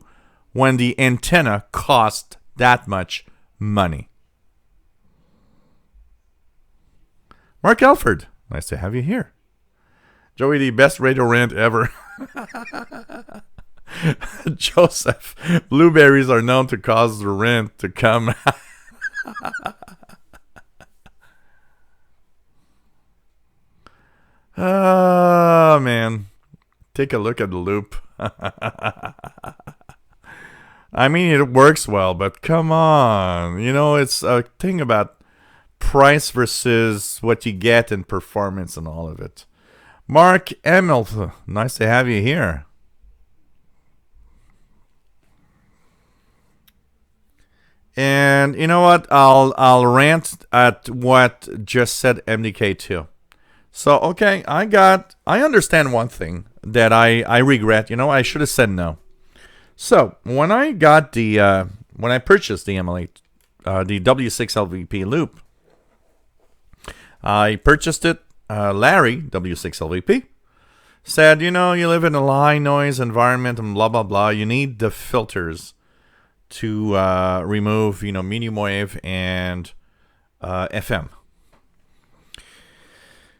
when the antenna cost that much money. Mark Alford, nice to have you here. Joey, the best radio rant ever. Joseph, blueberries are known to cause the rant to come. Oh, man. Take a look at the loop. I mean, it works well, but come on. It's a thing about price versus what you get in performance and all of it. Mark Emil, nice to have you here. And you know what? I'll rant at what just said MDK2. So, okay, I understand one thing that I regret. I should have said no. So, when I purchased the MLA, the W6LVP loop, I purchased it. Larry, W6LVP, said, you live in a high noise environment and blah, blah, blah. You need the filters to remove, medium wave and FM.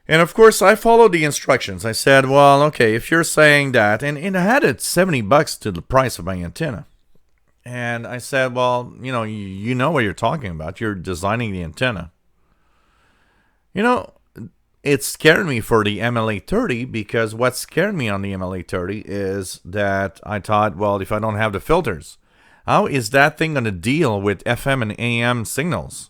And of course, I followed the instructions. I said, well, okay, if you're saying that, and I had it $70 to the price of my antenna. And I said, well, you know what you're talking about. You're designing the antenna. It scared me for the MLA-30 because what scared me on the MLA-30 is that I thought, well, if I don't have the filters, how is that thing going to deal with FM and AM signals?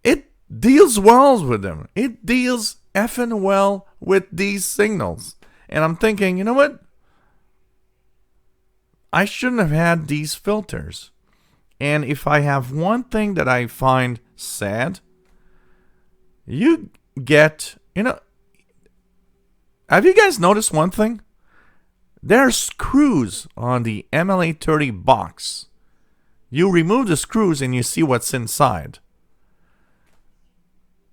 It deals well with them. It deals effing well with these signals. And I'm thinking, you know what? I shouldn't have had these filters. And if I have one thing that I find sad, you get, have you guys noticed one thing? There are screws on the MLA-30 box. You remove the screws and you see what's inside.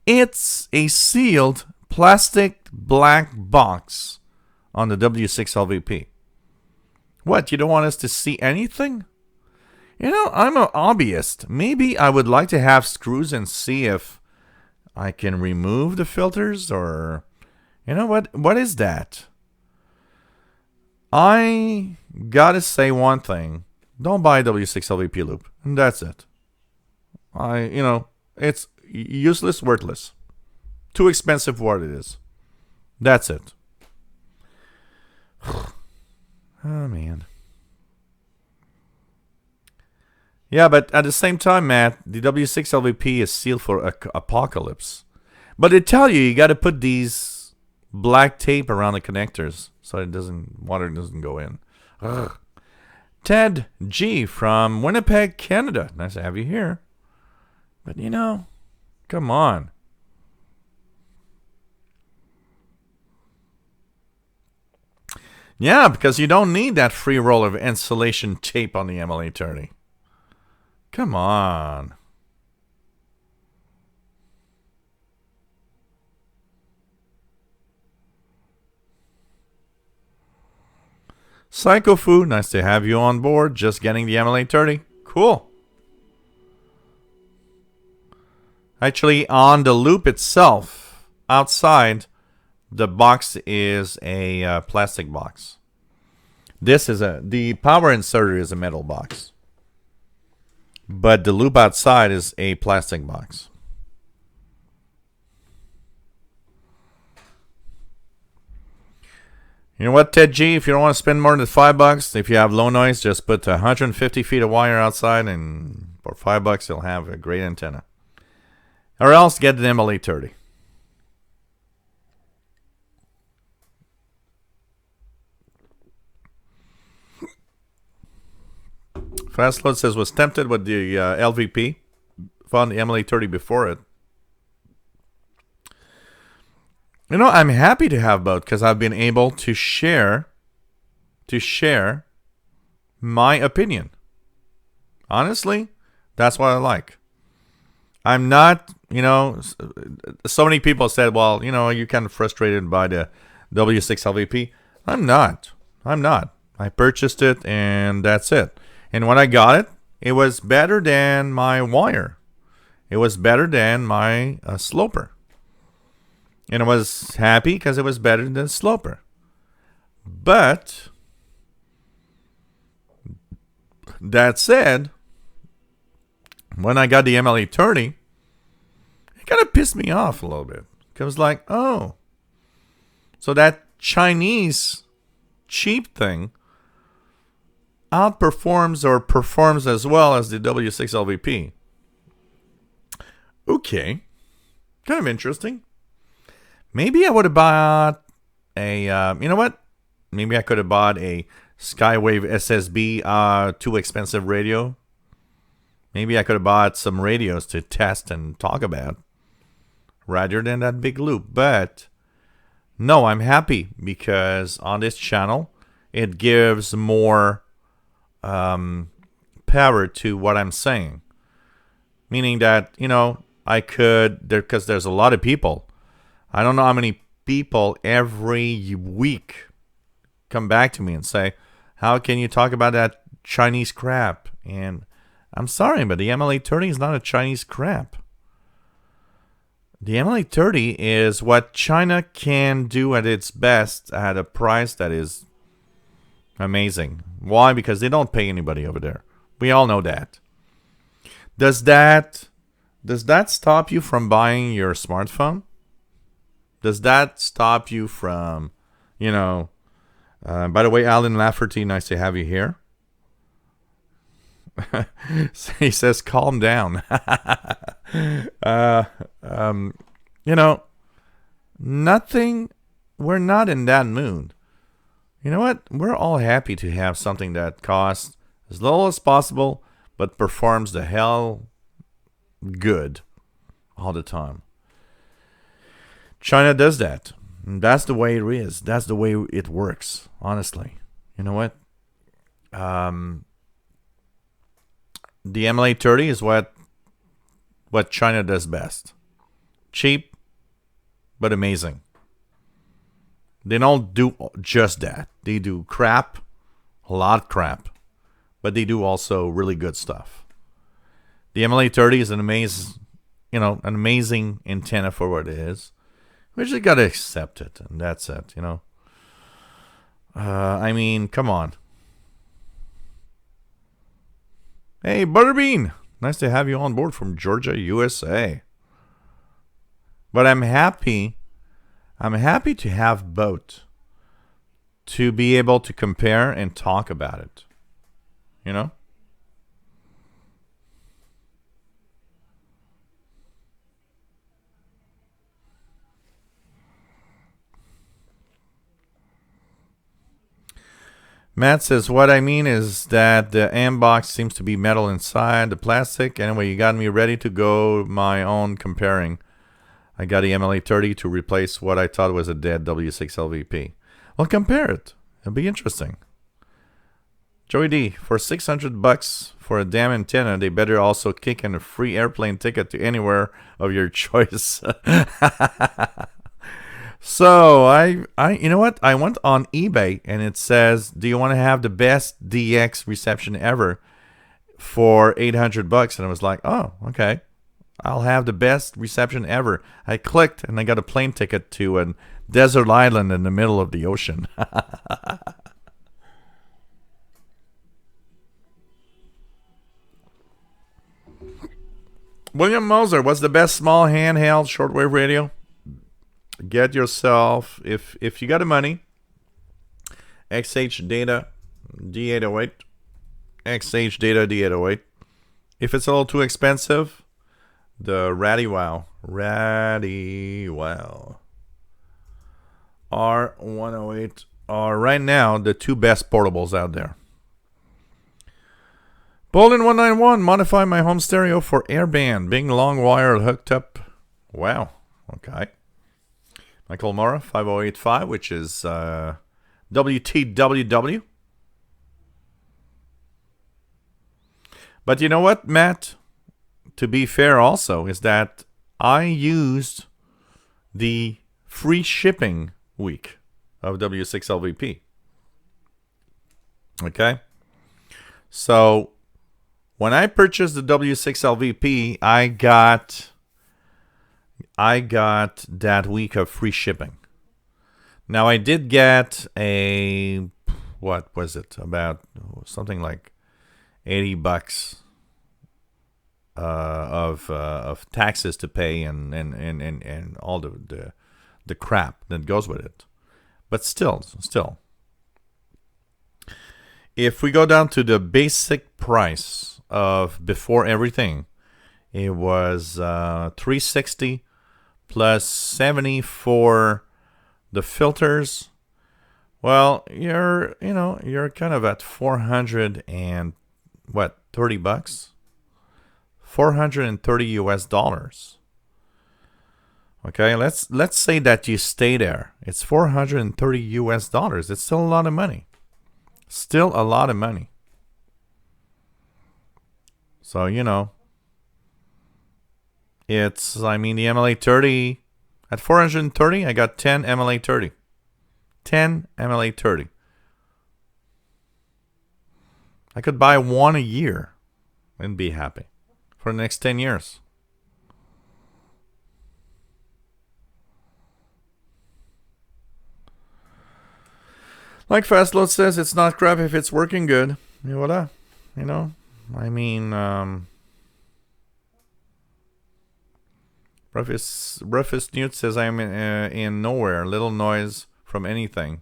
It's a sealed plastic black box on the W6LVP. What, you don't want us to see anything? I'm a hobbyist. Maybe I would like to have screws and see if I can remove the filters or... what is that? I gotta say one thing. Don't buy W6LVP loop. And that's it. It's useless, worthless. Too expensive for what it is. That's it. Oh, man. Yeah, but at the same time, Matt, the W6LVP is sealed for apocalypse. But they tell you got to put these black tape around the connectors so water doesn't go in. Ugh. Ted G from Winnipeg, Canada. Nice to have you here. But come on. Yeah, because you don't need that free roll of insulation tape on the MLA-30. Come on. Psycho Food, nice to have you on board. Just getting the MLA-30. Cool. Actually, on the loop itself, outside, the box is a plastic box. The power inserter is a metal box. But the loop outside is a plastic box. You know what, Ted G? If you don't want to spend more than $5, if you have low noise, just put 150 feet of wire outside, and for $5, you'll have a great antenna. Or else get the MLA-30. Fastload says was tempted with the LVP. Found the MLA-30 before it. I'm happy to have both because I've been able to share my opinion. Honestly, that's what I like. I'm not, so many people said, well, you're kind of frustrated by the W6LVP. I'm not. I purchased it and that's it. And when I got it, it was better than my wire. It was better than my sloper. And I was happy because it was better than the sloper. But, that said, when I got the MLA-30, it kind of pissed me off a little bit. Because I was like, oh, so that Chinese cheap thing outperforms or performs as well as the W6LVP. Okay. Kind of interesting. Maybe I would have bought a, you know what? Maybe I could have bought a Skywave SSB, too expensive radio. Maybe I could have bought some radios to test and talk about. rather than that big loop. But no, I'm happy because on this channel, it gives more power to what I'm saying. Meaning that, you know, I could, because there's a lot of people. I don't know how many people every week come back to me and say, how can you talk about that Chinese crap? And I'm sorry, but the MLA30 is not a Chinese crap. The MLA30 is what China can do at its best at a price that is amazing. Why? Because they don't pay anybody over there. We all know that. Does that stop you from buying your smartphone? Does that stop you from, you know, by the way, Alan Lafferty, nice to have you here. He says, calm down. You know, nothing, we're not in that mood. You know what? We're all happy to have something that costs as little as possible, but performs the hell good all the time. China does that. And that's the way it is. That's the way it works, honestly. You know what? The MLA30 is what China does best. Cheap, but amazing. They don't do just that. They do crap, a lot of crap, but they do also really good stuff. The MLA30 is an amazing antenna for what it is. We just gotta accept it, and that's it. You know. I mean, come on. Hey, Butterbean, nice to have you on board from Georgia, USA. But I'm happy to have both, to be able to compare and talk about it. You know? Matt says, what I mean is that the AM box seems to be metal inside the plastic. Anyway, you got me ready to go my own comparing. I got the MLA30 to replace what I thought was a dead W6LVP. Well, compare it. It'll be interesting. Joey D, for $600 for a damn antenna, they better also kick in a free airplane ticket to anywhere of your choice. So I you know what? I went on eBay and it says, do you want to have the best DX reception ever for $800? And I was like, oh, okay. I'll have the best reception ever. I clicked and I got a plane ticket to a desert island in the middle of the ocean. William Moser, what's the best small handheld shortwave radio? Get yourself, if you got the money, XH Data D808. XH Data D808. If it's a little too expensive, the RadiWow R108 are right now the two best portables out there. Bolden 191, modify my home stereo for airband, being long wire hooked up. Wow, okay. Michael Mora 5085, which is WTWW. But you know what, Matt? To be fair also, is that I used the free shipping week of W6LVP. Okay? So, when I purchased the W6LVP, I got that week of free shipping. Now, I did get a, what was it? About something like $80 of taxes to pay and all the crap that goes with it. But still, if we go down to the basic price of before everything, it was $360 plus $70 for the filters. Well, you're kind of at $430. $430 US. Okay, let's say that you stay there. It's $430 US. It's still a lot of money. Still a lot of money. So, you know, it's, I mean, the MLA30, at 430, I got 10 MLA30. 10 MLA30. I could buy one a year and be happy for the next 10 years. Like Fastload says, it's not crap if it's working good. You know, I mean, Roughest Newt says I'm in nowhere. Little noise from anything.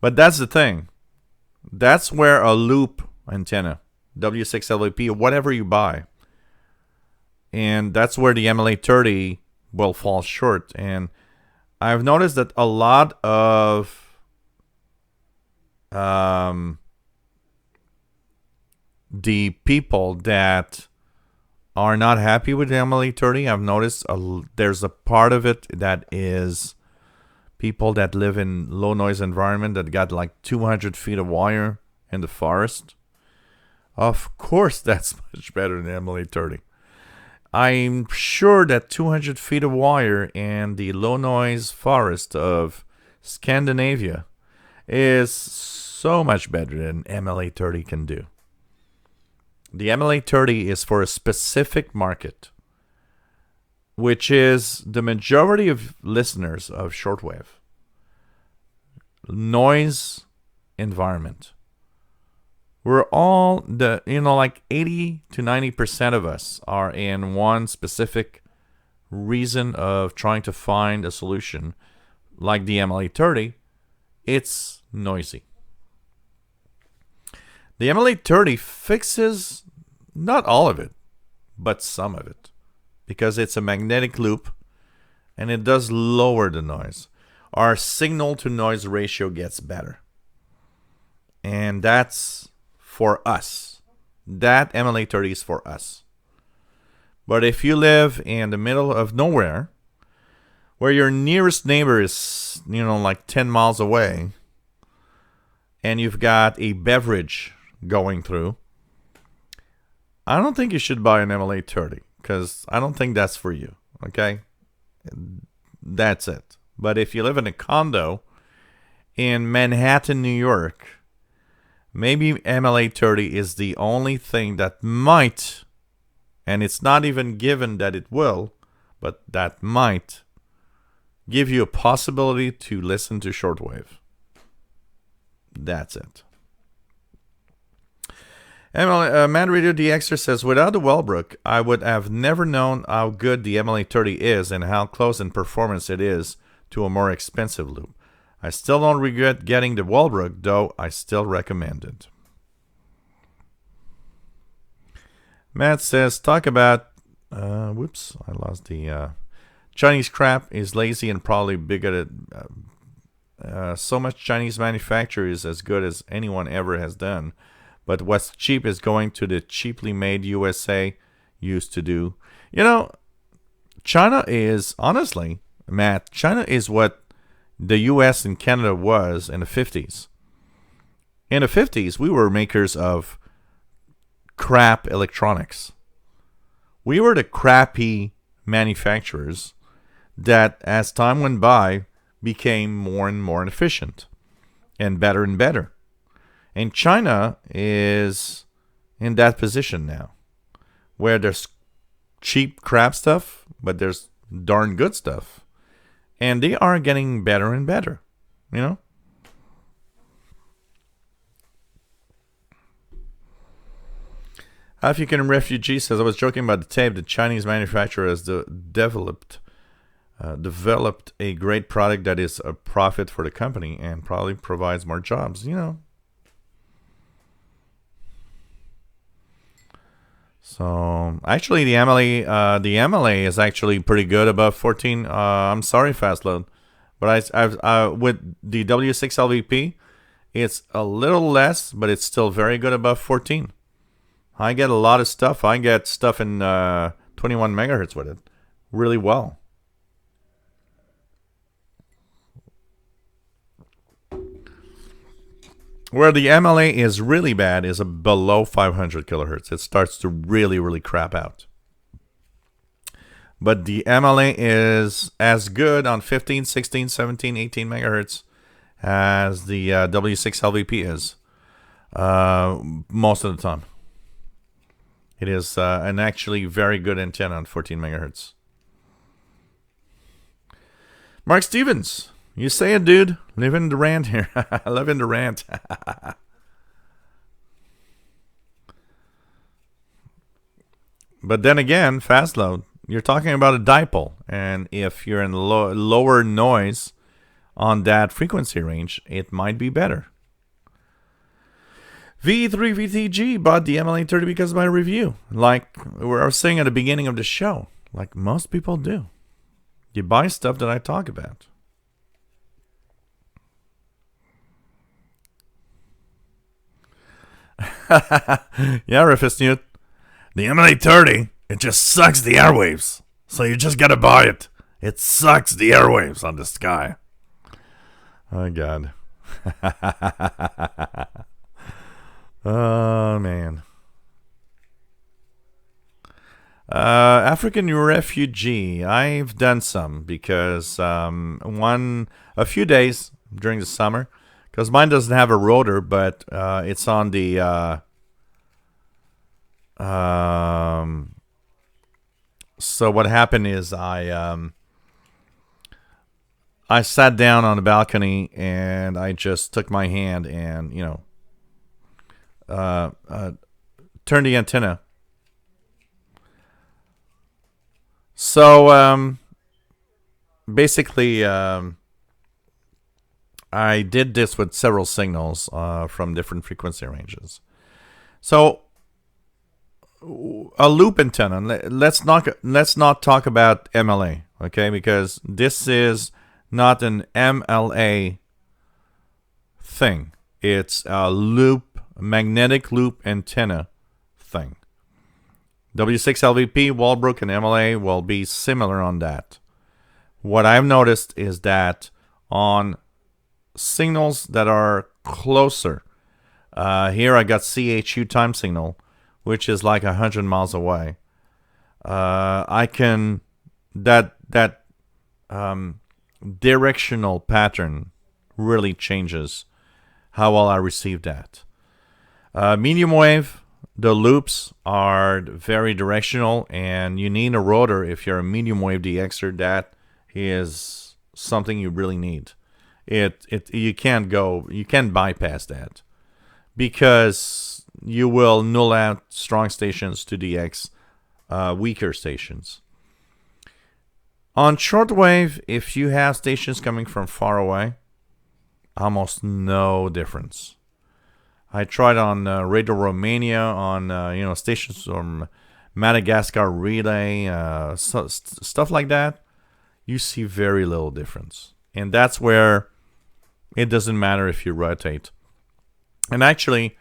But that's the thing. That's where a loop antenna, W6LVP, or whatever you buy, and that's where the MLA30 will fall short. And I've noticed that a lot of the people that are not happy with the MLA30, I've noticed there's a part of it that is people that live in low noise environment that got like 200 feet of wire in the forest. Of course, that's much better than MLA30. I'm sure that 200 feet of wire in the low noise forest of Scandinavia is so much better than MLA30 can do. The MLA30 is for a specific market, which is the majority of listeners of shortwave. Noise environment. We're all, like 80 to 90% of us are in one specific reason of trying to find a solution. Like the MLA30, it's noisy. The MLA30 fixes not all of it, but some of it, because it's a magnetic loop and it does lower the noise. Our signal to noise ratio gets better. And that's for us. That MLA30 is for us. But if you live in the middle of nowhere, where your nearest neighbor is, like 10 miles away, and you've got a beverage going through, I don't think you should buy an MLA30, because I don't think that's for you. Okay? That's it. But if you live in a condo in Manhattan, New York, maybe MLA30 is the only thing that might, and it's not even given that it will, but that might give you a possibility to listen to shortwave. That's it. Man Radio DXer says, without the Wellbrook, I would have never known how good the MLA30 is and how close in performance it is to a more expensive loop. I still don't regret getting the Wellbrook, though I still recommend it. Matt says, talk about, whoops, I lost the, Chinese crap is lazy and probably bigoted. So much Chinese manufacture is as good as anyone ever has done. But what's cheap is going to the cheaply made USA used to do. China is, honestly, Matt, China is what the US and Canada was in the 50s. In the 50s, we were makers of crap electronics. We were the crappy manufacturers that, as time went by, became more and more efficient and better. And China is in that position now, where there's cheap crap stuff, but there's darn good stuff. And they are getting better and better, African Refugee says, I was joking about the tape. The Chinese manufacturer has developed a great product that is a profit for the company and probably provides more jobs, So actually, the MLA is actually pretty good above 14. I'm sorry, Fastload, but I've with the W6LVP, it's a little less, but it's still very good above 14. I get a lot of stuff. I get stuff in 21 megahertz with it really well. Where the MLA is really bad is below 500 kilohertz. It starts to really, really crap out. But the MLA is as good on 15, 16, 17, 18 megahertz as the W6LVP is most of the time. It is an actually very good antenna on 14 megahertz. Mark Stevens, you say it, dude. Living the rant here. Living the rant. But then again, fast load, you're talking about a dipole. And if you're in lower noise on that frequency range, it might be better. V3VTG bought the MLA30 because of my review. Like I was saying at the beginning of the show. Like most people do. You buy stuff that I talk about. Yeah, Rufus Newt. The MLA30, it just sucks the airwaves. So you just gotta buy it. It sucks the airwaves on the sky. Oh, God. Oh, man. African refugee. I've done some because a few days during the summer, because mine doesn't have a rotor, but it's on the so what happened is I sat down on the balcony and I just took my hand and, you know, turned the antenna. So basically I did this with several signals from different frequency ranges. So a loop antenna. Let's not talk about MLA, okay? Because this is not an MLA thing. It's a loop, magnetic loop antenna thing. W6LVP, Walbrook, and MLA will be similar on that. What I've noticed is that on signals that are closer, here I got CHU time signal, which is like 100 miles away. I can that directional pattern really changes how well I receive that. Medium wave, the loops are very directional, and you need a rotor if you're a medium wave DXer. That is something you really need. You can't bypass that, because you will null out strong stations to DX weaker stations. On shortwave, if you have stations coming from far away, almost no difference. I tried on Radio Romania, on stations from Madagascar Relay, stuff like that. You see very little difference, and that's where it doesn't matter if you rotate. And actually,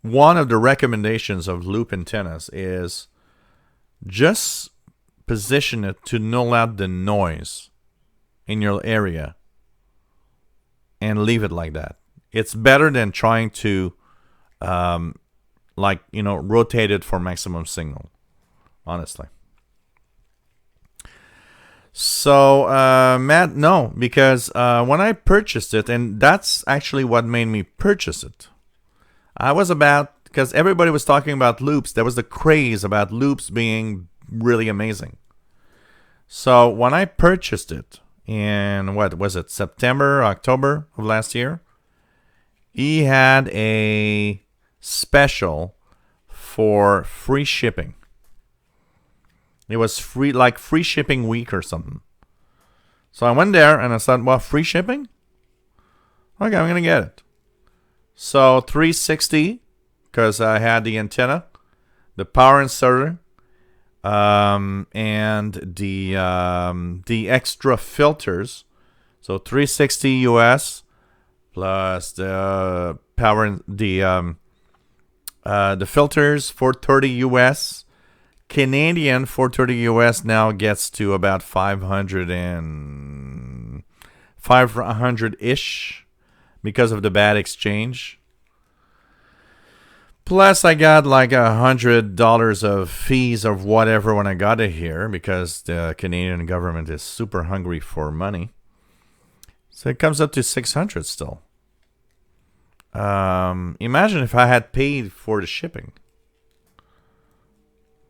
one of the recommendations of loop antennas is just position it to null out the noise in your area and leave it like that. It's better than trying to rotate it for maximum signal, honestly. So, Matt, no, because when I purchased it, and that's actually what made me purchase it, because everybody was talking about loops. There was the craze about loops being really amazing. So when I purchased it in, what was it, September, October of last year, he had a special for free shipping. It was free, like free shipping week or something. So I went there and I said, well, free shipping? Okay, I'm going to get it. So 360, because I had the antenna, the power inserter, and the extra filters. So 360 US plus the power, the filters 430 US, Canadian 430 US now gets to about 500-ish because of the bad exchange. Plus, I got like $100 of fees of whatever when I got it here because the Canadian government is super hungry for money. So it comes up to 600 still. Imagine if I had paid for the shipping.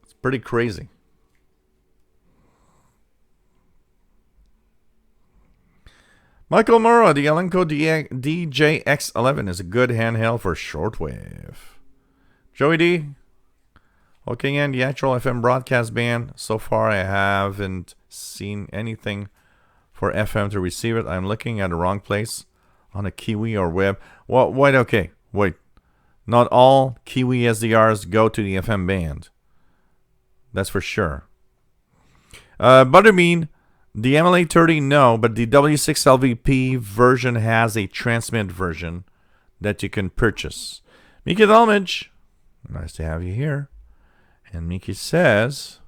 It's pretty crazy. Michael Morrow, the Elenco DJX11 is a good handheld for shortwave. Joey D. Looking at the actual FM broadcast band. So far, I haven't seen anything for FM to receive it. I'm looking at the wrong place on a Kiwi or web. Well, wait, okay. Wait. Not all Kiwi SDRs go to the FM band. That's for sure. Butterbean, the MLA30, no, but the W6LVP version has a transmit version that you can purchase. Miki Dalmage, nice to have you here. And Miki says,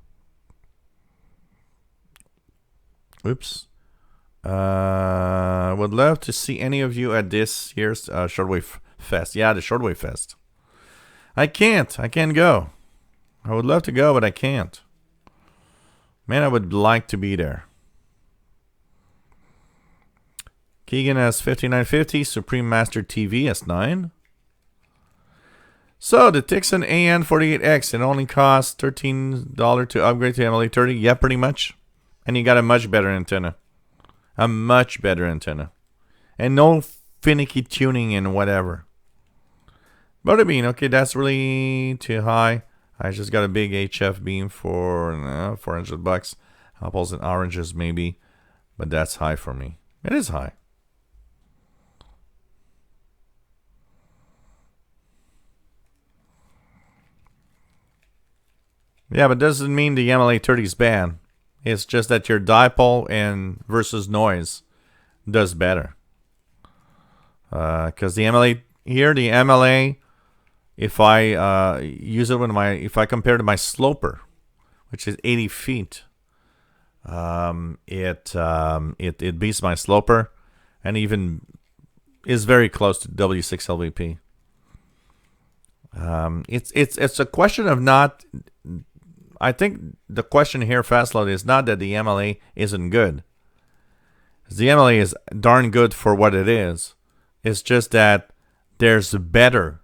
oops, would love to see any of you at this year's Shortwave Fest. Yeah, the Shortwave Fest. I can't go. I would love to go, but I can't. Man, I would like to be there. Keegan has 5950, Supreme Master TV S9. So, the Texan AN-48X, it only costs $13 to upgrade to MLA30. Yeah, pretty much. And you got a much better antenna. A much better antenna. And no finicky tuning and whatever. Butterbean, okay, that's really too high. I just got a big HF beam for $400. Apples and oranges maybe. But that's high for me. It is high. Yeah, but doesn't mean the MLA30 is bad. It's just that your dipole and versus noise does better. Because the MLA here, the MLA, if I use it if I compare to my sloper, which is 80 feet, it beats my sloper, and even is very close to W6LVP. It's a question of not. I think the question here, Fastload, is not that the MLA isn't good. The MLA is darn good for what it is. It's just that there's better.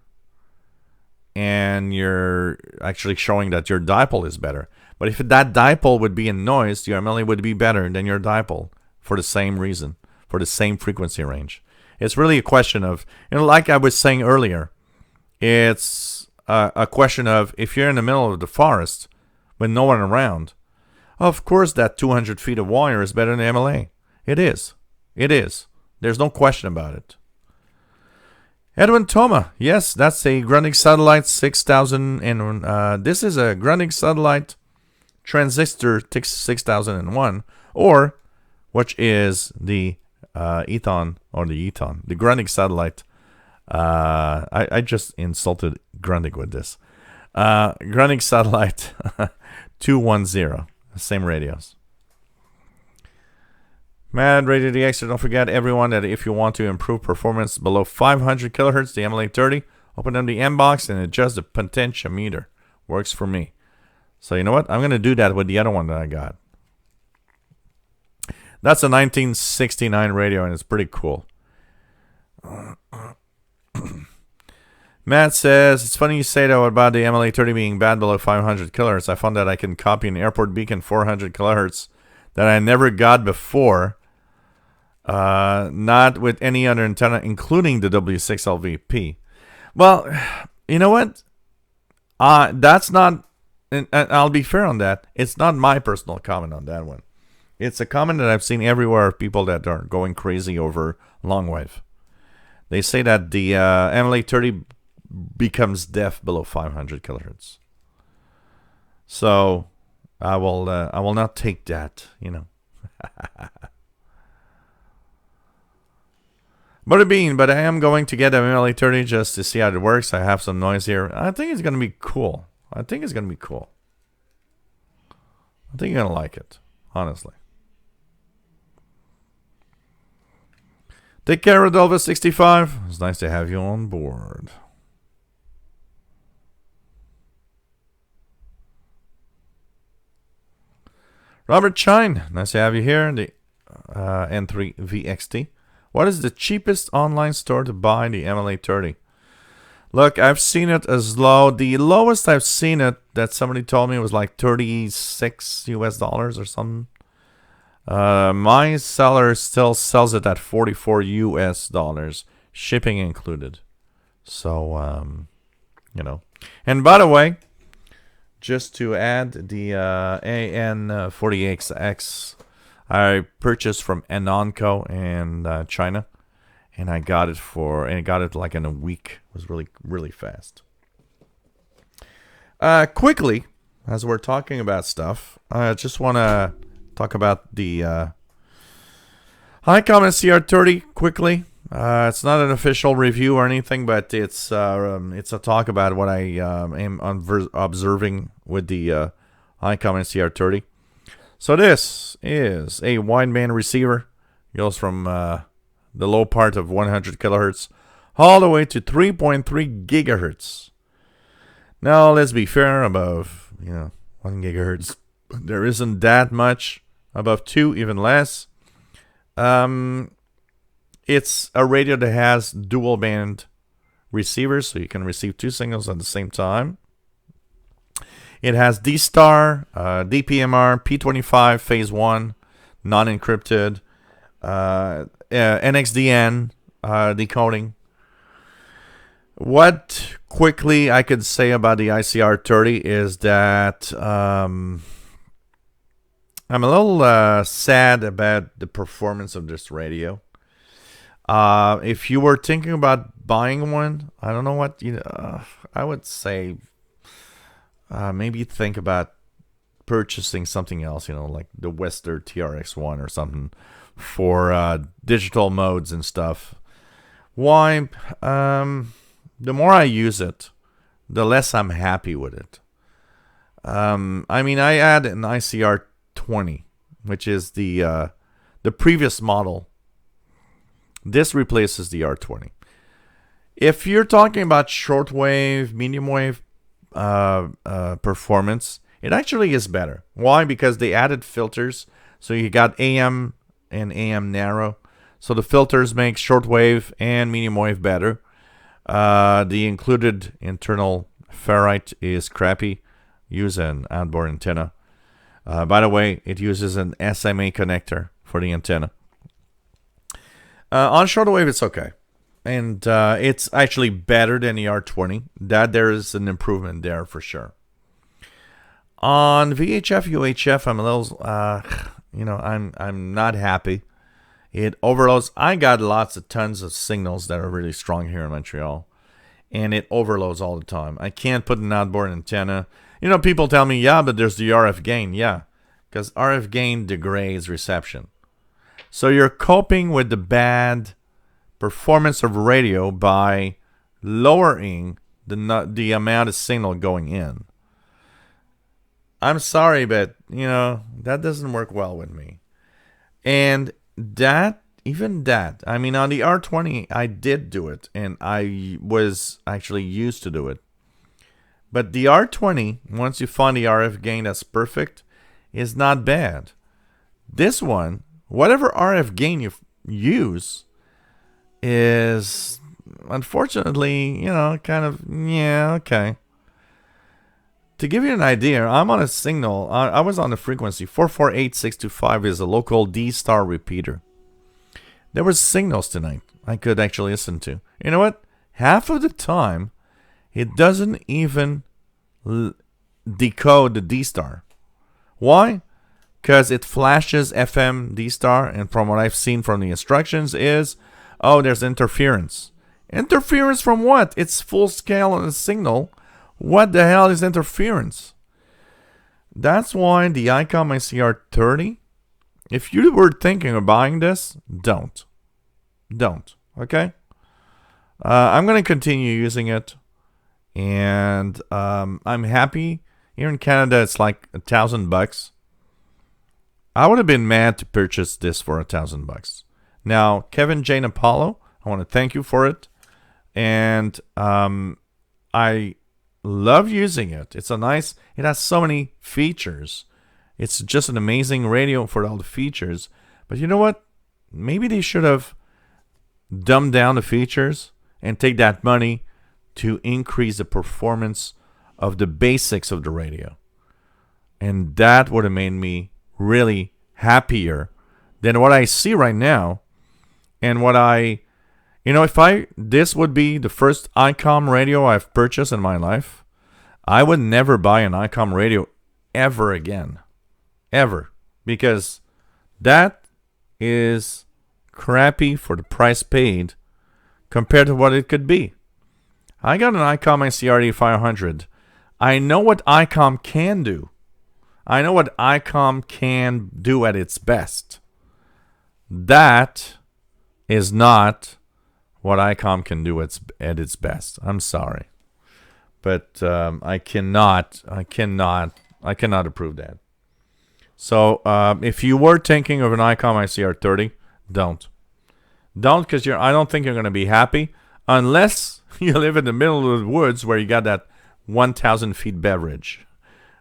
And you're actually showing that your dipole is better. But if that dipole would be in noise, your MLA would be better than your dipole for the same reason, for the same frequency range. It's really a question of, like I was saying earlier, it's a question of if you're in the middle of the forest with no one around, of course that 200 feet of wire is better than MLA. It is. It is. There's no question about it. Edwin Toma, yes, that's a Grundig Satellite 6000, and this is a Grundig Satellite Transistor 6001, or which is the Eton, or the Grundig Satellite. I just insulted Grundig with this. Grundig Satellite 210, same radios. Mad Radio DX, don't forget everyone that if you want to improve performance below 500 kilohertz, the MLA30, open up the M box and adjust the potentiometer. Works for me. So you know what? I'm going to do that with the other one that I got. That's a 1969 radio and it's pretty cool. Matt says, it's funny you say that about the MLA30 being bad below 500 kilohertz. I found that I can copy an airport beacon 400 kilohertz that I never got before. Not with any other antenna, including the W6LVP. Well, you know what? That's not, and I'll be fair on that. It's not my personal comment on that one. It's a comment that I've seen everywhere of people that are going crazy over long wave. They say that the MLA30 becomes deaf below 500 kilohertz. So I will not take that, Butterbean, but I am going to get an MLA30 just to see how it works. I have some noise here. I think it's going to be cool. I think you're going to like it, honestly. Take care, Rodolfo65. It's nice to have you on board. Robert Chine, nice to have you here. The N3VXT. What is the cheapest online store to buy the MLA30? Look, I've seen it as low. The lowest I've seen it that somebody told me was like $36 US or something. My seller still sells it at $44 US, shipping included. So, you know. And by the way, just to add, the AN-48X I purchased from Anonco in China, and I got it like in a week. It was really, really fast. Quickly, as we're talking about stuff, I just want to talk about the Icom IC-R30 quickly. It's not an official review or anything, but it's a talk about what I am observing with the Icom IC-R30. So this is a wideband receiver. It goes from the low part of 100 kilohertz all the way to 3.3 gigahertz. Now let's be fair, above 1 gigahertz, there isn't that much. Above 2, even less. It's a radio that has dual band receivers, so you can receive 2 signals at the same time. It has D-Star, DPMR, P25, phase 1, non-encrypted, NXDN decoding. What quickly I could say about the IC-R30 is that I'm a little sad about the performance of this radio. If you were thinking about buying one, I don't know what I would say. Maybe think about purchasing something else, like the Western TRX1 or something for digital modes and stuff. Why? The more I use it, the less I'm happy with it. I mean, I had an IC-R30, which is the previous model. This replaces the R20. If you're talking about shortwave, medium wave performance, it actually is better. Why? Because they added filters. So you got AM and AM narrow. So the filters make shortwave and medium wave better. The included internal ferrite is crappy. Use an outboard antenna. By the way, it uses an SMA connector for the antenna. On shortwave, it's okay. And it's actually better than the R20. That there is an improvement there for sure. On VHF UHF, I'm a little, I'm not happy. It overloads. I got tons of signals that are really strong here in Montreal, and it overloads all the time. I can't put an outboard antenna. People tell me, yeah, but there's the RF gain. Yeah, because RF gain degrades reception. So you're coping with the bad performance of radio by lowering the amount of signal going in. I'm sorry, but that doesn't work well with me. And even that, I mean, on the R20, I did do it, and I was actually used to do it. But the R20, once you find the RF gain that's perfect, is not bad. This one, whatever RF gain you use, is unfortunately, kind of, okay. To give you an idea, I'm on a signal. I was on the frequency 448625 is a local D-Star repeater. There were signals tonight I could actually listen to. You know what? Half of the time, it doesn't even decode the D-Star. Why? Because it flashes FM D-Star, and from what I've seen from the instructions is, there's interference. Interference from what? It's full scale on the signal. What the hell is interference? That's why the Icom IC-R30, if you were thinking of buying this, don't. Okay? I'm going to continue using it. And I'm happy. Here in Canada, it's like $1,000. I would have been mad to purchase this for $1,000. Now, Kevin Jane Apollo, I want to thank you for it. And I love using it. It has so many features. It's just an amazing radio for all the features. But you know what? Maybe they should have dumbed down the features and take that money to increase the performance of the basics of the radio. And that would have made me really happier than what I see right now. And what this would be the first Icom radio I've purchased in my life, I would never buy an Icom radio ever again. Ever. Because that is crappy for the price paid compared to what it could be. I got an Icom IC-R30 500. I know what Icom can do. I know what Icom can do at its best. That is not what Icom can do at its best. I'm sorry. But I cannot approve that. So if you were thinking of an Icom IC-R30, don't. Don't, because I don't think you're going to be happy unless you live in the middle of the woods where you got that 1,000 feet beverage.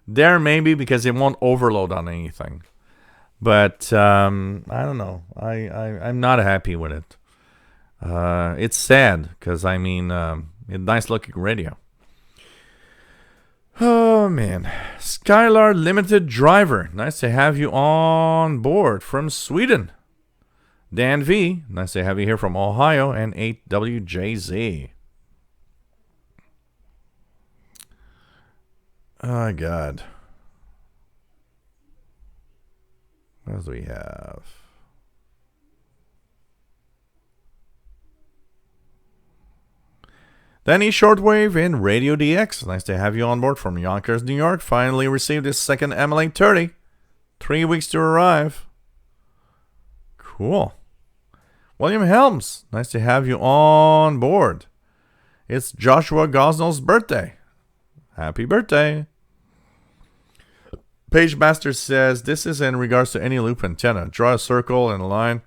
There maybe, because it won't overload on anything. But I don't know. I'm not happy with it. It's sad because it's nice looking radio. Oh man, Skylar Limited Driver, nice to have you on board from Sweden. Dan V, nice to have you here from Ohio, and 8WJZ. Oh God. What else do we have? Danny Shortwave and Radio DX. Nice to have you on board from Yonkers, New York. Finally received his second MLA-30. 3 weeks to arrive. Cool. William Helms. Nice to have you on board. It's Joshua Gosnell's birthday. Happy birthday. Page Master says, this is in regards to any loop antenna. Draw a circle and a line.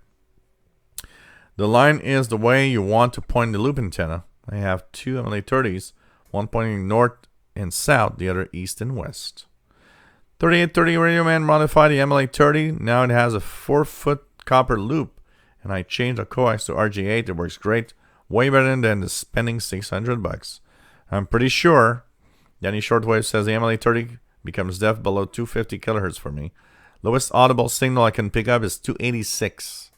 The line is the way you want to point the loop antenna. I have two MLA-30s, one pointing north and south, the other east and west. 3830 Radio Man modified the MLA-30. Now it has a 4-foot copper loop, and I changed the coax to RG8. It works great, way better than the spending $600. I'm pretty sure. Danny Shortwave says the MLA-30 becomes deaf below 250 kilohertz for me. Lowest audible signal I can pick up is 286.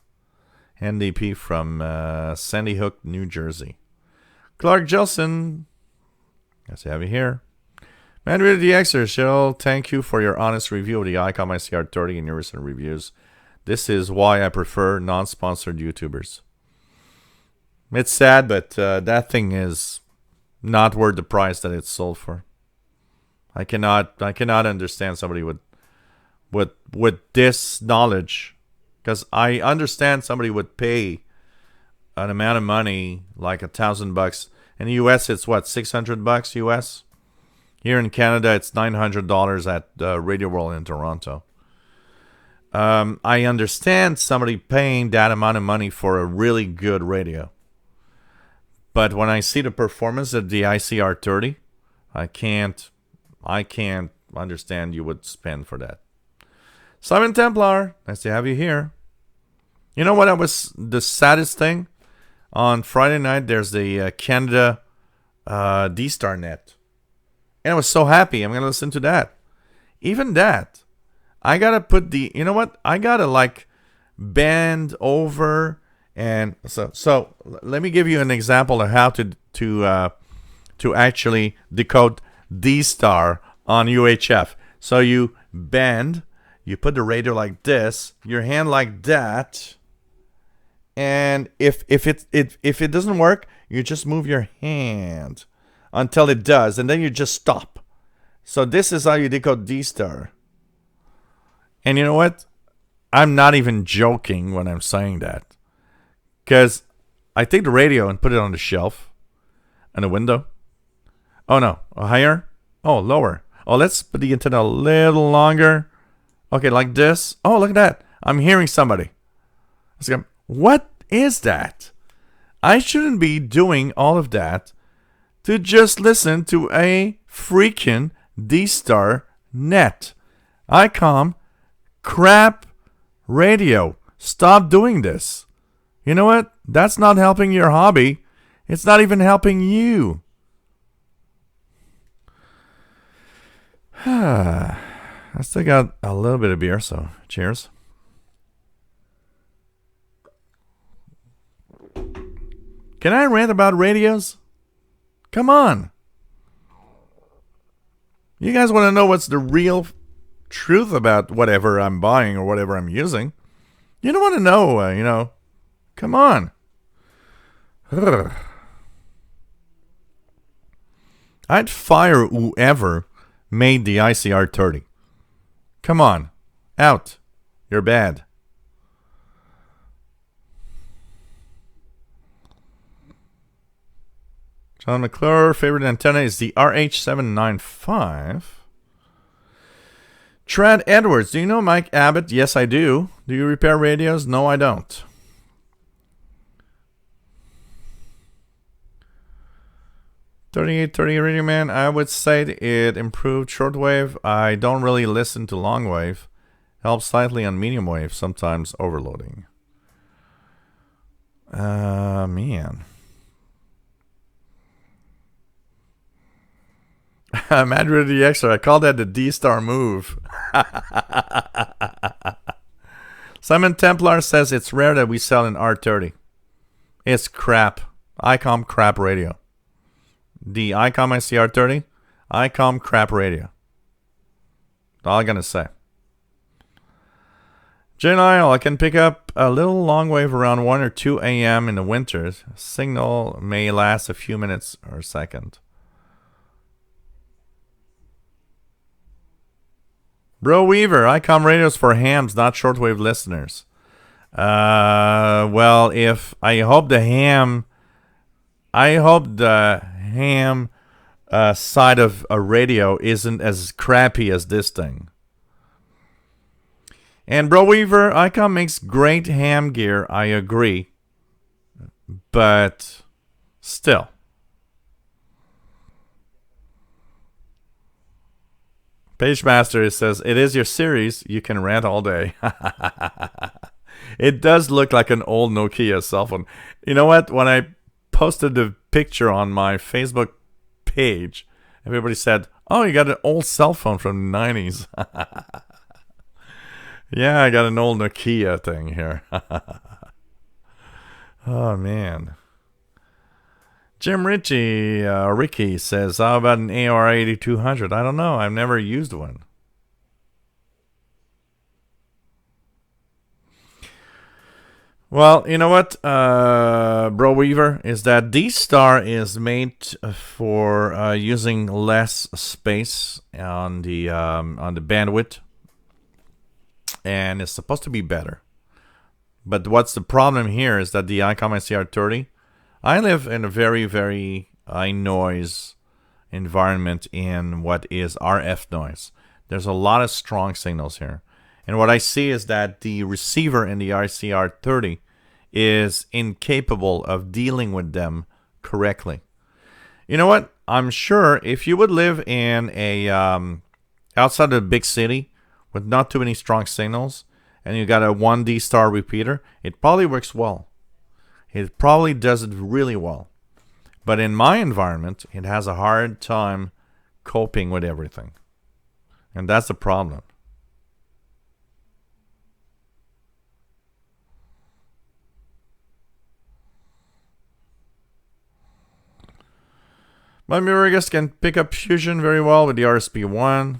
NDP from Sandy Hook, New Jersey. Clark Jelson, nice to have you here. Mandrill DXer, shall thank you for your honest review of the Icom IC-R30 in your recent reviews. This is why I prefer non-sponsored YouTubers. It's sad, but that thing is not worth the price that it's sold for. I cannot understand somebody with this knowledge, because I understand somebody would pay an amount of money like $1,000. In the US, it's what, $600 US? Here in Canada, it's $900 at Radio World in Toronto. I understand somebody paying that amount of money for a really good radio. But when I see the performance of the IC-R30, I can't understand you would spend for that. Simon Templar, nice to have you here. You know what was the saddest thing? On Friday night, there's the Canada D-Star net. And I was so happy. I'm going to listen to that. Even that, I got to put the... You know what? I got to, like, bend over. And so let me give you an example of how to actually decode D-Star on UHF. So you bend. You put the radio like this. Your hand like that. And if it doesn't work, you just move your hand until it does, and then you just stop. So this is how you decode D-Star. And you know what? I'm not even joking when I'm saying that, because I take the radio and put it on the shelf, on the window. Oh no, higher. Oh, lower. Oh, let's put the antenna a little longer. Okay, like this. Oh, look at that. I'm hearing somebody. What is that? I shouldn't be doing all of that to just listen to a freaking D-Star net. Icom crap radio. Stop doing this. You know what? That's not helping your hobby. It's not even helping you. I still got a little bit of beer, so cheers. Can I rant about radios? Come on. You guys want to know what's the real truth about whatever I'm buying or whatever I'm using? You don't want to know, Come on. I'd fire whoever made the IC-R30. Come on. Out. You're bad. John McClure, favorite antenna is the RH795. Trad Edwards, do you know Mike Abbott? Yes, I do. Do you repair radios? No, I don't. $3830 Radio Man, I would say it improved shortwave. I don't really listen to long wave. Helps slightly on medium wave, sometimes overloading. Man. Madrid DX, I call that the D-Star move. Simon Templar says it's rare that we sell an R30. It's crap. Icom crap radio. The Icom IC-R30, Icom crap radio. All I'm going to say. J. Lyle, I can pick up a little long wave around 1 or 2 a.m. in the winters. Signal may last a few minutes or a second. Bro Weaver, Icom radios for hams, not shortwave listeners. Well, I hope the ham side of a radio isn't as crappy as this thing. And Bro Weaver, Icom makes great ham gear, I agree. But still. Pagemaster says, it is your series. You can rant all day. It does look like an old Nokia cell phone. You know what? When I posted the picture on my Facebook page, everybody said, oh, you got an old cell phone from the 90s. Yeah, I got an old Nokia thing here. Oh, man. Jim Ricky says, how about an AR8200? I don't know. I've never used one. Well, you know what, Bro Weaver, is that D-Star is made for using less space on the bandwidth, and it's supposed to be better. But what's the problem here is that the Icom IC-R30, I live in a very, very high noise environment in what is RF noise. There's a lot of strong signals here. And what I see is that the receiver in the IC-R30 is incapable of dealing with them correctly. You know what? I'm sure if you would live in a outside of a big city with not too many strong signals and you got a 1D star repeater, it probably works well. It probably does it really well. But in my environment, it has a hard time coping with everything. And that's the problem. My Miragus can pick up fusion very well with the RSP1.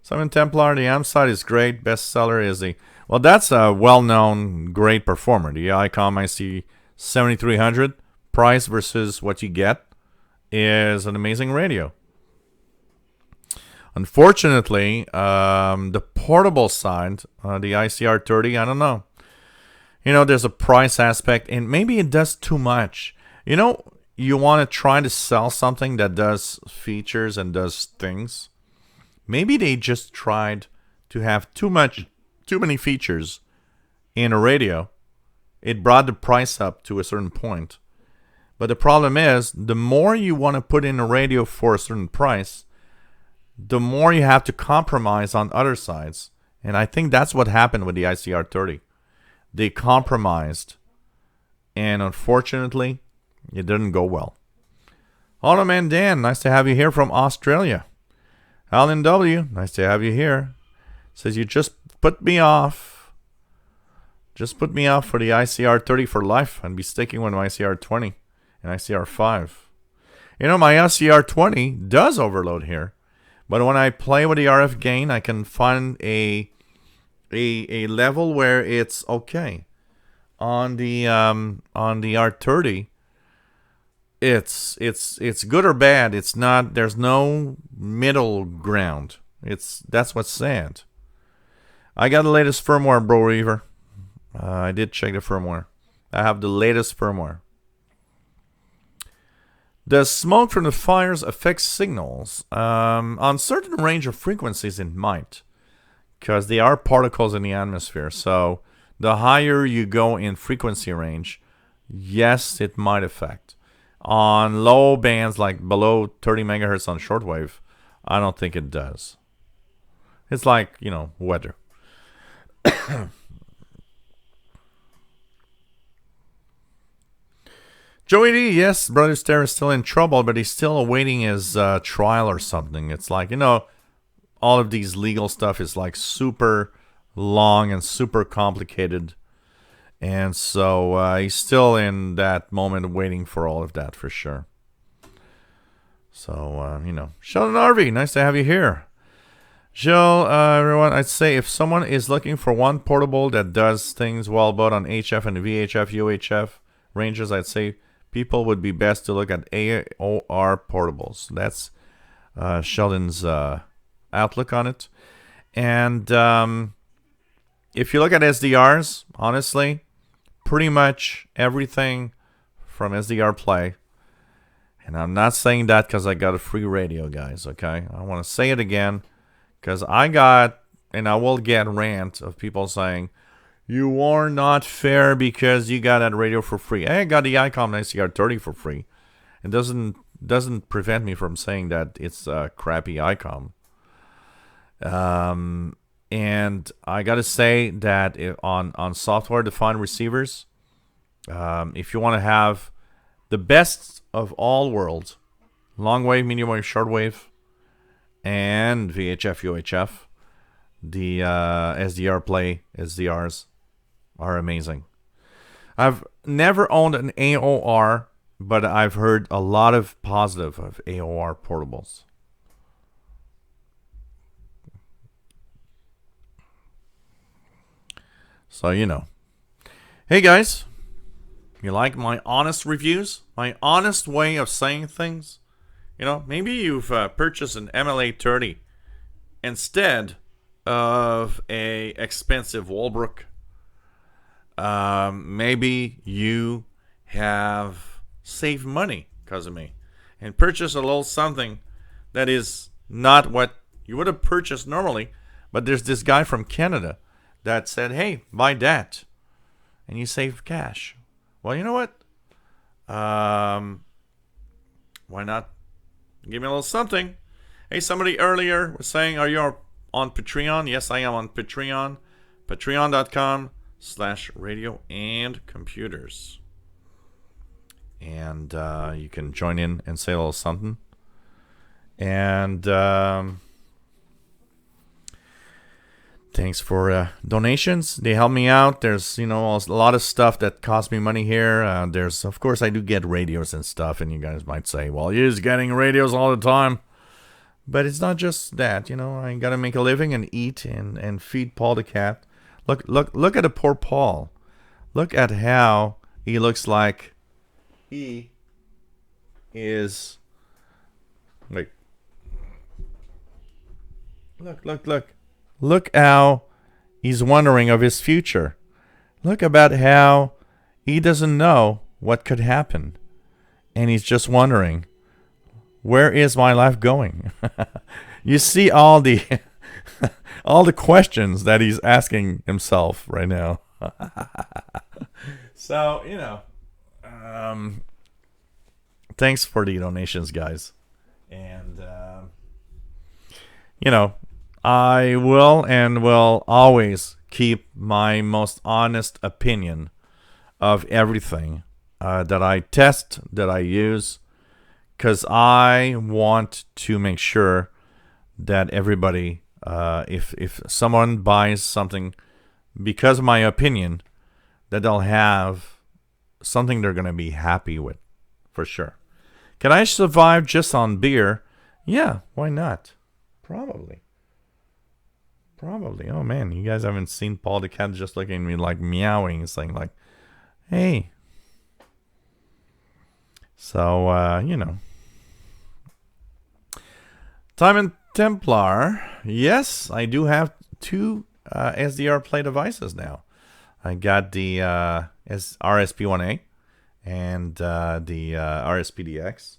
Simon Templar, the amp side is great. Bestseller is the... Well, that's a well-known great performer. The Icom IC-7300 price versus what you get is an amazing radio. Unfortunately, the portable side, the IC-R30, I don't know. You know, there's a price aspect, and maybe it does too much. You know, you want to try to sell something that does features and does things. Maybe they just tried to have too many features in a radio. It brought the price up to a certain point. But the problem is, the more you want to put in a radio for a certain price, the more you have to compromise on other sides. And I think that's what happened with the IC-R30. They compromised. And unfortunately, it didn't go well. Automan Dan, nice to have you here from Australia. Alan W, nice to have you here. Says you just put me off. Just put me off for the IC-R30 for life and be sticking with my IC-R20 and IC-R5. You know, my IC-R20 does overload here. But when I play with the RF gain, I can find a level where it's okay. On the R30, it's good or bad. It's not. There's no middle ground. That's what's sad. I got the latest firmware, Bro Reaver. I did check the firmware. I have the latest firmware. Does smoke from the fires affect signals? On certain range of frequencies, it might, because there are particles in the atmosphere. So the higher you go in frequency range, yes, it might affect. On low bands, like below 30 megahertz on shortwave, I don't think it does. It's like, weather. Joey D, yes, Brother Stair is still in trouble, but he's still awaiting his trial or something. It's like, all of these legal stuff is like super long and super complicated. And so he's still in that moment waiting for all of that for sure. So, Sheldon RV, nice to have you here. Jill, everyone, I'd say if someone is looking for one portable that does things well both on HF and VHF UHF ranges, I'd say people would be best to look at AOR portables. That's Sheldon's outlook on it. And if you look at SDRs, honestly, pretty much everything from SDR Play. And I'm not saying that because I got a free radio, guys, okay? I want to say it again because I got, and I will get rant of people saying, you are not fair because you got that radio for free. I got the Icom IC-R30 for free. It doesn't prevent me from saying that it's a crappy Icom. And I got to say that on software-defined receivers, if you want to have the best of all worlds, long wave, medium wave, short wave, and VHF UHF, the SDR Play SDRs are amazing. I've never owned an AOR, but I've heard a lot of positive of AOR portables. So, Hey, guys. You like my honest reviews? My honest way of saying things? Maybe you've purchased an MLA-30 instead of a expensive Walbrook. Maybe you have saved money because of me and purchased a little something that is not what you would have purchased normally. But there's this guy from Canada that said, hey, buy that. And you save cash. Well, you know what? Why not give me a little something? Hey, somebody earlier was saying, are you on Patreon? Yes, I am on Patreon. Patreon.com/radio and computers. And you can join in and say a little something. And thanks for donations. They help me out. There's, a lot of stuff that costs me money here. There's, of course, I do get radios and stuff. And you guys might say, well, you're just getting radios all the time. But it's not just that. I got to make a living and eat and feed Paul the cat. Look at the poor Paul. Look at how he looks like he is. Wait. Look. Look how he's wondering of his future. Look about how he doesn't know what could happen. And he's just wondering, where is my life going? You see all the all the questions that he's asking himself right now. So, thanks for the donations, guys. And, I will always keep my most honest opinion of everything that I test, that I use, because I want to make sure that everybody, if someone buys something because of my opinion, that they'll have something they're going to be happy with, for sure. Can I survive just on beer? Yeah, why not? Probably. Oh, man, you guys haven't seen Paul the cat just looking at me like meowing, saying like, hey. So, Time and Templar. Yes, I do have two SDR Play devices now. I got the RSP-1A and the RSP DX.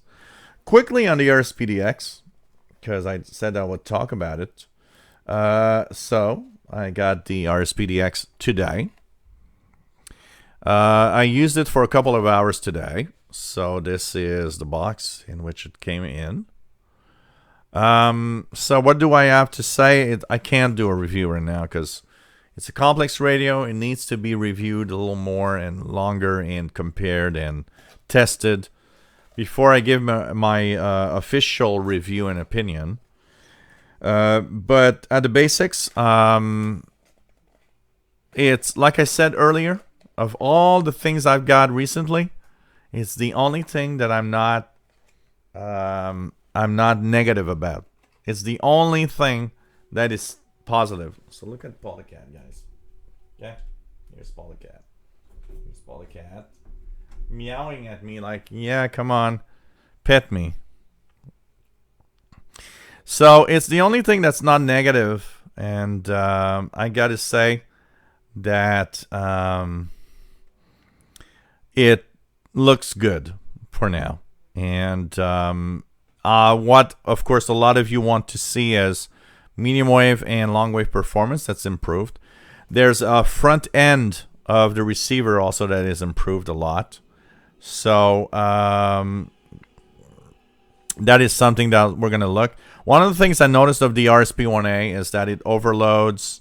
Quickly on the RSP DX, because I said I would talk about it. So I got the RSP DX today. I used it for a couple of hours today. So this is the box in which it came in. So what do I have to say? I can't do a review right now because it's a complex radio. It needs to be reviewed a little more and longer and compared and tested before I give my official review and opinion. But at the basics, it's like I said earlier, of all the things I've got recently, it's the only thing that I'm not negative about. It's the only thing that is positive. So look at Paul the cat, guys. Okay, here's Paul the cat. Here's Paul the cat, meowing at me like, yeah, come on, pet me. So it's the only thing that's not negative, and I gotta say that it looks good for now. And what, of course, a lot of you want to see is medium wave and long wave performance that's improved. There's a front end of the receiver also that is improved a lot. So that is something that we're going to look. One of the things I noticed of the RSP-1A is that it overloads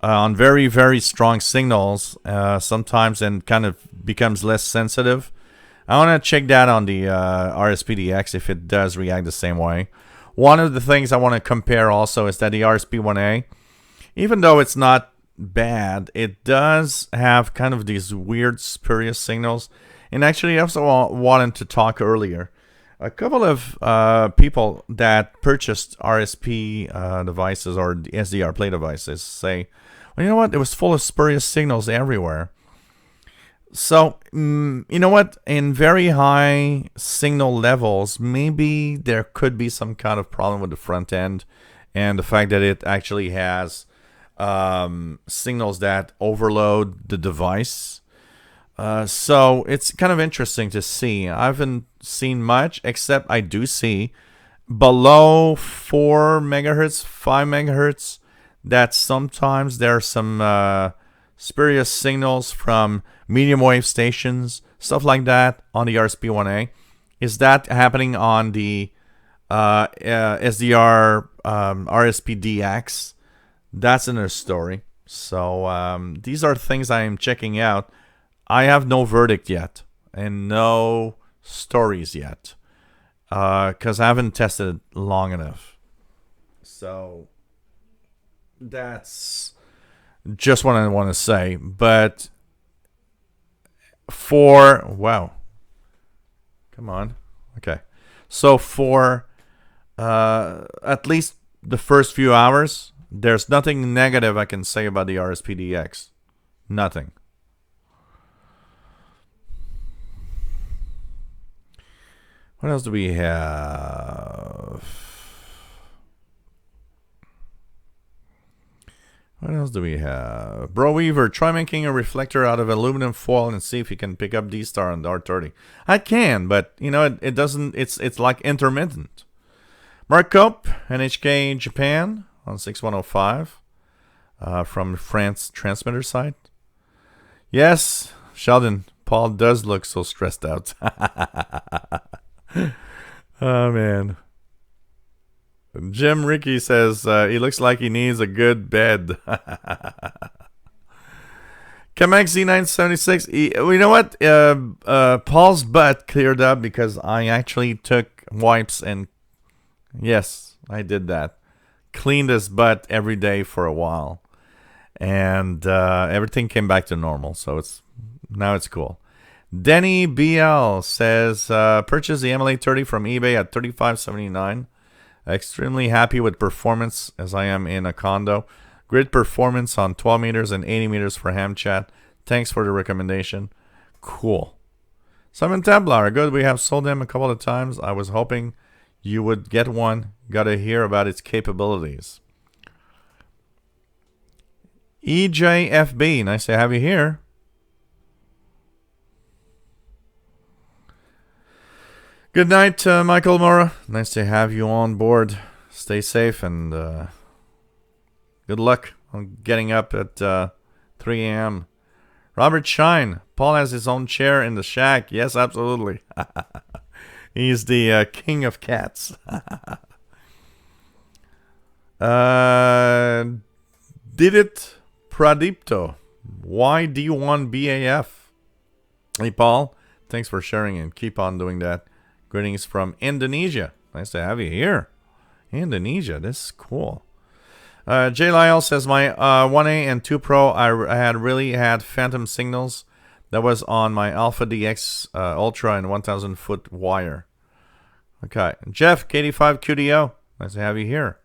on very, very strong signals sometimes and kind of becomes less sensitive. I want to check that on the RSP DX if it does react the same way. One of the things I want to compare also is that the RSP-1A, even though it's not bad, it does have kind of these weird spurious signals. And actually, I also wanted to talk earlier. A couple of people that purchased RSP devices or SDR Play devices say, well, you know what? It was full of spurious signals everywhere. So, you know what? In very high signal levels, maybe there could be some kind of problem with the front end and the fact that it actually has signals that overload the device. So it's kind of interesting to see. I haven't seen much, except I do see below 4 megahertz, 5 megahertz, that sometimes there are some spurious signals from medium wave stations, stuff like that on the RSP-1A. Is that happening on the SDR RSP DX? That's another story. So these are things I am checking out. I have no verdict yet and no stories yet because I haven't tested it long enough. So that's just what I want to say. But wow. Come on. Okay. So for at least the first few hours, there's nothing negative I can say about the RSP DX. Nothing. What else do we have? Bro Weaver, try making a reflector out of aluminum foil and see if you can pick up D-Star on the R30. I can, but you know it doesn't. It's like intermittent. Mark Cope, NHK Japan. on 6105 from France transmitter side. Yes, Sheldon, Paul does look so stressed out. Oh, man. Jim Ricky says he looks like he needs a good bed. Kamek Z976. You know what? Paul's butt cleared up because I actually took wipes and yes, I did that. Cleaned his butt every day for a while. And everything came back to normal. So now it's cool. Denny BL says, purchased the MLA30 from eBay at $35.79. Extremely happy with performance as I am in a condo. Great performance on 12 meters and 80 meters for ham chat. Thanks for the recommendation. Cool. Simon Templar, good. We have sold them a couple of times. I was hoping you would get one. Got to hear about its capabilities. EJFB, nice to have you here. Good night, Michael Mora. Nice to have you on board. Stay safe and good luck on getting up at 3 a.m. Robert Shine. Paul has his own chair in the shack. Yes, absolutely. He's the king of cats. Did it Pradipto. Why D1 BAF? Hey, Paul. Thanks for sharing and keep on doing that. Greetings from Indonesia. Nice to have you here. Indonesia. This is cool. J. Lyle says, my 1A and 2 Pro, I had really had phantom signals. That was on my Alpha DX Ultra and 1,000 foot wire. Okay. Jeff, KD5 QDO. Nice to have you here.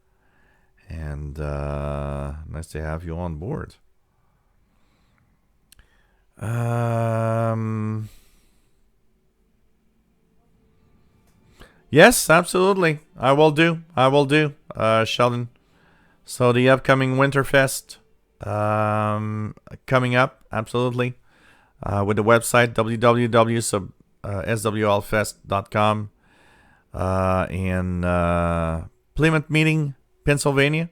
And nice to have you on board. Yes, absolutely. I will do, Sheldon. So the upcoming Winterfest coming up, absolutely. With the website www.swlfest.com in Plymouth Meeting, Pennsylvania.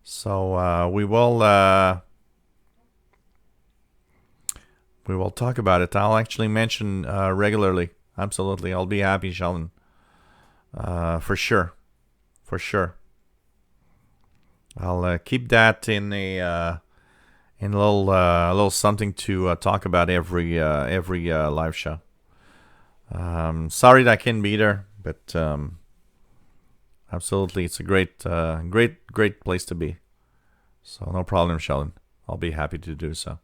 So we will talk about it. I'll actually mention regularly. Absolutely, I'll be happy, Sheldon. For sure. I'll keep that in a little something to talk about every live show. Sorry that I can't be there, but absolutely, it's a great place to be. So no problem, Sheldon. I'll be happy to do so.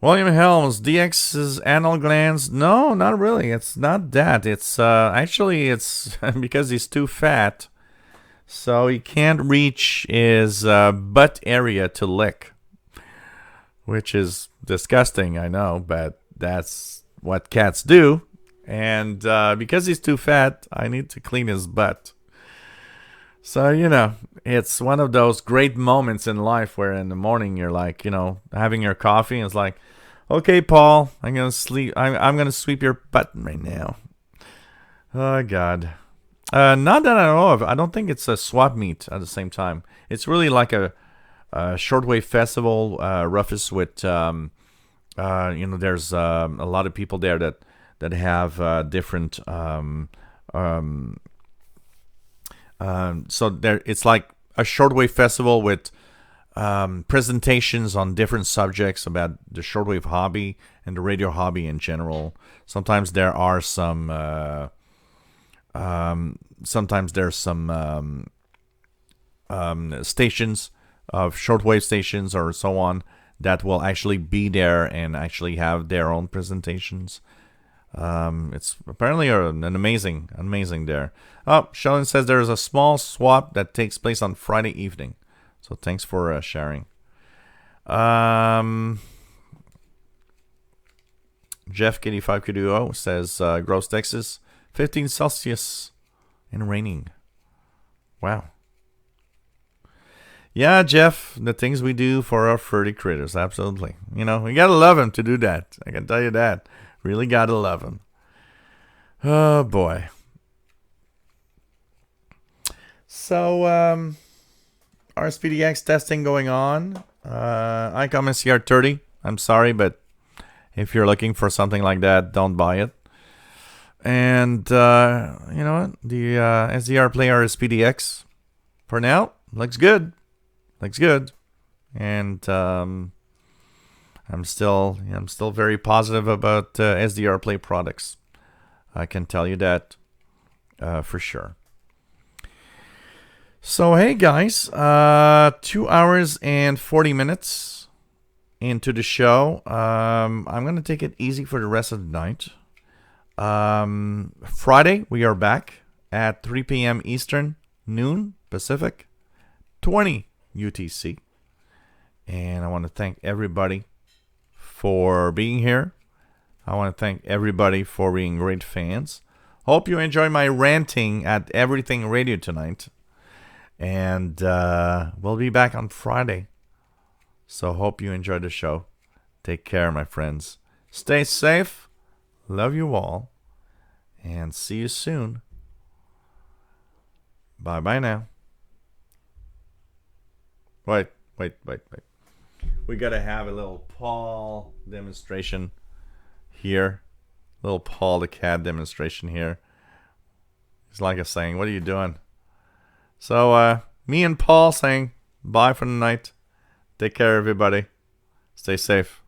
William Helms, DX's anal glands. No, not really. It's not that. It's actually it's because he's too fat, so he can't reach his butt area to lick, which is disgusting. I know, but that's what cats do. And because he's too fat, I need to clean his butt. So, it's one of those great moments in life where in the morning you're like, having your coffee and it's like, okay, Paul, I'm going to sleep. I'm going to sweep your butt right now. Oh, God. Not that I know of. I don't think it's a swap meet at the same time. It's really like a shortwave festival, roughest with, there's a lot of people there that have different, so there, it's like a shortwave festival with presentations on different subjects about the shortwave hobby and the radio hobby in general. Sometimes there are some stations of shortwave stations or so on that will actually be there and actually have their own presentations. It's apparently an amazing there. Oh, Sheldon says there is a small swap that takes place on Friday evening. So thanks for sharing. Jeff KD5QDO says Gross Texas 15 Celsius and raining. Wow. Yeah, Jeff, the things we do for our furry critters, absolutely. We gotta love them to do that. I can tell you that. Really gotta love them. Oh boy. So, RSP DX testing going on. Icom IC-R30. I'm sorry, but if you're looking for something like that, don't buy it. And, you know what? The SDR Play RSP DX, for now, looks good. Looks good. And I'm still very positive about SDR Play products. I can tell you that for sure. So, hey guys, 2 hours and 40 minutes into the show. I'm going to take it easy for the rest of the night. Friday, we are back at 3 p.m. Eastern, noon Pacific, 20 UTC. And I want to thank everybody for being here. I want to thank everybody for being great fans. Hope you enjoy my ranting at Everything Radio tonight. And we'll be back on Friday. So hope you enjoy the show. Take care, my friends. Stay safe. Love you all. And see you soon. Bye-bye now. Wait. We got to have a little Paul demonstration here. Little Paul the cat demonstration here. He's like us saying, what are you doing? So, me and Paul saying bye for the night. Take care, everybody. Stay safe.